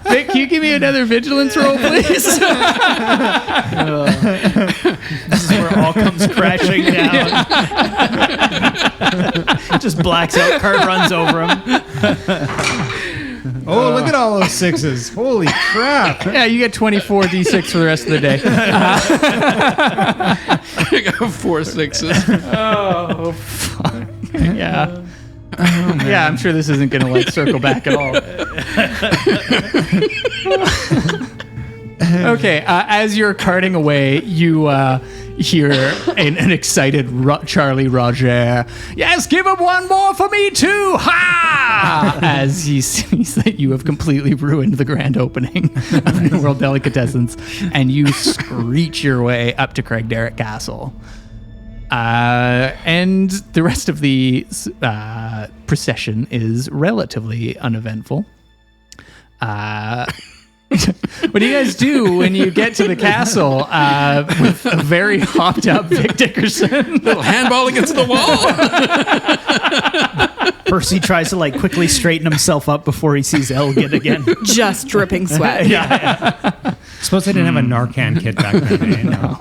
Vic, can you give me another vigilance roll, please? This is where it all comes crashing down. Just blacks out. Card runs over him. Oh, look at all those 6s. Holy crap. Yeah, you get 24 d6 for the rest of the day. I got 4 6s. Oh, fuck. Yeah. Yeah, I'm sure this isn't going to like circle back at all. Okay, as you're carting away, you hear an excited Charlie Roger. Yes, give him one more for me too! Ha! As he sees that you have completely ruined the grand opening of New World Delicatessens, and you screech your way up to Craigdarroch Castle. And the rest of the procession is relatively uneventful. What do you guys do when you get to the castle with a very hopped up Vic Dickerson? Little handball against the wall. Percy tries to like quickly straighten himself up before he sees Elgin again. Just dripping sweat. Suppose I didn't have a Narcan kit back then. No.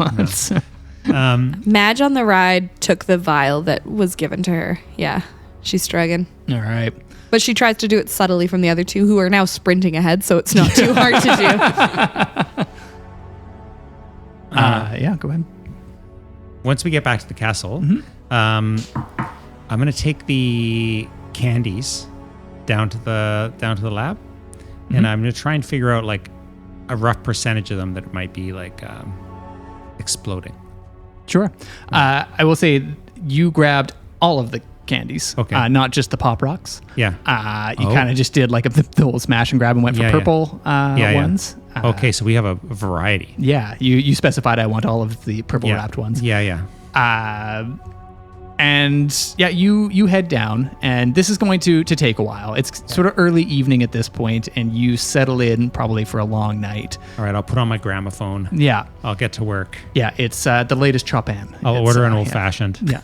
Madge on the ride took the vial that was given to her. Yeah, she's struggling. All right. But she tries to do it subtly from the other two who are now sprinting ahead, so it's not too hard to do. Yeah, go ahead. Once we get back to the castle, I'm going to take the candies down to the lab, and I'm going to try and figure out like a rough percentage of them that it might be like exploding. Sure. I will say you grabbed all of the candies, okay, not just the Pop Rocks. Yeah. You kind of just did like the whole smash and grab and went for purple ones. Okay, so we have a variety. Yeah, you specified I want all of the purple wrapped ones. Yeah. And yeah, you head down, and this is going to take a while. It's sort of early evening at this point, and you settle in probably for a long night. All right, I'll put on my gramophone. Yeah. I'll get to work. Yeah, it's the latest Chopin. I'll order an old-fashioned. Yeah.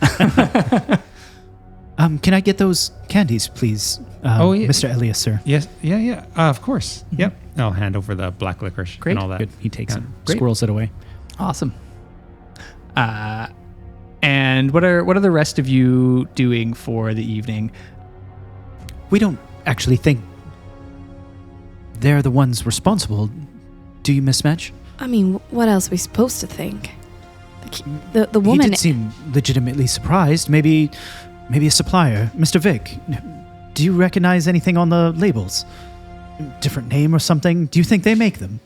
Can I get those candies, please? Mr. Elias, sir. Yes, yeah. Of course. Mm-hmm. Yep. I'll hand over the black licorice Great. and all that. Good. He takes it, Great. squirrels it away. Awesome. And what are the rest of you doing for the evening? We don't actually think they're the ones responsible. Do you, Miss Madge? I mean, what else are we supposed to think? The woman... He did seem legitimately surprised. Maybe a supplier. Mr. Vic, do you recognize anything on the labels? Different name or something? Do you think they make them?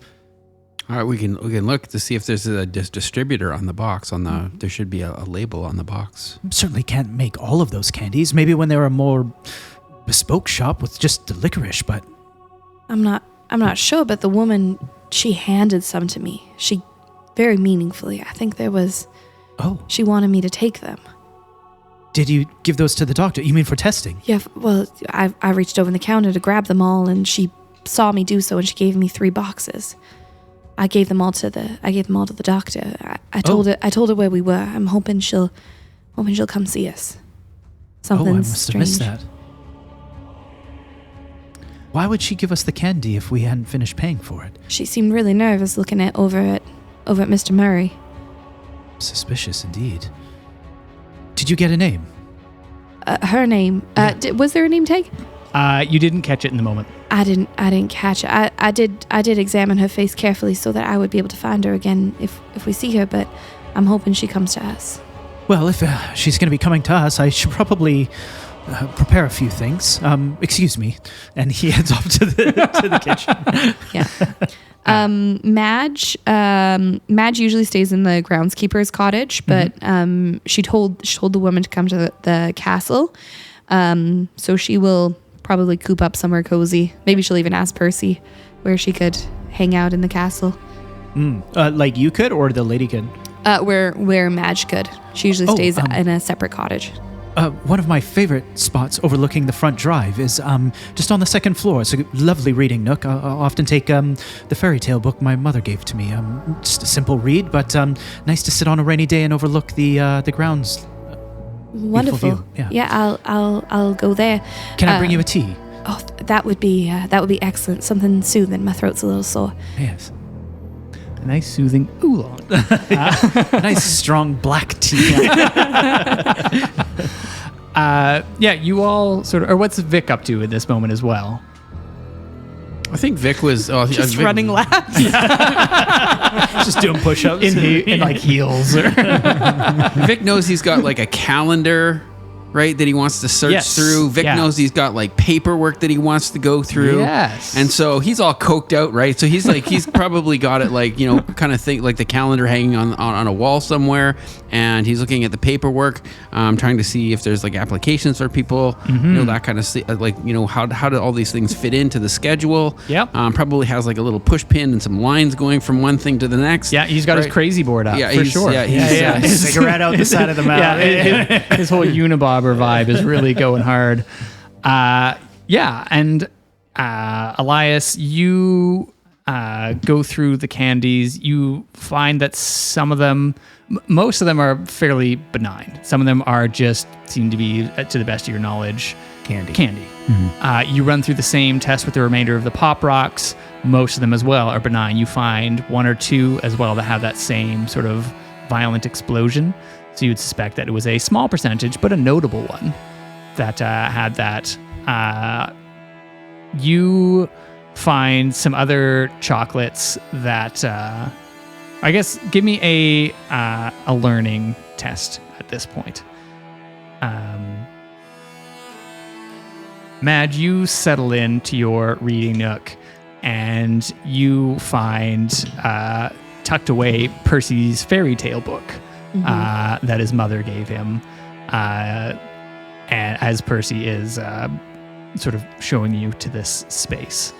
All right, we can look to see if there's a distributor on the box. There should be a label on the box. Certainly can't make all of those candies. Maybe when they're a more bespoke shop with just the licorice, but I'm not sure, but the woman, she handed some to me. She very meaningfully. I think there was... Oh. She wanted me to take them. Did you give those to the doctor? You mean for testing? Yeah, well, I reached over the counter to grab them all, and she saw me do so, and she gave me 3 boxes. I gave them all to the doctor. I told her where we were. I'm hoping she'll come see us. Something I must strange. have missed that. Why would she give us the candy if we hadn't finished paying for it? She seemed really nervous looking over at Mr. Murray. Suspicious indeed. Did you get a name? Her name. Was there a name tag? You didn't catch it in the moment. I didn't catch it. I did examine her face carefully so that I would be able to find her again if we see her, but I'm hoping she comes to us. Well, if she's going to be coming to us, I should probably prepare a few things. Excuse me. And he heads off to the kitchen. Yeah. Madge usually stays in the groundskeeper's cottage, but she told the woman to come to the castle. So she will probably coop up somewhere cozy. Maybe she'll even ask Percy where she could hang out in the castle. Like you could, or the lady could? Where Madge could. She usually stays in a separate cottage. One of my favorite spots overlooking the front drive is just on the second floor. It's a lovely reading nook. I'll often take the fairy tale book my mother gave to me. Just a simple read, but nice to sit on a rainy day and overlook the grounds. Wonderful. View. Yeah, I'll go there. Can I bring you a tea? Oh, that would be excellent. Something soothing. My throat's a little sore. Yes. A nice soothing oolong. Nice strong black tea. You all sort of, or what's Vic up to at this moment as well? I think Vic was Just Vic, running laps. Just doing push-ups. In like heels. Vic knows he's got like a calendar, right, that he wants to search through. Vic knows he's got like paperwork that he wants to go through. Yes. And so he's all coked out, right? So he's like, he's probably got it like, kind of think like the calendar hanging on a wall somewhere. And he's looking at the paperwork, trying to see if there's like applications for people, that kind of like, how do all these things fit into the schedule? Yep. Probably has like a little push pin and some lines going from one thing to the next. Yeah, he's got his crazy board up, for sure. Yeah, he's, Cigarette out the side of the mouth. His whole unibobber vibe is really going hard. And Elias, you go through the candies. You find that some of them, most of them are fairly benign. Some of them are just seem to be, to the best of your knowledge, candy. Mm-hmm. You run through the same test with the remainder of the pop rocks. Most of them as well are benign. You find one or two as well that have that same sort of violent explosion. So you'd suspect that it was a small percentage, but a notable one that had that. You find some other chocolates that, I guess, give me a learning test at this point. Madge, you settle into your reading nook, and you find tucked away Percy's fairy tale book. That his mother gave him, and as Percy is sort of showing you to this space.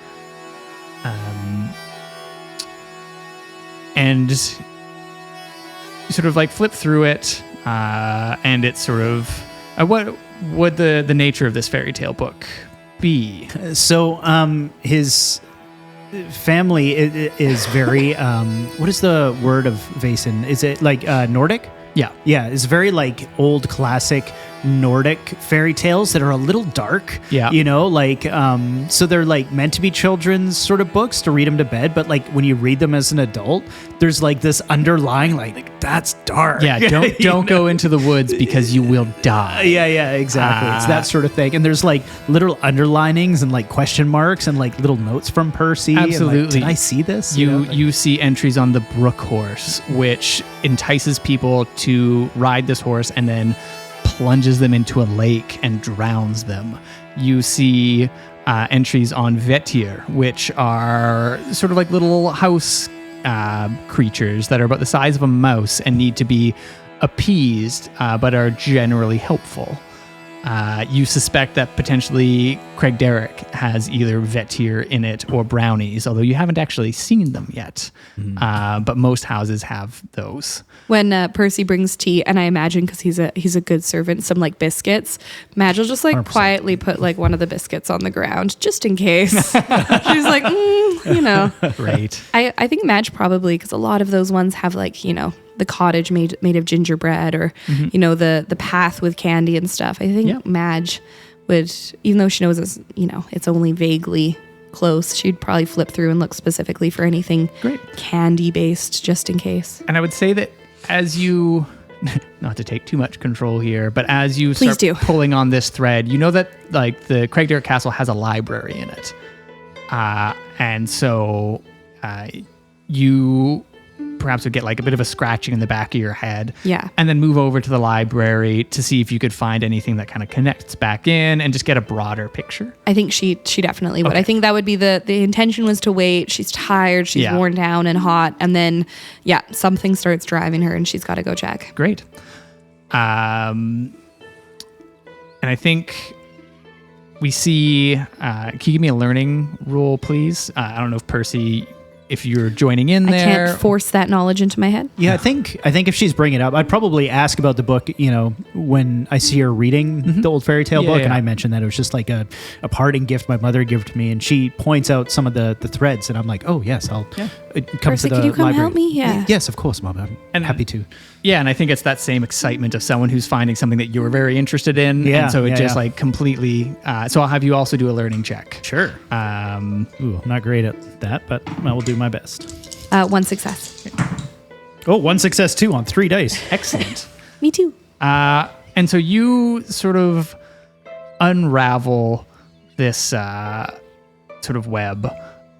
And you sort of like flip through it, and it's sort of what would the nature of this fairy tale book be? So his family is very what is the word of Vaesen? Is it like Nordic? Yeah, it's very like old classic Nordic fairy tales that are a little dark. Yeah. So they're like meant to be children's sort of books to read them to bed, but like when you read them as an adult, there's like this underlying like that's dark. Yeah, don't go into the woods because you will die. Yeah, exactly. It's that sort of thing. And there's like literal underlinings and like question marks and like little notes from Percy. Absolutely. And, like, did I see this? You see entries on the brook horse, which entices people to ride this horse and then plunges them into a lake and drowns them. You see entries on Vetir, which are sort of like little house creatures that are about the size of a mouse and need to be appeased, but are generally helpful. You suspect that potentially Craig Derrick has either Vetir in it or brownies, although you haven't actually seen them yet. But most houses have those. When Percy brings tea, and I imagine because he's a good servant, some like biscuits, Madge will just like 100%. Quietly put like one of the biscuits on the ground just in case. She's like, Right. I think Madge probably, because a lot of those ones have like, the cottage made of gingerbread or, the path with candy and stuff. I think Madge would, even though she knows it's only vaguely close, she'd probably flip through and look specifically for anything candy based just in case. And I would say that as you, not to take too much control here, but as you start pulling on this thread, you know that like the Craig Derrick Castle has a library in it. And so you perhaps would get like a bit of a scratching in the back of your head. Yeah. And then move over to the library to see if you could find anything that kind of connects back in and just get a broader picture. I think she definitely would. Okay. I think that would be the intention was to wait. She's tired. She's worn down and hot. And then, something starts driving her and she's got to go check. Great. And I think we see, can you give me a learning roll, please? I don't know if Percy, if you're joining in there. I can't force that knowledge into my head. Yeah, I think if she's bringing it up, I'd probably ask about the book, when I see her reading the old fairy tale book, and I mentioned that it was just like a parting gift my mother gave to me, and she points out some of the threads, and I'm like, oh, yes, I'll come Percy, to the could you come library. help me? Yeah. Yes, of course, Mom. I'm happy to. Yeah, and I think it's that same excitement of someone who's finding something that you're very interested in. Yeah, and so it just yeah. like completely, so I'll have you also do a learning check. Sure. Ooh, I'm not great at that, but I will do my best. 1 success. Oh, 1 success, 2 on 3 dice. Excellent. Me too. And so you sort of unravel this sort of web,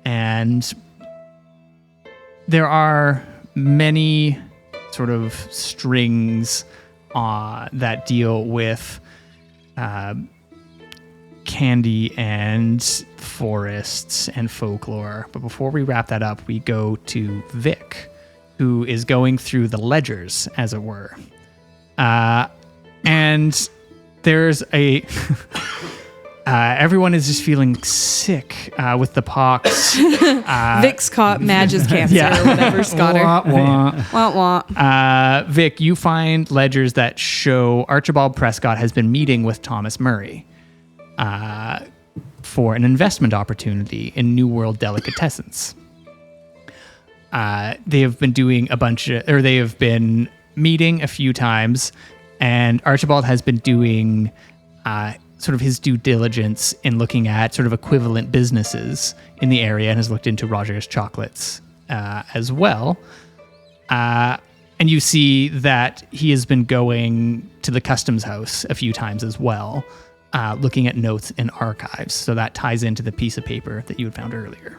and there are many sort of strings that deal with candy and forests and folklore. But before we wrap that up, we go to Vic, who is going through the ledgers, as it were. And there's a... everyone is just feeling sick with the pox. Vic's caught Madge's cancer or whatever's got her. Wah, wah. Vic, you find ledgers that show Archibald Prescott has been meeting with Thomas Murray for an investment opportunity in New World Delicatessens. They have been doing they have been meeting a few times, and Archibald has been doing sort of his due diligence in looking at sort of equivalent businesses in the area, and has looked into Roger's Chocolates as well. And you see that he has been going to the customs house a few times as well, looking at notes in archives. So that ties into the piece of paper that you had found earlier.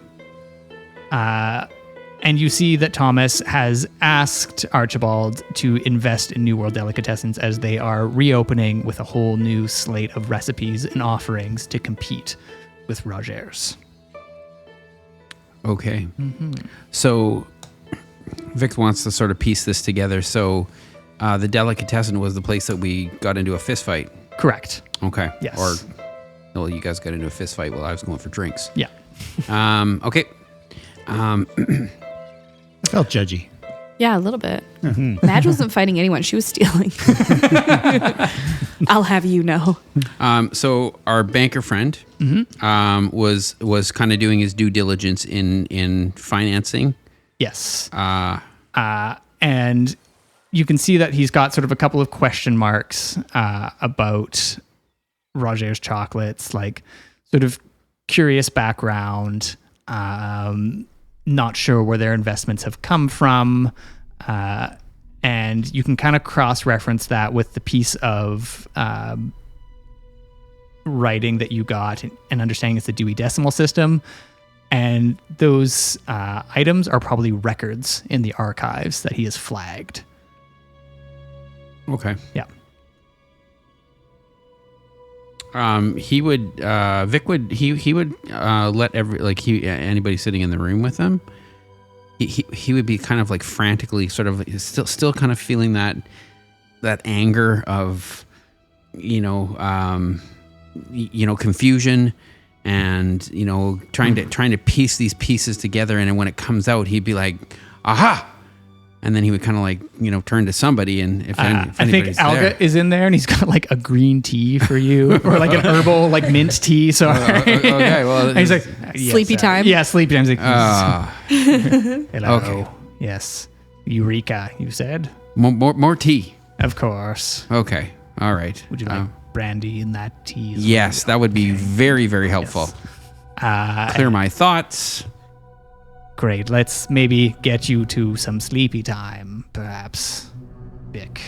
And you see that Thomas has asked Archibald to invest in New World Delicatessens as they are reopening with a whole new slate of recipes and offerings to compete with Roger's. Okay. So Vic wants to sort of piece this together. So the Delicatessen was the place that we got into a fist fight. Correct. Okay. Yes. Well, you guys got into a fist fight while I was going for drinks. Yeah. Okay. I felt judgy. Yeah, a little bit. Madge wasn't fighting anyone. She was stealing. I'll have you know. So our banker friend was kind of doing his due diligence in financing. Yes. And you can see that he's got sort of a couple of question marks about Roger's Chocolates, like sort of curious background, not sure where their investments have come from. And you can kind of cross-reference that with the piece of writing that you got and understanding it's the Dewey Decimal System. And those items are probably records in the archives that he has flagged. Okay. Yeah. Vic would let anybody sitting in the room with him. He would be kind of like frantically sort of still kind of feeling that anger of, confusion and, trying to piece these pieces together. And then when it comes out, he'd be like, aha. And then he would kind of like, turn to somebody, and if I anybody's think Alga there. is in there, and he's got like a green tea for you, or like an herbal like mint tea. So okay, well, and he's like, yes, Sleepy time? Yeah, sleepy time. He's like, hello. okay. Yes, Eureka. You said, more tea. of course. Okay, all right. Would you like brandy in that tea? As Yes, that would be very, very helpful. Clear my thoughts. Great. Let's maybe get you to some sleepy time, perhaps, Vic.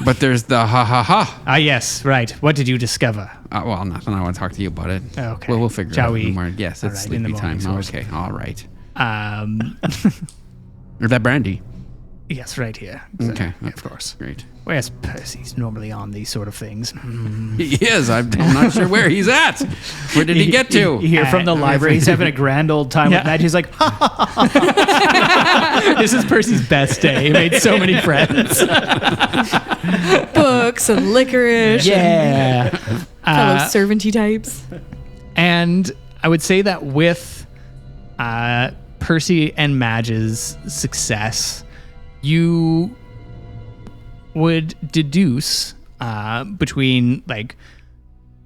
But there's the ha. Ah, yes, right. What did you discover? Well, nothing. I want to talk to you about it. Okay. Well, we'll figure Shall it out we? in the morning. Yes, All it's right, in the sleepy time. morning, so Okay, all right. Or that brandy. Yes, right here. Okay. Of course. Great. Where's Percy's normally on these sort of things? He is. I'm not sure where he's at. Where did he get to? You hear from the library, he's having a grand old time with Madge. He's like, This is Percy's best day. He made so many friends. Books and licorice. Yeah. Fellow servanty types. And I would say that with Percy and Madge's success, you would deduce between like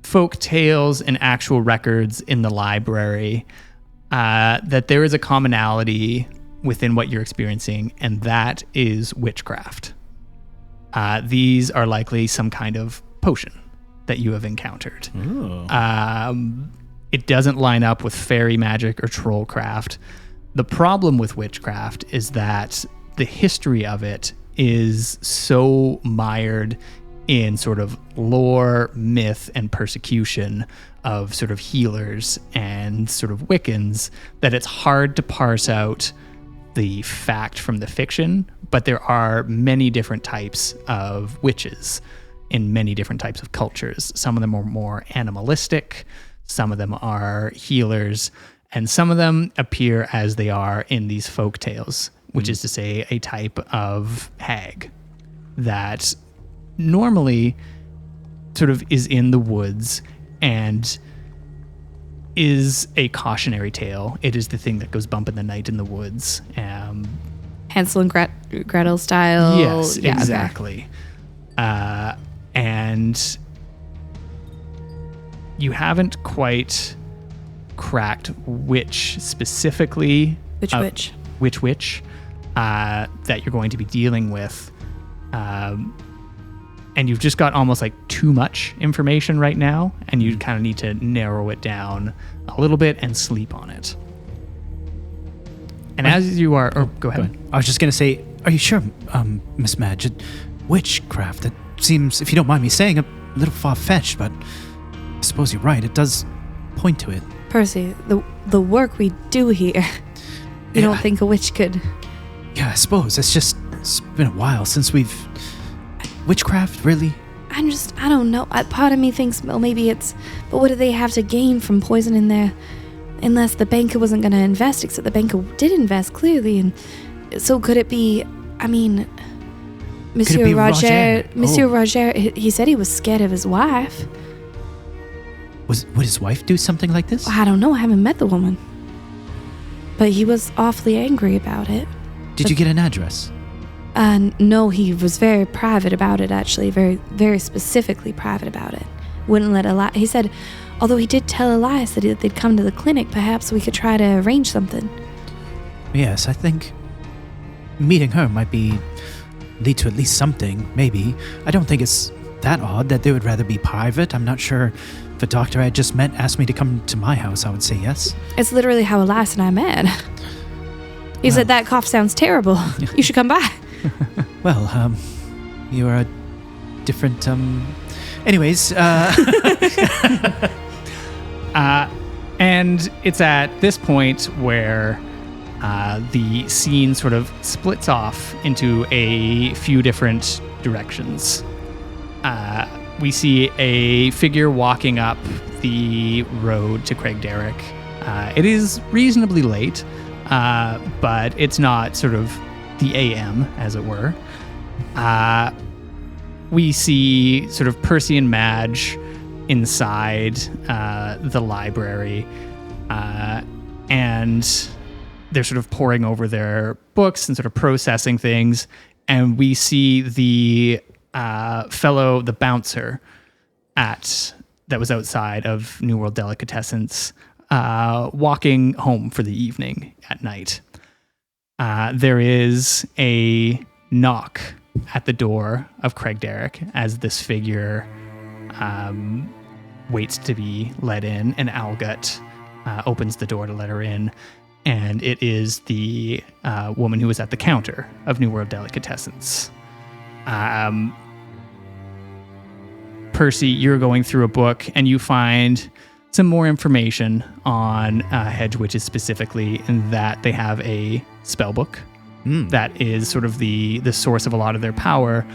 folk tales and actual records in the library that there is a commonality within what you're experiencing, and that is witchcraft. These are likely some kind of potion that you have encountered. It doesn't line up with fairy magic or trollcraft. The problem with witchcraft is that the history of it is so mired in sort of lore, myth, and persecution of sort of healers and sort of Wiccans that it's hard to parse out the fact from the fiction, but there are many different types of witches in many different types of cultures. Some of them are more animalistic, some of them are healers, and some of them appear as they are in these folk tales, which is to say a type of hag that normally sort of is in the woods and is a cautionary tale. It is the thing that goes bump in the night in the woods. Hansel and Gretel style. Yes, Yeah, exactly. And you haven't quite cracked which specifically... Which? Which witch that you're going to be dealing with. And you've just got almost like too much information right now, and you kind of need to narrow it down a little bit and sleep on it. And as you are... Go ahead. I was just going to say, are you sure, Miss Madge, witchcraft, that seems, if you don't mind me saying, a little far-fetched, but I suppose you're right. It does point to it. Percy, the work we do here, you don't think a witch could... Yeah, I suppose. It's been a while since we've... Witchcraft, really? I don't know. Part of me thinks, well, maybe it's... But what do they have to gain from poisoning their... Unless the banker wasn't going to invest, except the banker did invest, clearly. And so could it be... I mean... Monsieur Roger, he said he was scared of his wife. Would his wife do something like this? I don't know. I haven't met the woman. But he was awfully angry about it. Did you get an address? No, he was very private about it, actually. Very, very specifically private about it. Wouldn't let Elias... He said, although he did tell Elias that they'd come to the clinic, perhaps we could try to arrange something. Yes, I think meeting her might lead to at least something, maybe. I don't think it's that odd that they would rather be private. I'm not sure if a doctor I just met asked me to come to my house, I would say yes. It's literally how Elias and I met. He said, that cough sounds terrible. You should come by. Well, you're a different, anyways, and it's at this point where the scene sort of splits off into a few different directions. We see a figure walking up the road to Craigdarroch. It is reasonably late, but it's not sort of the AM, as it were. We see sort of Percy and Madge inside the library, and they're sort of poring over their books and sort of processing things. And we see the the bouncer that was outside of New World Delicatessens, walking home for the evening at night. There is a knock at the door of Craigdarroch as this figure waits to be let in, and Algut opens the door to let her in, and it is the woman who was at the counter of New World Delicatessens. Percy, you're going through a book, and you find some more information on hedge witches specifically, in that they have a spell book that is sort of the source of a lot of their power,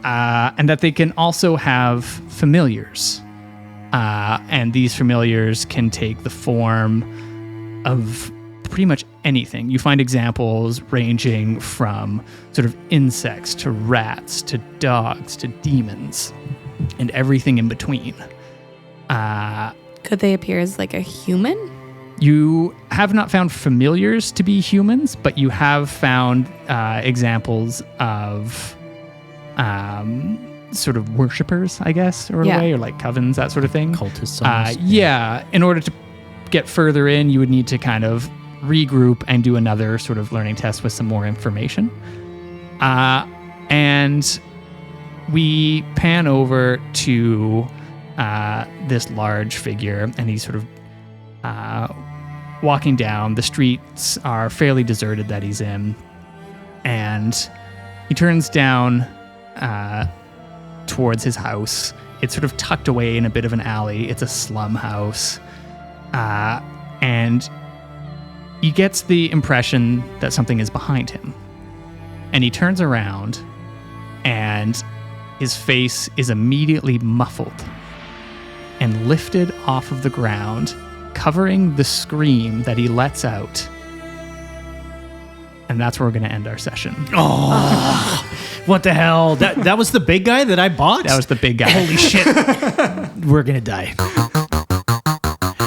and that they can also have familiars. And these familiars can take the form of pretty much anything. You find examples ranging from sort of insects to rats to dogs to demons and everything in between. Could they appear as like a human? You have not found familiars to be humans, but you have found examples of sort of worshippers, I guess, or a way, or like covens, that sort of thing. Cultists. In order to get further in, you would need to kind of regroup and do another sort of learning test with some more information. And we pan over to this large figure, and he's sort of walking down. The streets are fairly deserted that he's in, and he turns down towards his house. It's sort of tucked away in a bit of an alley. It's a slum house, and he gets the impression that something is behind him. And he turns around, and his face is immediately muffled and lifted off of the ground, covering the scream that he lets out. And that's where we're going to end our session. Oh, what the hell? That was the big guy that I bought? That was the big guy. Holy shit. We're going to die.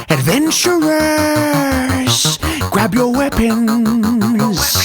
Adventurers, grab your weapons.